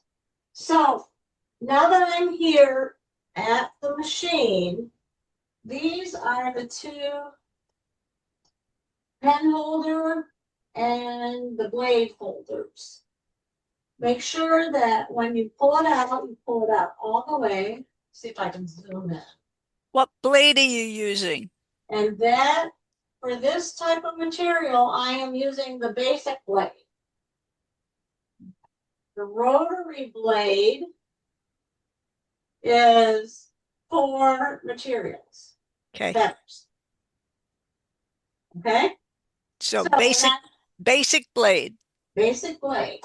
so now that I'm here at the machine, these are the 2 pen holder and the blade holders. Make sure that when you pull it out, you pull it out all the way. See if I can zoom in. What blade are you using? And that, for this type of material, I am using the basic blade. The rotary blade is for materials. Okay. Feathers. Okay? So So Basic blade. Basic blade.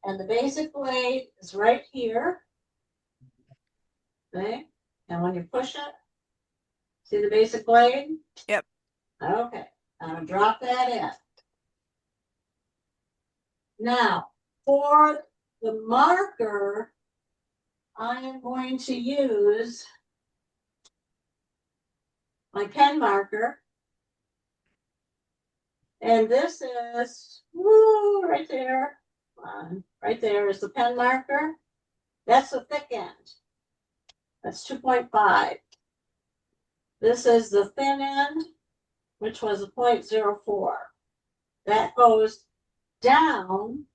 And the basic blade is right here. Okay, and when you push it, see the basic blade? Yep. Okay, I'm gonna drop that in. Now, for the marker, I am going to use my pen marker. And this is, woo, right there. Right there is the pen marker. That's the thick end. That's 2.5. This is the thin end, which was a 0.04. That goes down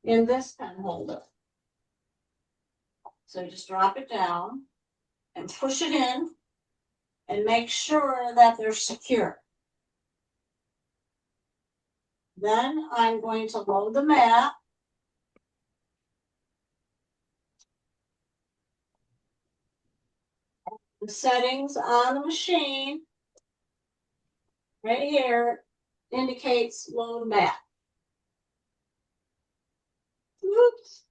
in this pen holder. So you just drop it down and push it in and make sure that they're secure. Then I'm going to load the mat. The settings on the machine right here indicates load mat. Oops.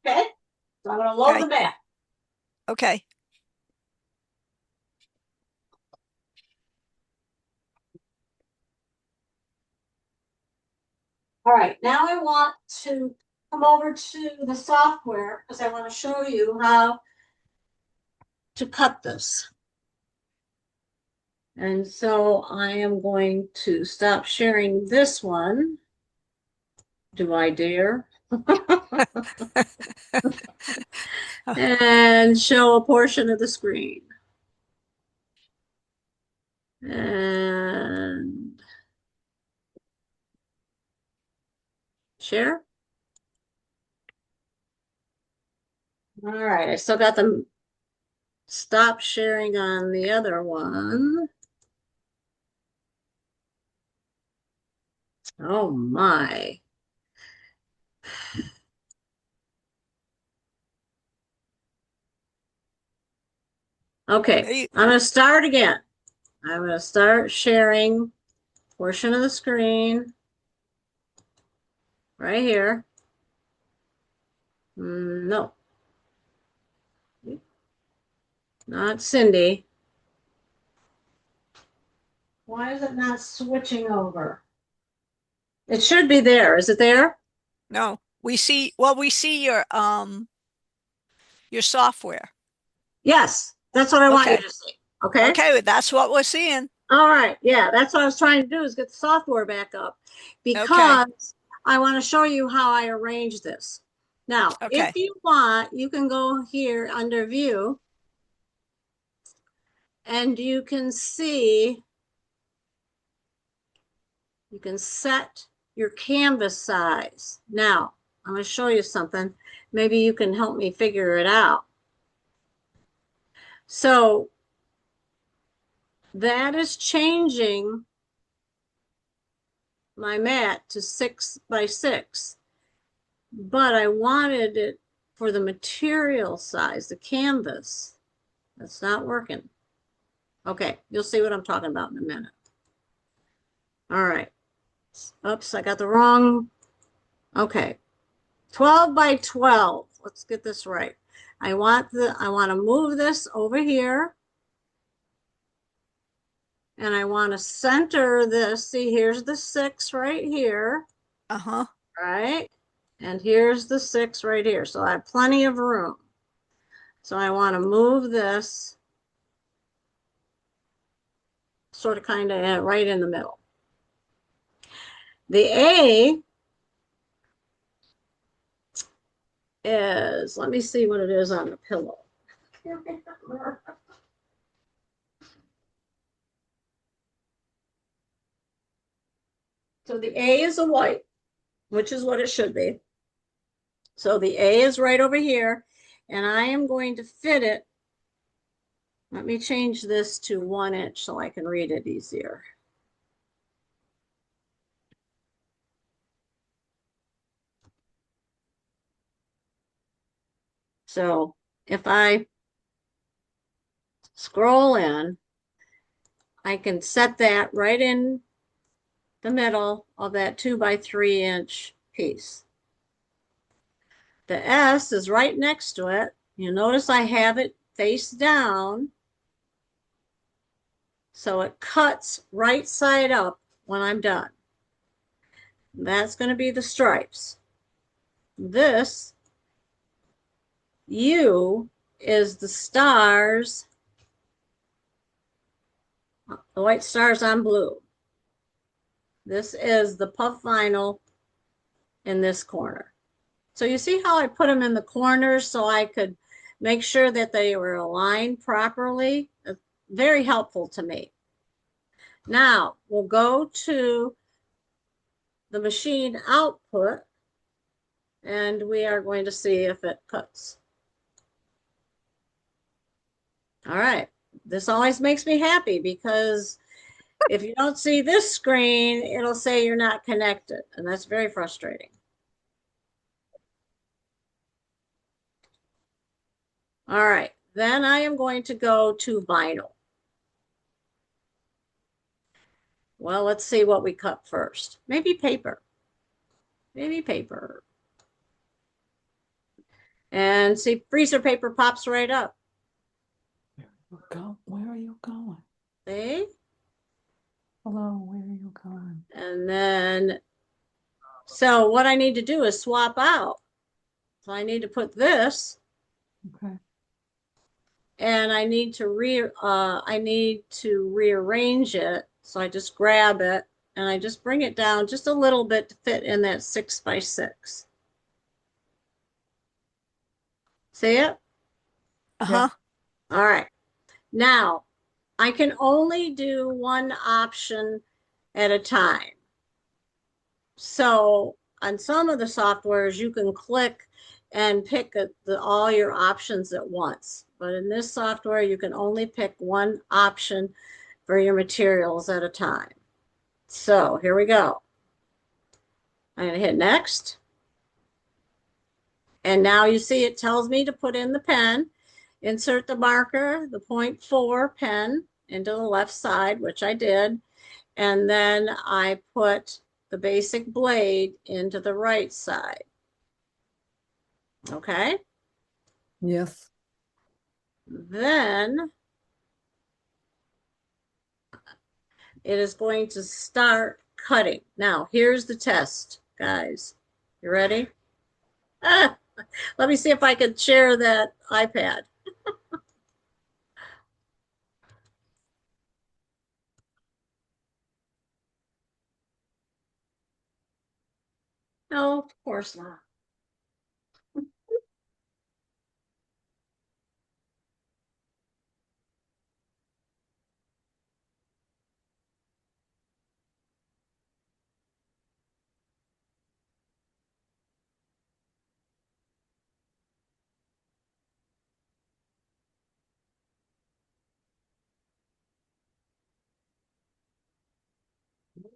Okay, so I'm going to load Okay. the mat. Okay. All right, now I want to come over to the software because I want to show you how to cut this. And so I am going to stop sharing this one. Do I dare? And show a portion of the screen. And share. All right, I still got them. Stop sharing on the other one. Oh my. Okay, I'm going to start again. I'm going to start sharing portion of the screen right here. No, not Cindy. Why is it not switching over? It should be there. Is it there? No, we see your software. Yes, that's what I want you Okay. to see. Okay. Okay, that's what we're seeing. All right. Yeah, that's what I was trying to do is get the software back up Okay. because I want to show you how I arrange this. Now, if Okay. you want, you can go here under view and you can see, you can set your canvas size. Now, I'm going to show you something. Maybe you can help me figure it out. So that is changing my mat to 6 by 6, but I wanted it for the material size, the canvas. That's not working. Okay, you'll see what I'm talking about in a minute. All right. Oops, I got the wrong. Okay. 12 by 12. Let's get this right. I want to move this over here. And I want to center this. See, here's the 6 right here. Uh-huh. Right? And here's the 6 right here. So I have plenty of room. So I want to move this sort of kind of right in the middle. The A is, let me see what it is on the pillow. So the A is a white, which is what it should be. So the A is right over here, and I am going to fit it. Let me change this to 1 inch so I can read it easier. So if I scroll in, I can set that right in the middle of that 2 by 3 inch piece. The S is right next to it. You notice I have it face down, so it cuts right side up when I'm done. That's going to be the stripes. This U is the stars, the white stars on blue. This is the puff vinyl in this corner. So you see how I put them in the corners so I could make sure that they were aligned properly? Very helpful to me. Now we'll go to the machine output and we are going to see if it cuts. All right. This always makes me happy because if you don't see this screen, it'll say you're not connected, and that's very frustrating. All right, then I am going to go to vinyl. Well, let's see what we cut first. Maybe paper. Maybe paper. And see, freezer paper pops right up. Where are you going? See? Hello, where are you going? And then, so what I need to do is swap out. So I need to put this. Okay. And I need to rearrange it. So I just grab it and I just bring it down just a little bit to fit in that 6 by 6. See it? Uh-huh. All right. Now I can only do one option at a time. So on some of the softwares, you can click and pick all your options at once. But in this software, you can only pick one option for your materials at a time. So here we go. I'm going to hit next. And now you see it tells me to put in the pen, insert the marker, the 0.4 pen into the left side, which I did. And then I put the basic blade into the right side. Okay. Yes. Then it is going to start cutting. Now, here's the test, guys. You ready? Let me see if I can share that iPad. No, of course not.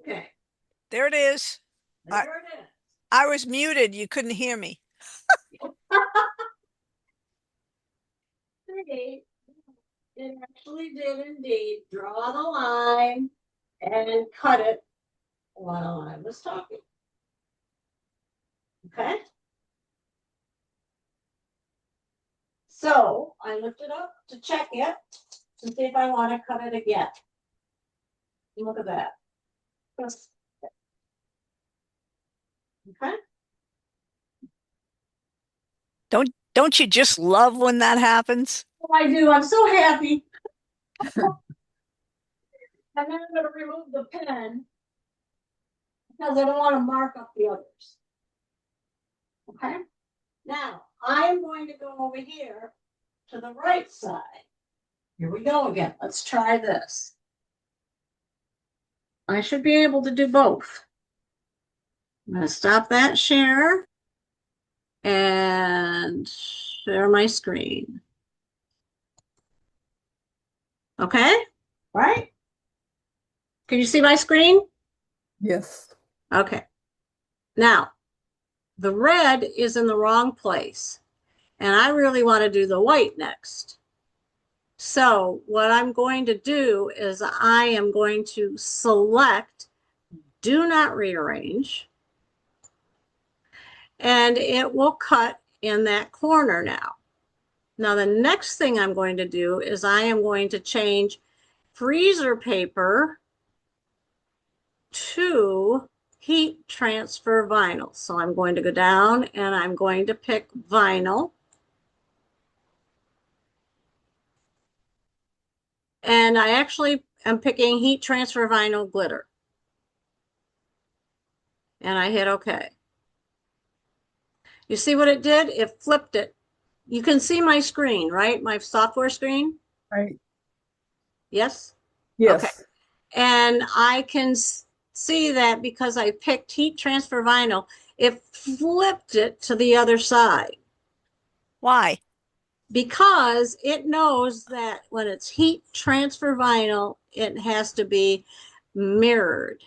Okay. There it is. There it is. I was muted. You couldn't hear me. It actually did indeed draw the line and cut it while I was talking. Okay. So I looked it up to check it to see if I want to cut it again. Look at that. Okay. Don't you just love when that happens? I do. I'm so happy. And then I'm going to remove the pen because I don't want to mark up the others. Okay. Now I am going to go over here to the right side. Here we go again. Let's try this. I should be able to do both. I'm going to stop that share and share my screen. Okay. Right? Can you see my screen? Yes. Okay. Now, the red is in the wrong place, and I really want to do the white next. So what I'm going to do is I am going to select do not rearrange. And it will cut in that corner now. Now the next thing I'm going to do is I am going to change freezer paper to heat transfer vinyl. So I'm going to go down and I'm going to pick vinyl. And I actually am picking heat transfer vinyl glitter. And I hit OK. You see what it did? It flipped it. You can see my screen, right? My software screen? Right. Yes? Yes. Okay. And I can see that because I picked heat transfer vinyl, it flipped it to the other side. Why? Because it knows that when it's heat transfer vinyl, it has to be mirrored.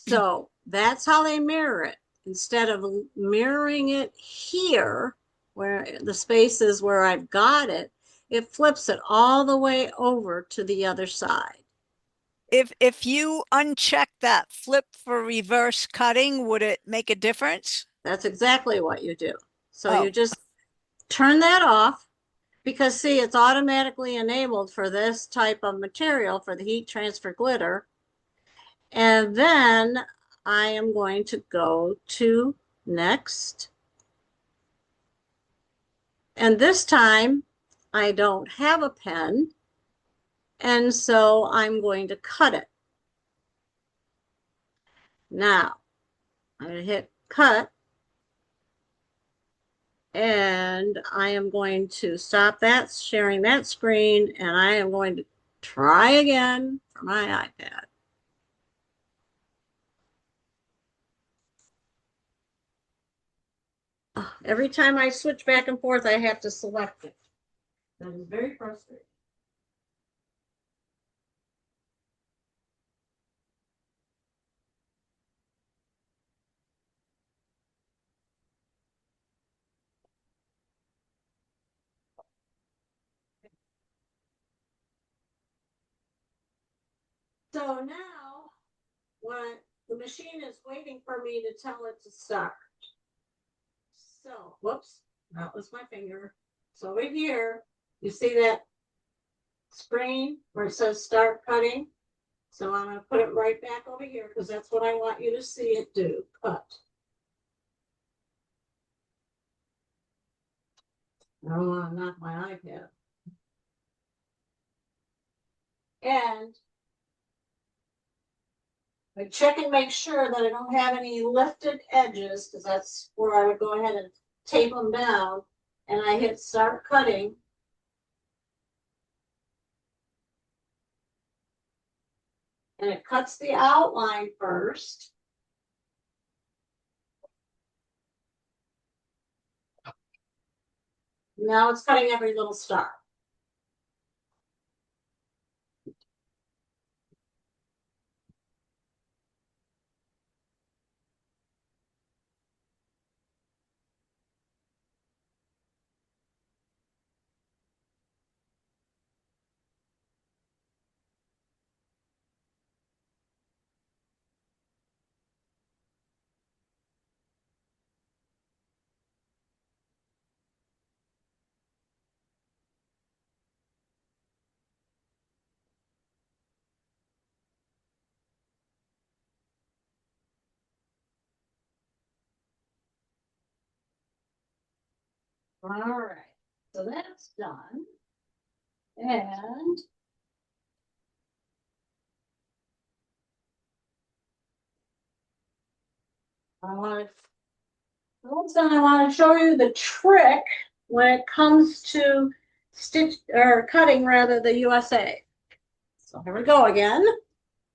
So that's how they mirror it. Instead of mirroring it here, where the space is where I've got it, it flips it all the way over to the other side. If you uncheck that flip for reverse cutting, would it make a difference? That's exactly what you do. So Oh. you just turn that off because see, it's automatically enabled for this type of material for the heat transfer glitter. And then I am going to go to next. And this time I don't have a pen. And so I'm going to cut it. Now I'm going to hit cut. And I am going to stop that, sharing that screen, and I am going to try again for my iPad. Every time I switch back and forth, I have to select it. That is very frustrating. So now, when the machine is waiting for me to tell it to start. So, whoops, that was my finger. So over here, you see that screen where it says start cutting? So I'm going to put it right back over here because that's what I want you to see it do, cut. I don't want to knock my iPad. And I check and make sure that I don't have any lifted edges because that's where I would go ahead and tape them down. And I hit start cutting. And it cuts the outline first. Now it's cutting every little star. All right, so that's done. And I want to show you the trick when it comes to stitch or cutting rather the USA. So here we go again.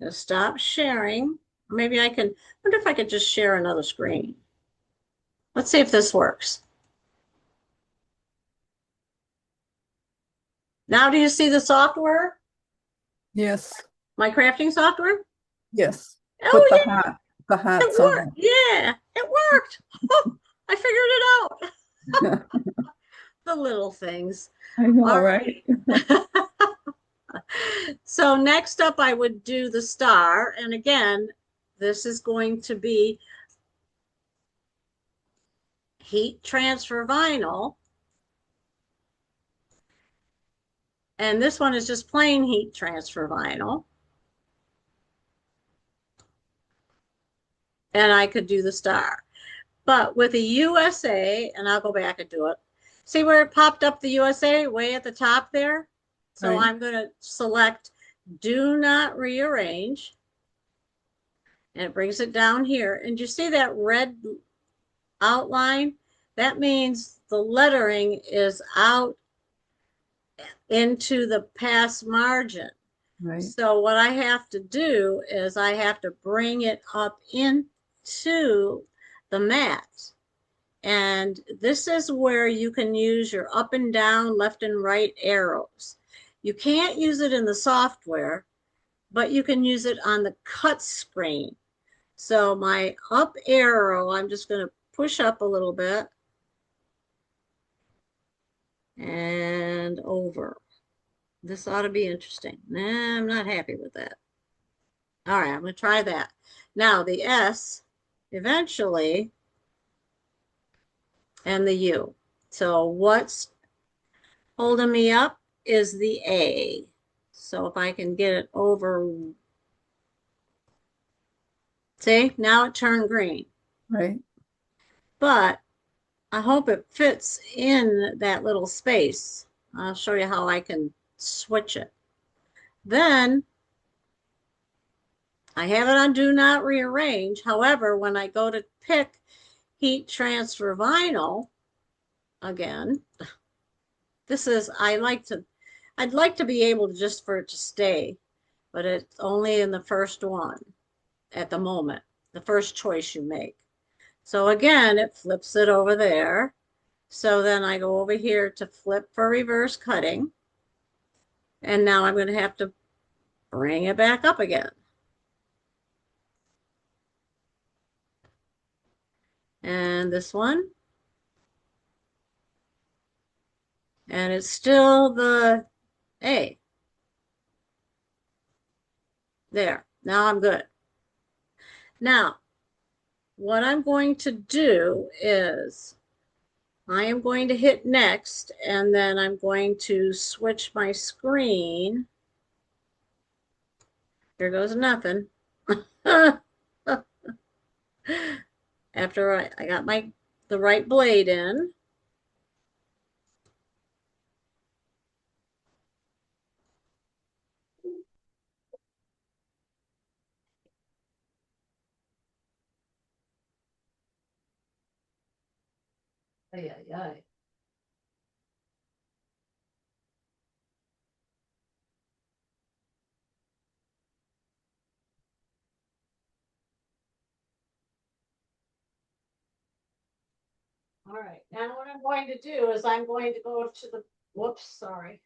Just stop sharing. Maybe I can, wonder if I could just share another screen. Let's see if this works. Now do you see the software? Yes. My crafting software? Yes. Oh, With the yeah. hat. The hat's It on worked. Yeah, it worked. Oh, I figured it out. The little things. I know, All right? So next up, I would do the star. And again, this is going to be heat transfer vinyl. And this one is just plain heat transfer vinyl. And I could do the star. But with a USA, and I'll go back and do it. See where it popped up the USA way at the top there? So Right. I'm going to select do not rearrange. And it brings it down here. And you see that red outline? That means the lettering is out into the pass margin. Right. So what I have to do is I have to bring it up into the mat. And this is where you can use your up and down, left and right arrows. You can't use it in the software, but you can use it on the cut screen. So my up arrow, I'm just going to push up a little bit and over. This ought to be interesting. Nah, I'm not happy with that. All right, I'm going to try that. Now the S eventually and the U. So what's holding me up is the A. So if I can get it over, see, now it turned green. Right. But I hope it fits in that little space. I'll show you how I can switch it. Then I have it on do not rearrange. However, when I go to pick heat transfer vinyl again, this is, I'd like to be able to just for it to stay, but it's only in the first one at the moment, the first choice you make. So again, it flips it over there. So then I go over here to flip for reverse cutting. And now I'm going to have to bring it back up again. And this one. And it's still the A. There. Now I'm good. Now, what I'm going to do is I am going to hit next, and then I'm going to switch my screen. Here goes nothing. After I got the right blade in. Ay, ay, ay. All right, now what I'm going to do is I'm going to go to the, whoops, sorry,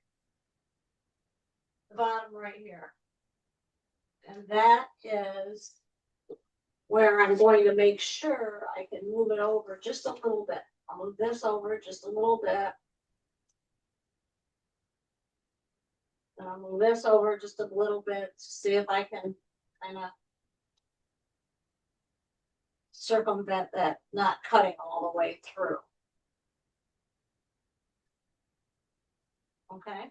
the bottom right here. And that is where I'm going to make sure I can move it over just a little bit. I'll move this over just a little bit. And I'll move this over just a little bit to see if I can kind of circumvent that, not cutting all the way through. Okay.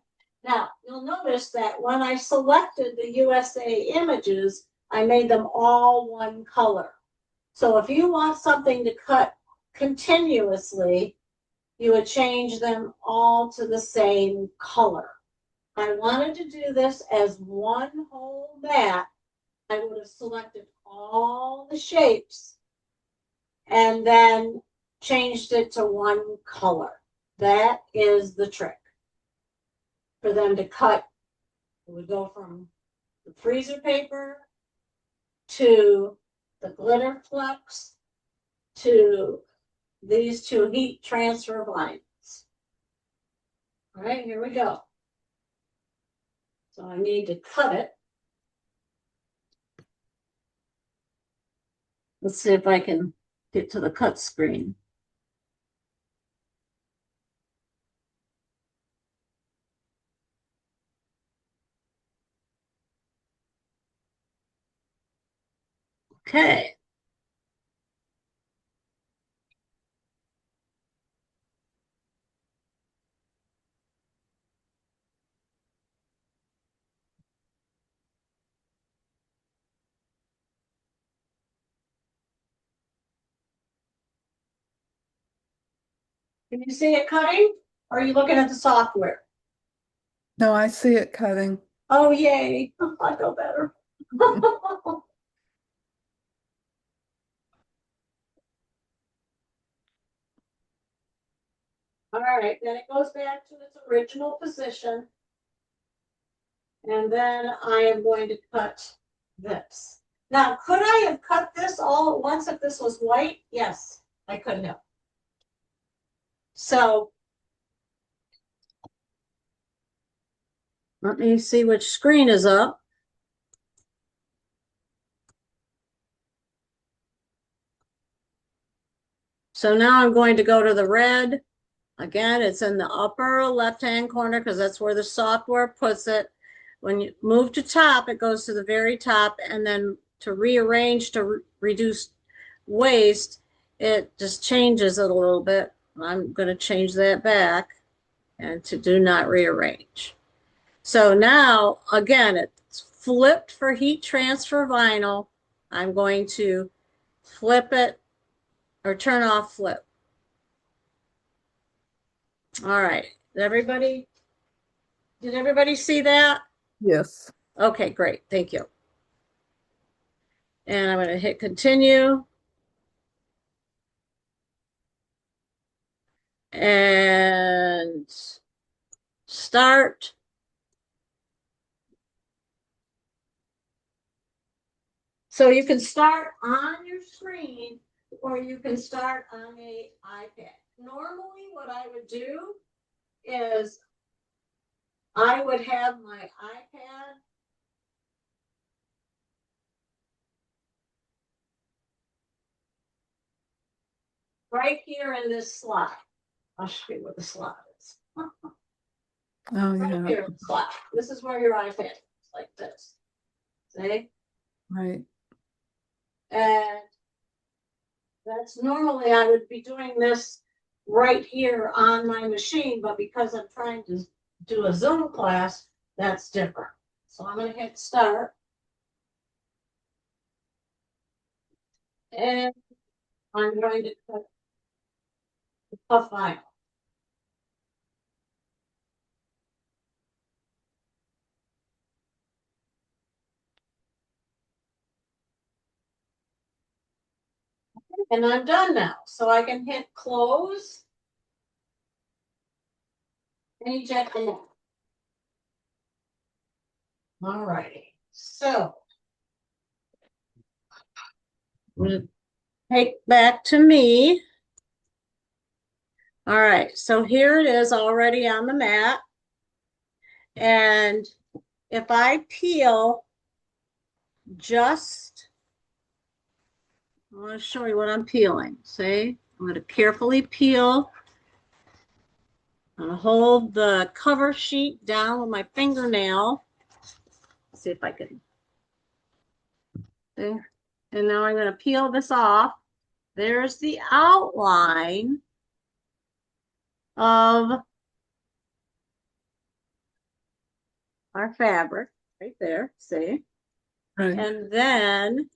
Now, you'll notice that when I selected the USA images, I made them all one color. So if you want something to cut continuously, you would change them all to the same color. If I wanted to do this as one whole mat, I would have selected all the shapes and then changed it to one color. That is the trick. For them to cut, it would go from the freezer paper to the glitter flux to these two heat transfer lines. All right, here we go. So I need to cut it. Let's see if I can get to the cut screen. Okay. Can you see it cutting? Or are you looking at the software? No, I see it cutting. Oh, yay. I feel better. All right, then it goes back to its original position. And then I am going to cut this. Now, could I have cut this all at once if this was white? Yes, I could have. So let me see which screen is up. So now I'm going to go to the red. Again, it's in the upper left-hand corner because that's where the software puts it. When you move to top, it goes to the very top, and then to rearrange to reduce waste, it just changes it a little bit. I'm going to change that back and to do not rearrange. So now, again, it's flipped for heat transfer vinyl. I'm going to flip it or turn off flip. All right. Did everybody see that? Yes. Okay, great. Thank you. And I'm going to hit continue. And start. So you can start on your screen or you can start on a iPad. Normally what I would do is I would have my iPad right here in this slot. I'll show you what the slot is. Oh, Right yeah. here in the slot. This is where your iPad is, like this. See? Right. And that's normally I would be doing this right here on my machine, but because I'm trying to do a Zoom class, that's different. So I'm going to hit start. And I'm going to cut the puff vinyl. And I'm done now. So I can hit close and eject the net. All righty. So I'm going to take back to me. All right. So here it is already on the mat. And if I peel just, I want to show you what I'm peeling. See, I'm going to carefully peel. I'm going to hold the cover sheet down with my fingernail. Let's see if I can. There. And now I'm going to peel this off. There's the outline of our fabric right there. See? Right. And then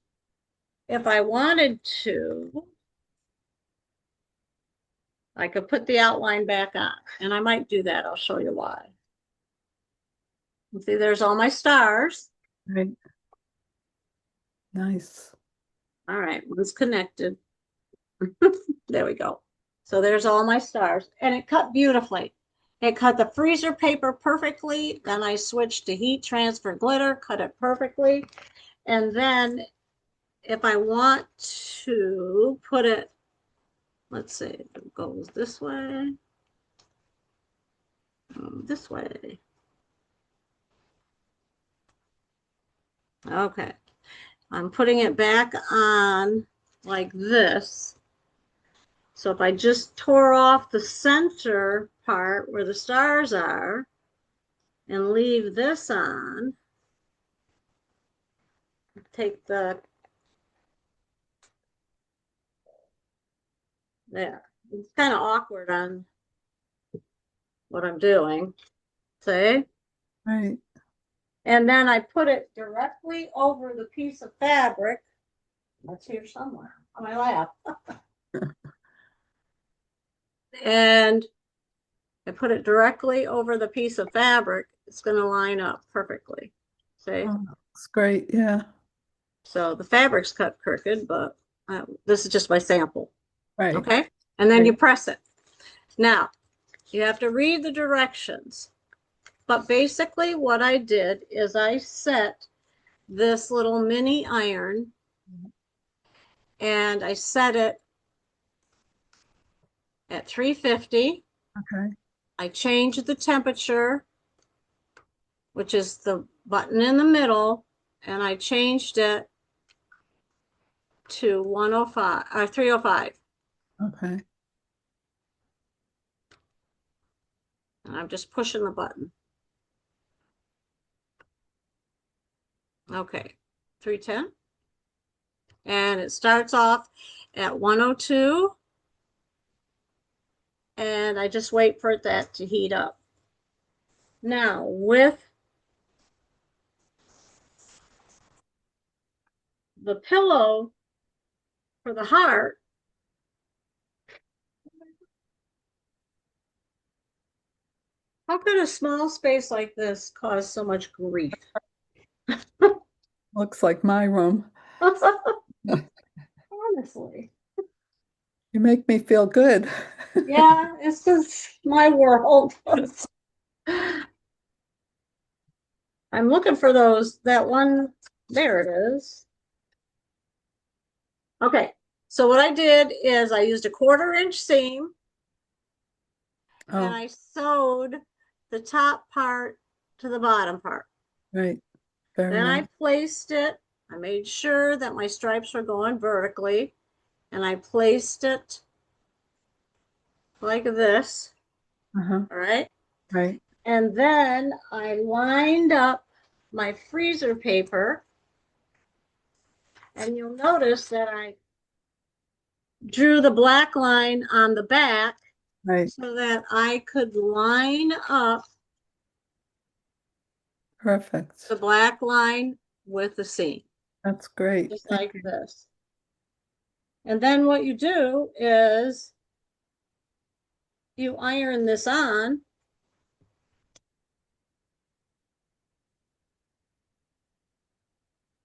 if I wanted to, I could put the outline back on, and I might do that. I'll show you why. See, there's all my stars. Right. Nice. All right, one's connected. There we go. So there's all my stars, and it cut beautifully. It cut the freezer paper perfectly. Then I switched to heat transfer glitter, cut it perfectly. And then if I want to put it, let's see, it goes this way, this way. Okay, I'm putting it back on like this. So if I just tore off the center part where the stars are and leave this on, take the There. It's kind of awkward on what I'm doing. See? Right. And then I put it directly over the piece of fabric. That's here somewhere on my lap. And I put it directly over the piece of fabric. It's going to line up perfectly. See? Oh, that's great. Yeah. So the fabric's cut crooked, but this is just my sample. Right. Okay. And then you Right. press it. Now, you have to read the directions. But basically what I did is I set this little mini iron and I set it at 350. Okay. I changed the temperature, which is the button in the middle, and I changed it to 105 or 305. Okay. And I'm just pushing the button. Okay, 310. And it starts off at 102. And I just wait for that to heat up. Now, with the pillow for the heart, how could a small space like this cause so much grief? Looks like my room. Honestly. You make me feel good. Yeah, it's just my world. I'm looking for that one. There it is. Okay, so what I did is I used a 1/4 inch seam and Oh, I sewed the top part to the bottom part. right. Very Then nice. I placed it, I made sure that my stripes were going vertically, and I placed it like this, Uh-huh. all right? Right. And then I lined up my freezer paper, and you'll notice that I drew the black line on the back Right. so that I could line up Perfect. the black line with the seam, That's great. just like this. And then what you do is you iron this on.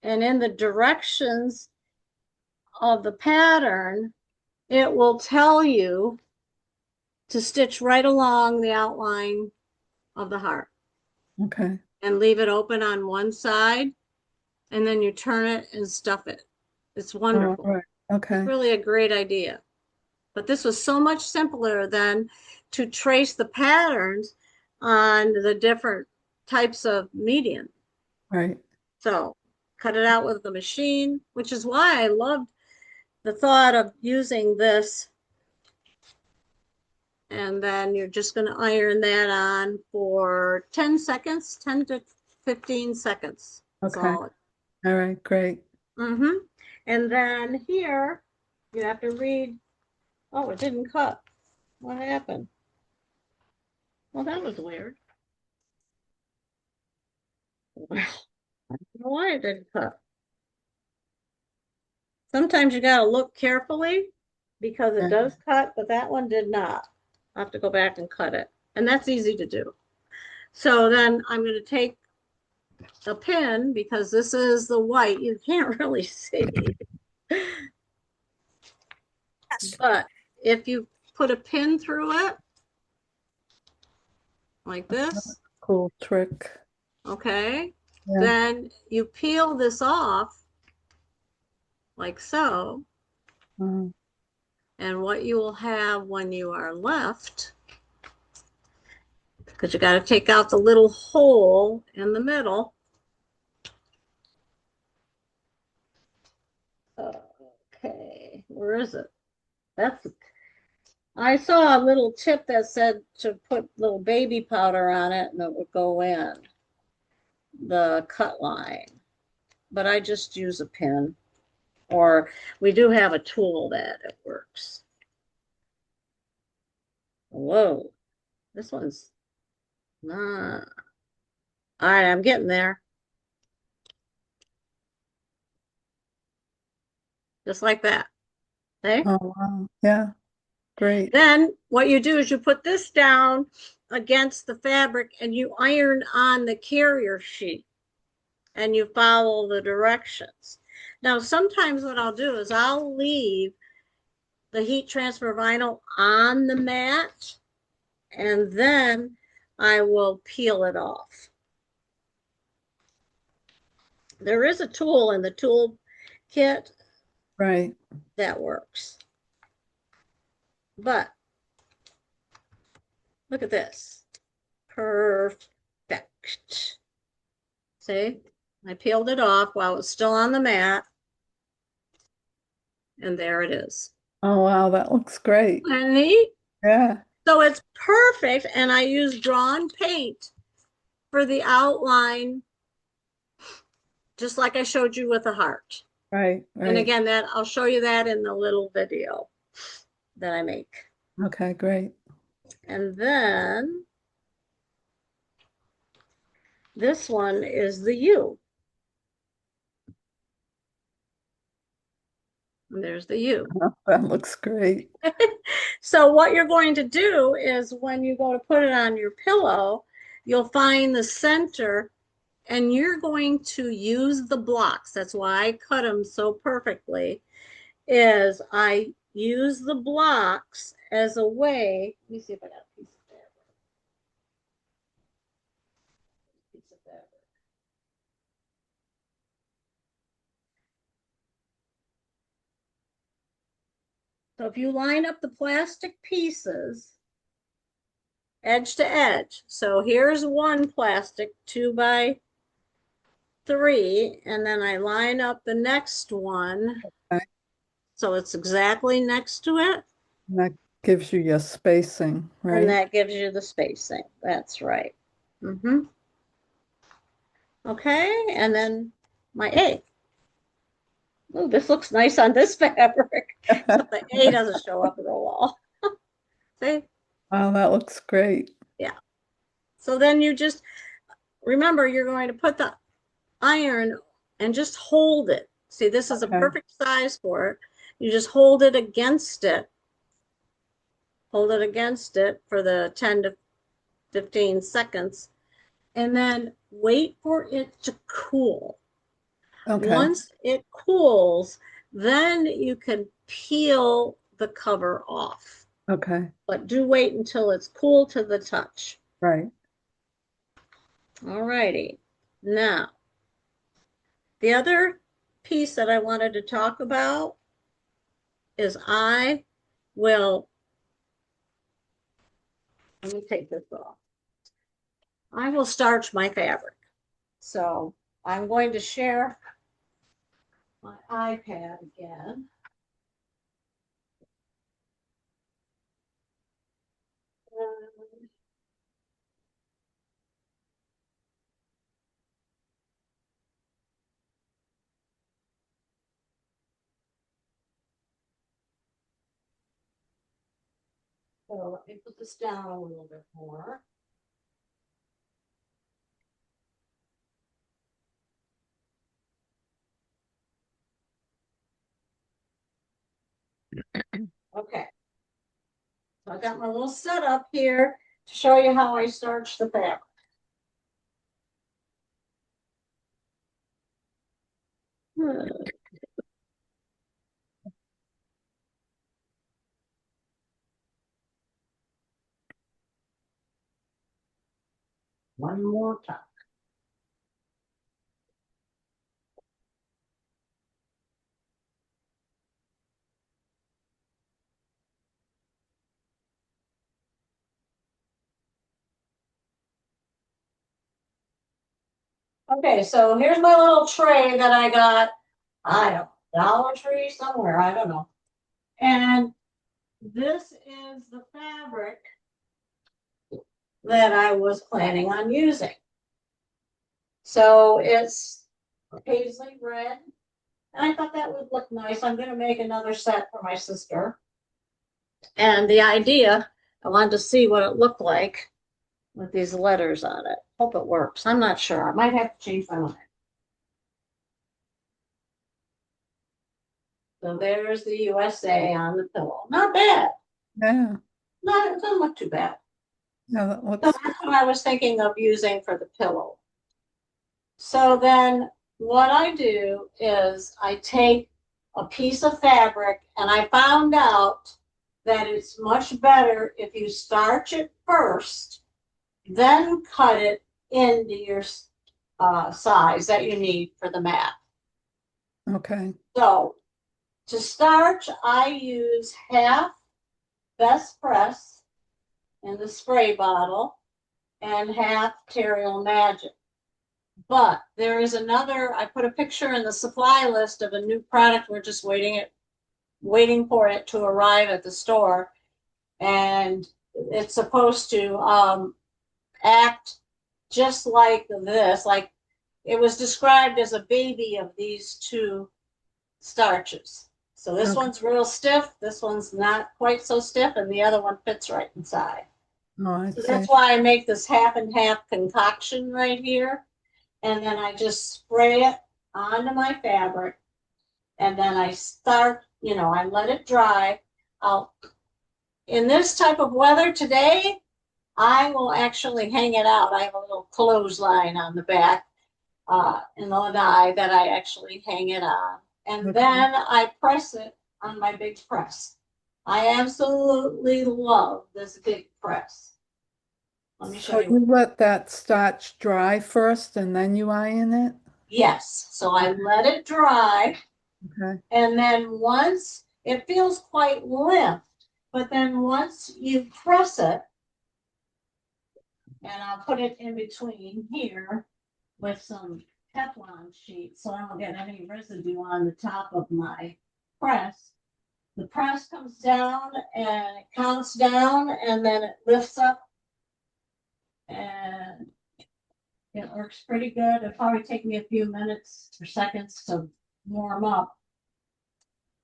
And in the directions of the pattern, it will tell you to stitch right along the outline of the heart Okay. and leave it open on one side, and then you turn it and stuff it. It's All wonderful. right. It's Okay. really a great idea. But this was so much simpler than to trace the patterns on the different types of medium. Right. So cut it out with the machine, which is why I loved the thought of using this. And then you're just going to iron that on for 10 seconds, 10 to 15 seconds. That's Okay. all. All right. Great. Mm-hmm. And then here, you have to read, oh, it didn't cut. What happened? Well, that was weird. Well, I don't know why it didn't cut. Sometimes you got to look carefully because it Yeah. does cut, but that one did not. I have to go back and cut it. And that's easy to do. So then I'm going to take a pin because this is the white. You can't really see. But if you put a pin through it, like this, Cool trick. okay, Yeah. then you peel this off like so. Uh, And what you will have when you are left, because you got to take out the little hole in the middle. Okay, where is it? I saw a little tip that said to put little baby powder on it and it would go in the cut line. But I just use a pin, or we do have a tool that it works. Whoa, this one's not. All right, I'm getting there. Just like that. Okay. Oh, wow. Yeah, great. Then what you do is you put this down against the fabric and you iron on the carrier sheet and you follow the directions. Now, sometimes what I'll do is I'll leave the heat transfer vinyl on the mat and then I will peel it off. There is a tool in the tool kit Right. that works. But look at this. Perfect. See, I peeled it off while it's still on the mat. And there it is. Oh, wow, that looks great. And neat. Yeah. So it's perfect. And I use drawn paint for the outline, just like I showed you with the heart. Right, And right. again, that I'll show you that in the little video that I make. Okay, great. And then this one is the U. And there's the U. That looks great. So what you're going to do is when you go to put it on your pillow, you'll find the center and you're going to use the blocks. That's why I cut them so perfectly, is I use the blocks as a way. Let me see if I got a piece of fabric. Piece of fabric. So if you line up the plastic pieces edge to edge, so here's one plastic 2x3, and then I line up the next one Okay. so it's exactly next to it, And that gives you your spacing, and right? that gives you the spacing. That's right. Mm-hmm. Okay, and then my A. Oh, this looks nice on this fabric. So the A doesn't show up on the wall. See? Wow, that looks great. Yeah. So then you just remember you're going to put the iron and just hold it. See, this is a Okay. perfect size for it. You just hold it against it. Hold it against it for the 10 to 15 seconds and then wait for it to cool. Okay. Once it cools, then you can peel the cover off. Okay. But do wait until it's cool to the touch. Right. All righty. Now, the other piece that I wanted to talk about is I will, let me take this off. I will starch my fabric. So I'm going to share my iPad again. So let me put this down a little bit more. Okay. So I got my little setup here to show you how I starch the fabric. One more time. Okay, so here's my little tray that I got, I don't know, Dollar Tree somewhere, I don't know. And this is the fabric that I was planning on using. So it's paisley red. And I thought that would look nice. I'm going to make another set for my sister. And the idea I wanted to see what it looked like with these letters on it. Hope it works. I'm not sure. I might have to change my mind. So there's the USA on the pillow. Not bad. Yeah. Not, it doesn't look too bad. Yeah, that So looks that's what I was thinking of using for the pillow. So then what I do is I take a piece of fabric, and I found out that it's much better if you starch it first, then cut it into your size that you need for the mat. okay. So to starch, I use half Best Press in the spray bottle and half Terreal Magic. But there is another, I put a picture in the supply list of a new product. We're just waiting for it to arrive at the store. And it's supposed to act just like this, like it was described as a baby of these two starches. So this Okay. one's real stiff, this one's not quite so stiff, and the other one fits right inside. Oh, I So see. that's why I make this half and half concoction right here. And then I just spray it onto my fabric. And then I start, I let it dry. In this type of weather today, I will actually hang it out. I have a little clothesline on the back in the lanai that I actually hang it on. And Okay. then I press it on my big press. I absolutely love this big press. Let me show So you. you let that starch dry first and then you iron it? Yes, so I let it dry, Okay. and then once it feels quite limp, but then once you press it, and I'll put it in between here with some Teflon sheet so I don't get any residue on the top of my press. The press comes down and it counts down, and then it lifts up, and it works pretty good. It'll probably take me a few minutes or seconds to warm up.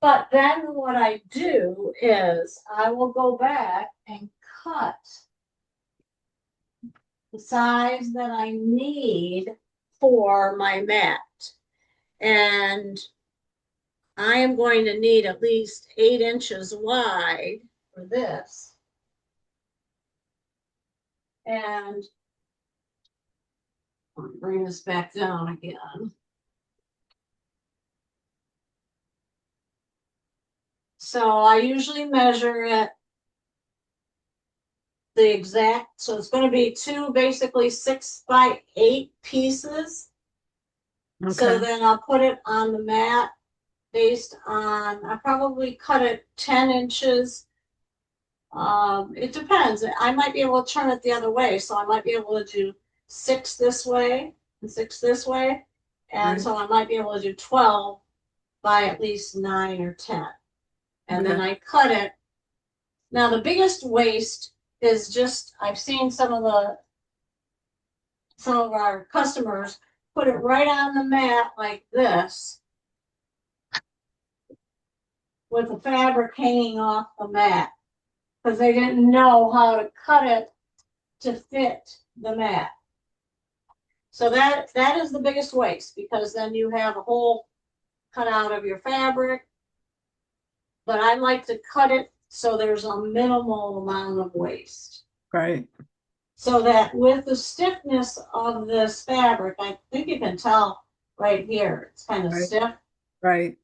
But then what I do is I will go back and cut the size that I need for my mat. And I am going to need at least 8 inches wide for this. And I'll bring this back down again. So I usually measure it the exact, so it's going to be two basically 6x8 pieces. So Okay. then I'll put it on the mat based on, I probably cut it 10 inches. It depends. I might be able to turn it the other way. So I might be able to do 6 this way and 6 this way. And Right. so I might be able to do 12 by at least 9 or 10. And then Okay. I cut it. Now the biggest waste is just, I've seen some of our customers put it right on the mat like this, with the fabric hanging off the mat, because they didn't know how to cut it to fit the mat. So that is the biggest waste, because then you have a hole cut out of your fabric. But I like to cut it so there's a minimal amount of waste. Right. So that with the stiffness of this fabric, I think you can tell right here, it's kind of Right. stiff. Right.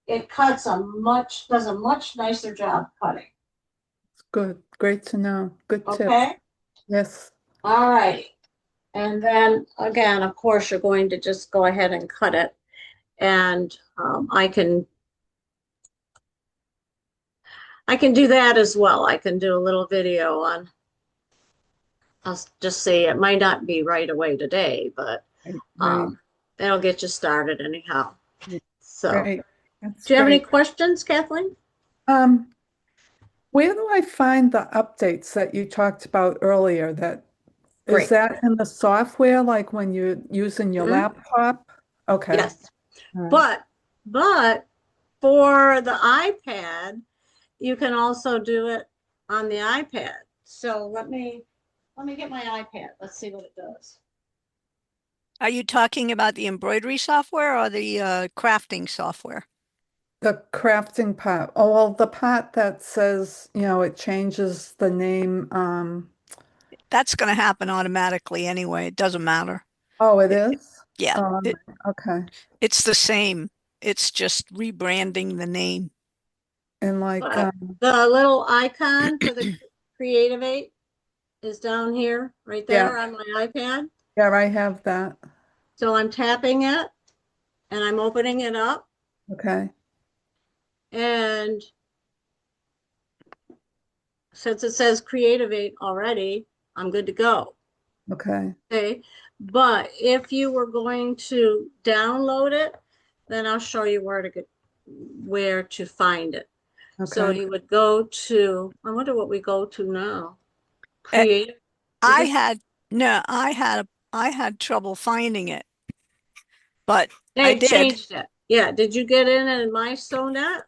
It does a much nicer job cutting. Good. Great to know. Good tip. Okay. Yes. All right. And then again, of course, you're going to just go ahead and cut it. And I can do that as well. I can do a little video on, I'll just say it might not be right away today, but Right. that'll get you started anyhow. So, Great. That's do you have any great. questions, Kathleen? Where do I find the updates that you talked about earlier? Is Great. that in the software, like when you're using your Mhm. laptop? Okay. Yes. All right. But for the iPad, you can also do it on the iPad. So let me get my iPad. Let's see what it does. Are you talking about the embroidery software or the crafting software? The crafting part. Oh, well, the part that says, it changes the name. That's going to happen automatically anyway. It doesn't matter. Oh, it It- is? yeah, Oh, it, okay. it's the same. It's just rebranding the name. And like, But the little icon for the Creative 8 is down here, right yeah, there on my iPad. yeah, I have that. So I'm tapping it and I'm opening it up. Okay. And since it says Creative 8 already, I'm good to go. Okay. Okay. But if you were going to download it, then I'll show you where to find it. So Okay. you would go to, I wonder what we go to now. Eh, Creative. Is I it? had no, I had trouble finding it, but I They've did. changed it. Yeah. Did you get in my Sonet?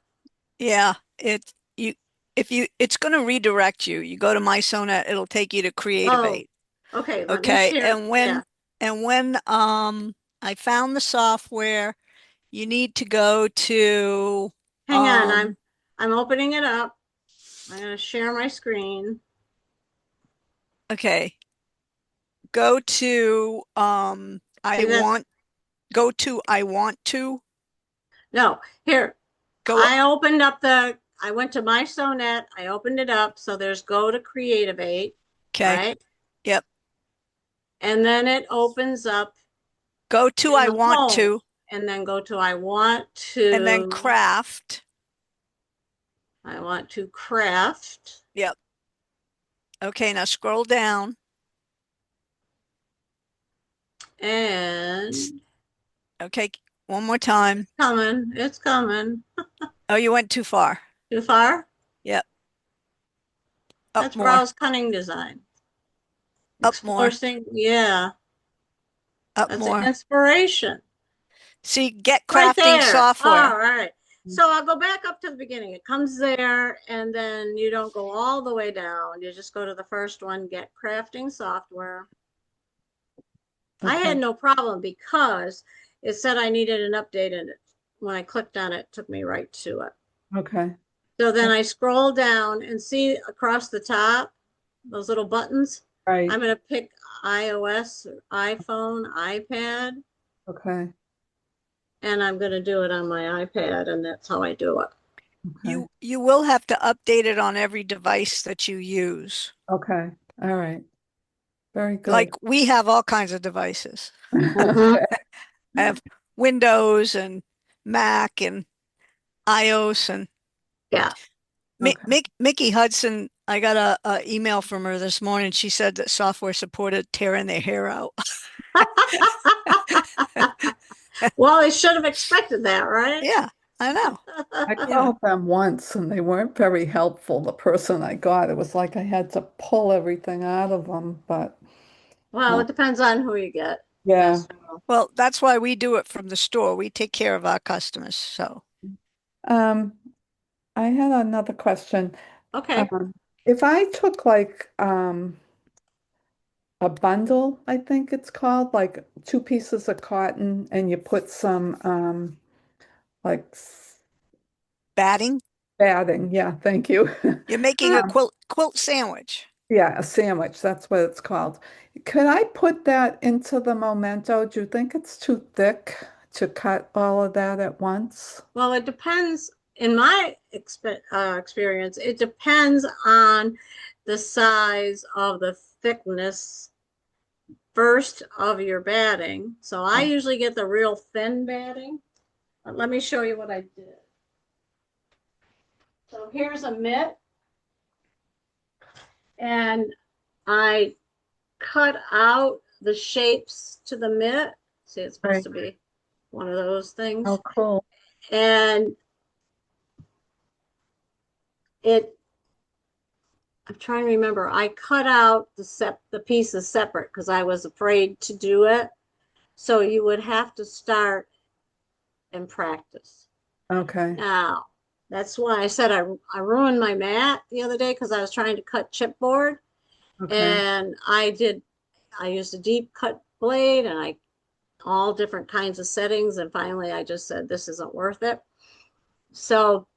Yeah, it you if you it's going to redirect you. You go to MySonet, it'll take you to Oh, Creativate. okay. Let me Okay, share. Yeah. and when I found the software, you need to go to Hang on. um I'm opening it up. I'm going to share my screen. okay, go to See that? I want to No, here. go I went to my Sonet. I opened it up. So there's go to Creative 8, okay. right? Yep. And then it opens up Go to in I the want home to and then go to and then craft. I want to craft. Yep. Okay, now scroll down. And Okay, one more time. coming. It's coming. Oh, you went too far. Too far? Yep. Up That's more. browse cunning design. Up Explore more. thing. Yeah, Up that's more. inspiration. See, get Right crafting there. All software. right. So I'll go back up to the beginning. It comes there, and then you don't go all the way down. You just go to the first one, get crafting software. I Okay. had no problem because it said I needed an update, and when I clicked on it, it took me right to it. Okay. So then I scroll down and see across the top, those little buttons. Right. I'm going to pick iOS, iPhone, iPad, Okay. and I'm going to do it on my iPad, and that's how I do it. Okay. You will have to update it on every device that you use. Okay. All right. Very Like good. we have all kinds of devices. Mhm. Okay. I have Windows and Mac and iOS and Yeah. Okay. Mickey Hudson. I got a email from her this morning. She said that software supported tearing their hair out. Well, I should have expected that, right? Yeah, I know. I Yeah. called them once and they weren't very helpful. The person I got, it was like I had to pull everything out of them, but Well, uh, it depends on who you get. yeah. That's true. Well, that's why we do it from the store. We take care of our customers. So Um, I had another question. Okay. Um, if I took like a bundle, I think it's called, like two pieces of cotton, and you put some like batting, batting. Yeah, thank you. you're making a quilt sandwich. Yeah, a sandwich, that's what it's called. Could I put that into the Memento? Do you think it's too thick to cut all of that at once? Well, it depends. In my experience, it depends on the size of the thickness first of your batting. So I Oh, usually get the real thin batting. Let me show you what I did. So here's a mitt, and I cut out the shapes to the mitt. See, it's supposed right. to be one of those Oh, things. cool. And it, I'm trying to remember, I cut out the pieces separate because I was afraid to do it. So you would have to start and practice. Okay. Now, That's why I said I ruined my mat the other day because I was trying to cut chipboard, Okay. and I used a deep cut blade, and I all different kinds of settings, and finally I just said this isn't worth it. So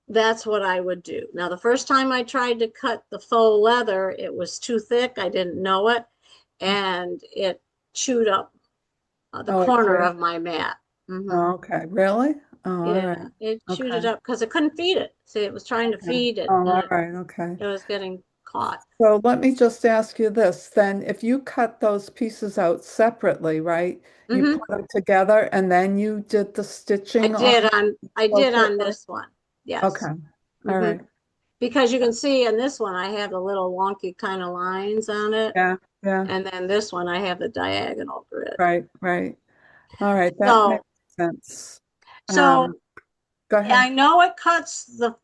that's what I would do. Now, the first time I tried to cut the faux leather, it was too thick. I didn't know it, and it chewed up the Oh, it corner did? of my mat. Hmm. Oh, okay. Really? Oh, all Yeah, right. it chewed it Okay. up because it couldn't feed it. See, it was trying to Okay. feed it, Oh, and all right. Okay. it was getting caught. So let me just ask you this then. If you cut those pieces out separately, right? You Hmm. put them together and then you did the stitching on I both did of on them? this one. Yes. Okay. All Hmm. right. Because you can see in this one, I have the little wonky kind of lines on it. Yeah. Yeah. And then this one, I have the diagonal grid. Right. Right. All right. That makes So, sense. so Go ahead. I know it cuts the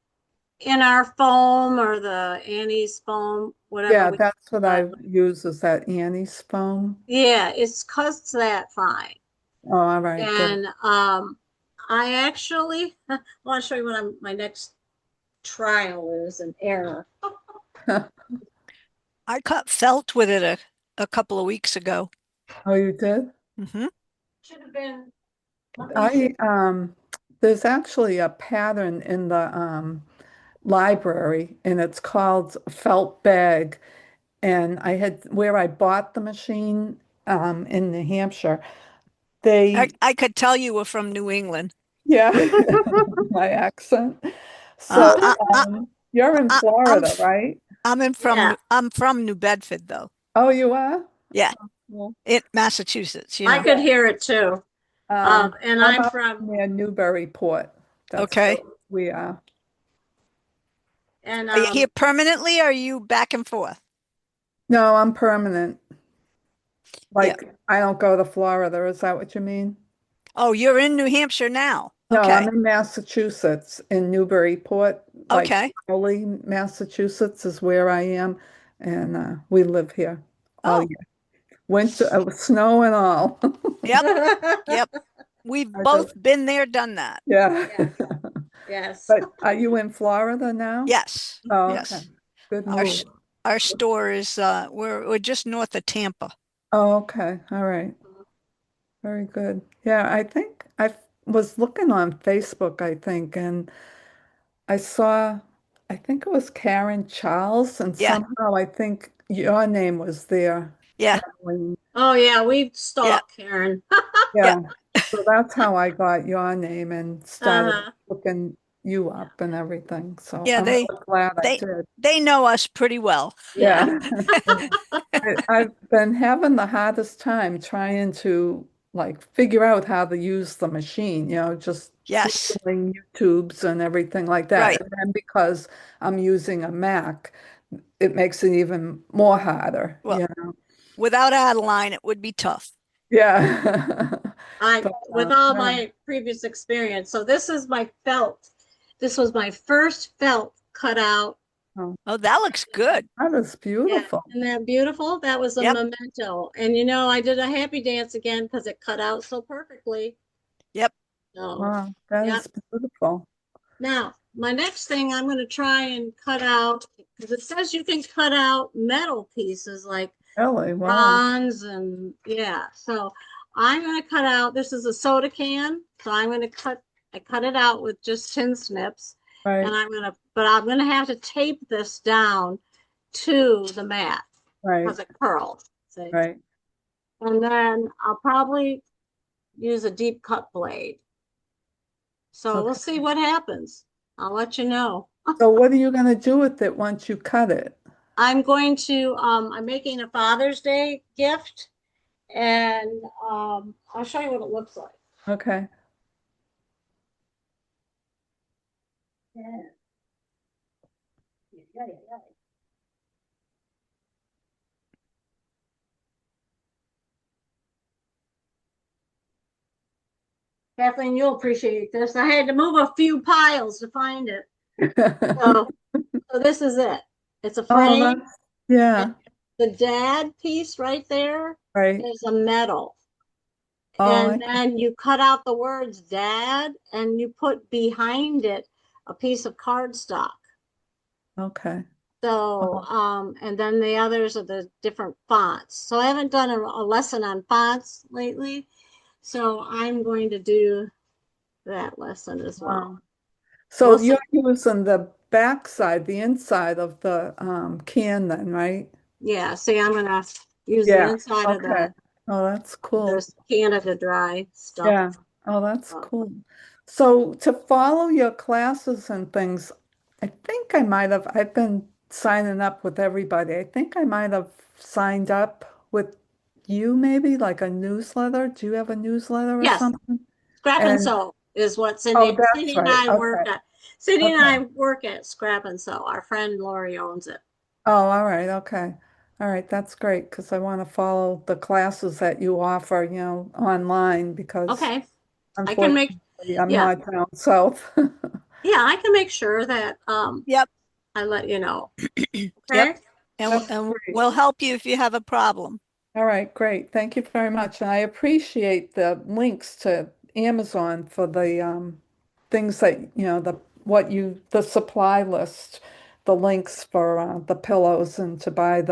in our foam or the Annie's foam, whatever Yeah, we that's what buy. I use is that Annie's foam. Yeah, it's cuts that fine. Oh, all right. Good. And I actually I want to show you what my next trial is and error. I cut felt with it a couple of weeks ago. Oh, you did? Hmm. Should have been, let me see. I there's actually a pattern in the library and it's called felt bag. And I had where I bought the machine in New Hampshire, they I could tell you were from New England. yeah, my accent. Uh, So I, I, you're in I'm Florida, right? Yeah, I'm from New Bedford though. Oh, you are? Yeah, Well, in Massachusetts, you I know. could hear it too. And I'm I'm up from, near Newburyport. That's where Okay. we are. and Are you here permanently or are you back and forth? No, I'm permanent. Yeah. Like I don't go to Florida. Is that what you mean? Oh, you're in New Hampshire now. No, I'm Okay. in Massachusetts, in Newburyport, like Okay. Crowley, Massachusetts is where I am, and we live here all Oh, year. Winter, snow and all. yep. Yep. We've I just, both been there, done that. yeah. yes, yes. But are you in Florida now? Yes. Oh, okay. Yes. Good Our move. s- our store is we're just north of Tampa. Oh, okay. All right. Very good. Yeah, I think I was looking on Facebook, I think, and I saw, I think it was Karen Charles, and Yeah. somehow I think your name was there, Yeah. Kathleen. Oh yeah, we Yeah. stalked Karen. Yeah. Yeah. So that's how I got your name and started Uh-huh. looking you up and everything. So Yeah, I'm really glad I they did. they know us pretty well. Yeah. Yeah. I've been having the hardest time trying to like figure out how to use the machine, just Yes. Googling YouTubes and everything like that. Right. And then because I'm using a Mac, it makes it even more harder, Well, without Adeline, it would be tough. Yeah. I But with all yeah. my previous experience. So this is my felt. This was my first felt cut out. Oh, Oh, that looks good. that is Yeah, beautiful. isn't that beautiful? That was a Yep. memento. And I did a happy dance again because it cut out so perfectly. Yep. So, Wow, that yeah. is beautiful. Now, my next thing I'm going to try and cut out because it says you can cut out metal pieces like Really? Wow. bronze and yeah. So I'm going to cut out, this is a soda can. So I cut it out with just tin snips and Right, but I'm going to have to tape this down to the mat right, because it curls. See? right. And then I'll probably use a deep cut blade. So we'll Okay. see what happens. I'll let you know. So what are you going to do with it once you cut it? I'm making a Father's Day gift and I'll show you what it looks like. Okay. Yeah. Yeah, yeah, yeah. Kathleen, you'll appreciate this. I had to move a few piles to find it. So, so this is it. It's a Oh, frame. yeah, And the dad piece right there right. is a metal. Oh, And then you cut out the words dad and you put behind it a piece of cardstock. okay. So, and then the others are the different fonts. So I haven't done a lesson on fonts lately. So I'm going to do that lesson as well. Wow. So We'll see. you're using the back side, the inside of the can then, right? Yeah, see, I'm gonna use the Yeah. inside of Okay. Oh, that's cool. this Canada Dry stuff. Yeah. Oh, that's Uh, cool. So to follow your classes and things, I think I've been signing up with everybody. I think I might have signed up with you maybe, like a newsletter. Do you have a newsletter or Yes, something? Scrap and And, Sew is what oh, Cindy that's and right. I work Okay. at. Cindy and Okay. I work at Scrap and Sew. Our friend Lori owns it. Oh, all right. Okay. All right. That's great because I want to follow the classes that you offer, online because Okay, I can make, unfortunately I'm yeah, not down south. yeah, I can make sure that Yep. I let you know. Yep. Okay. That's And great. we'll help you if you have a problem. All right, great. Thank you very much. And I appreciate the links to Amazon for the things that, the supply list, the links for the pillows and to buy the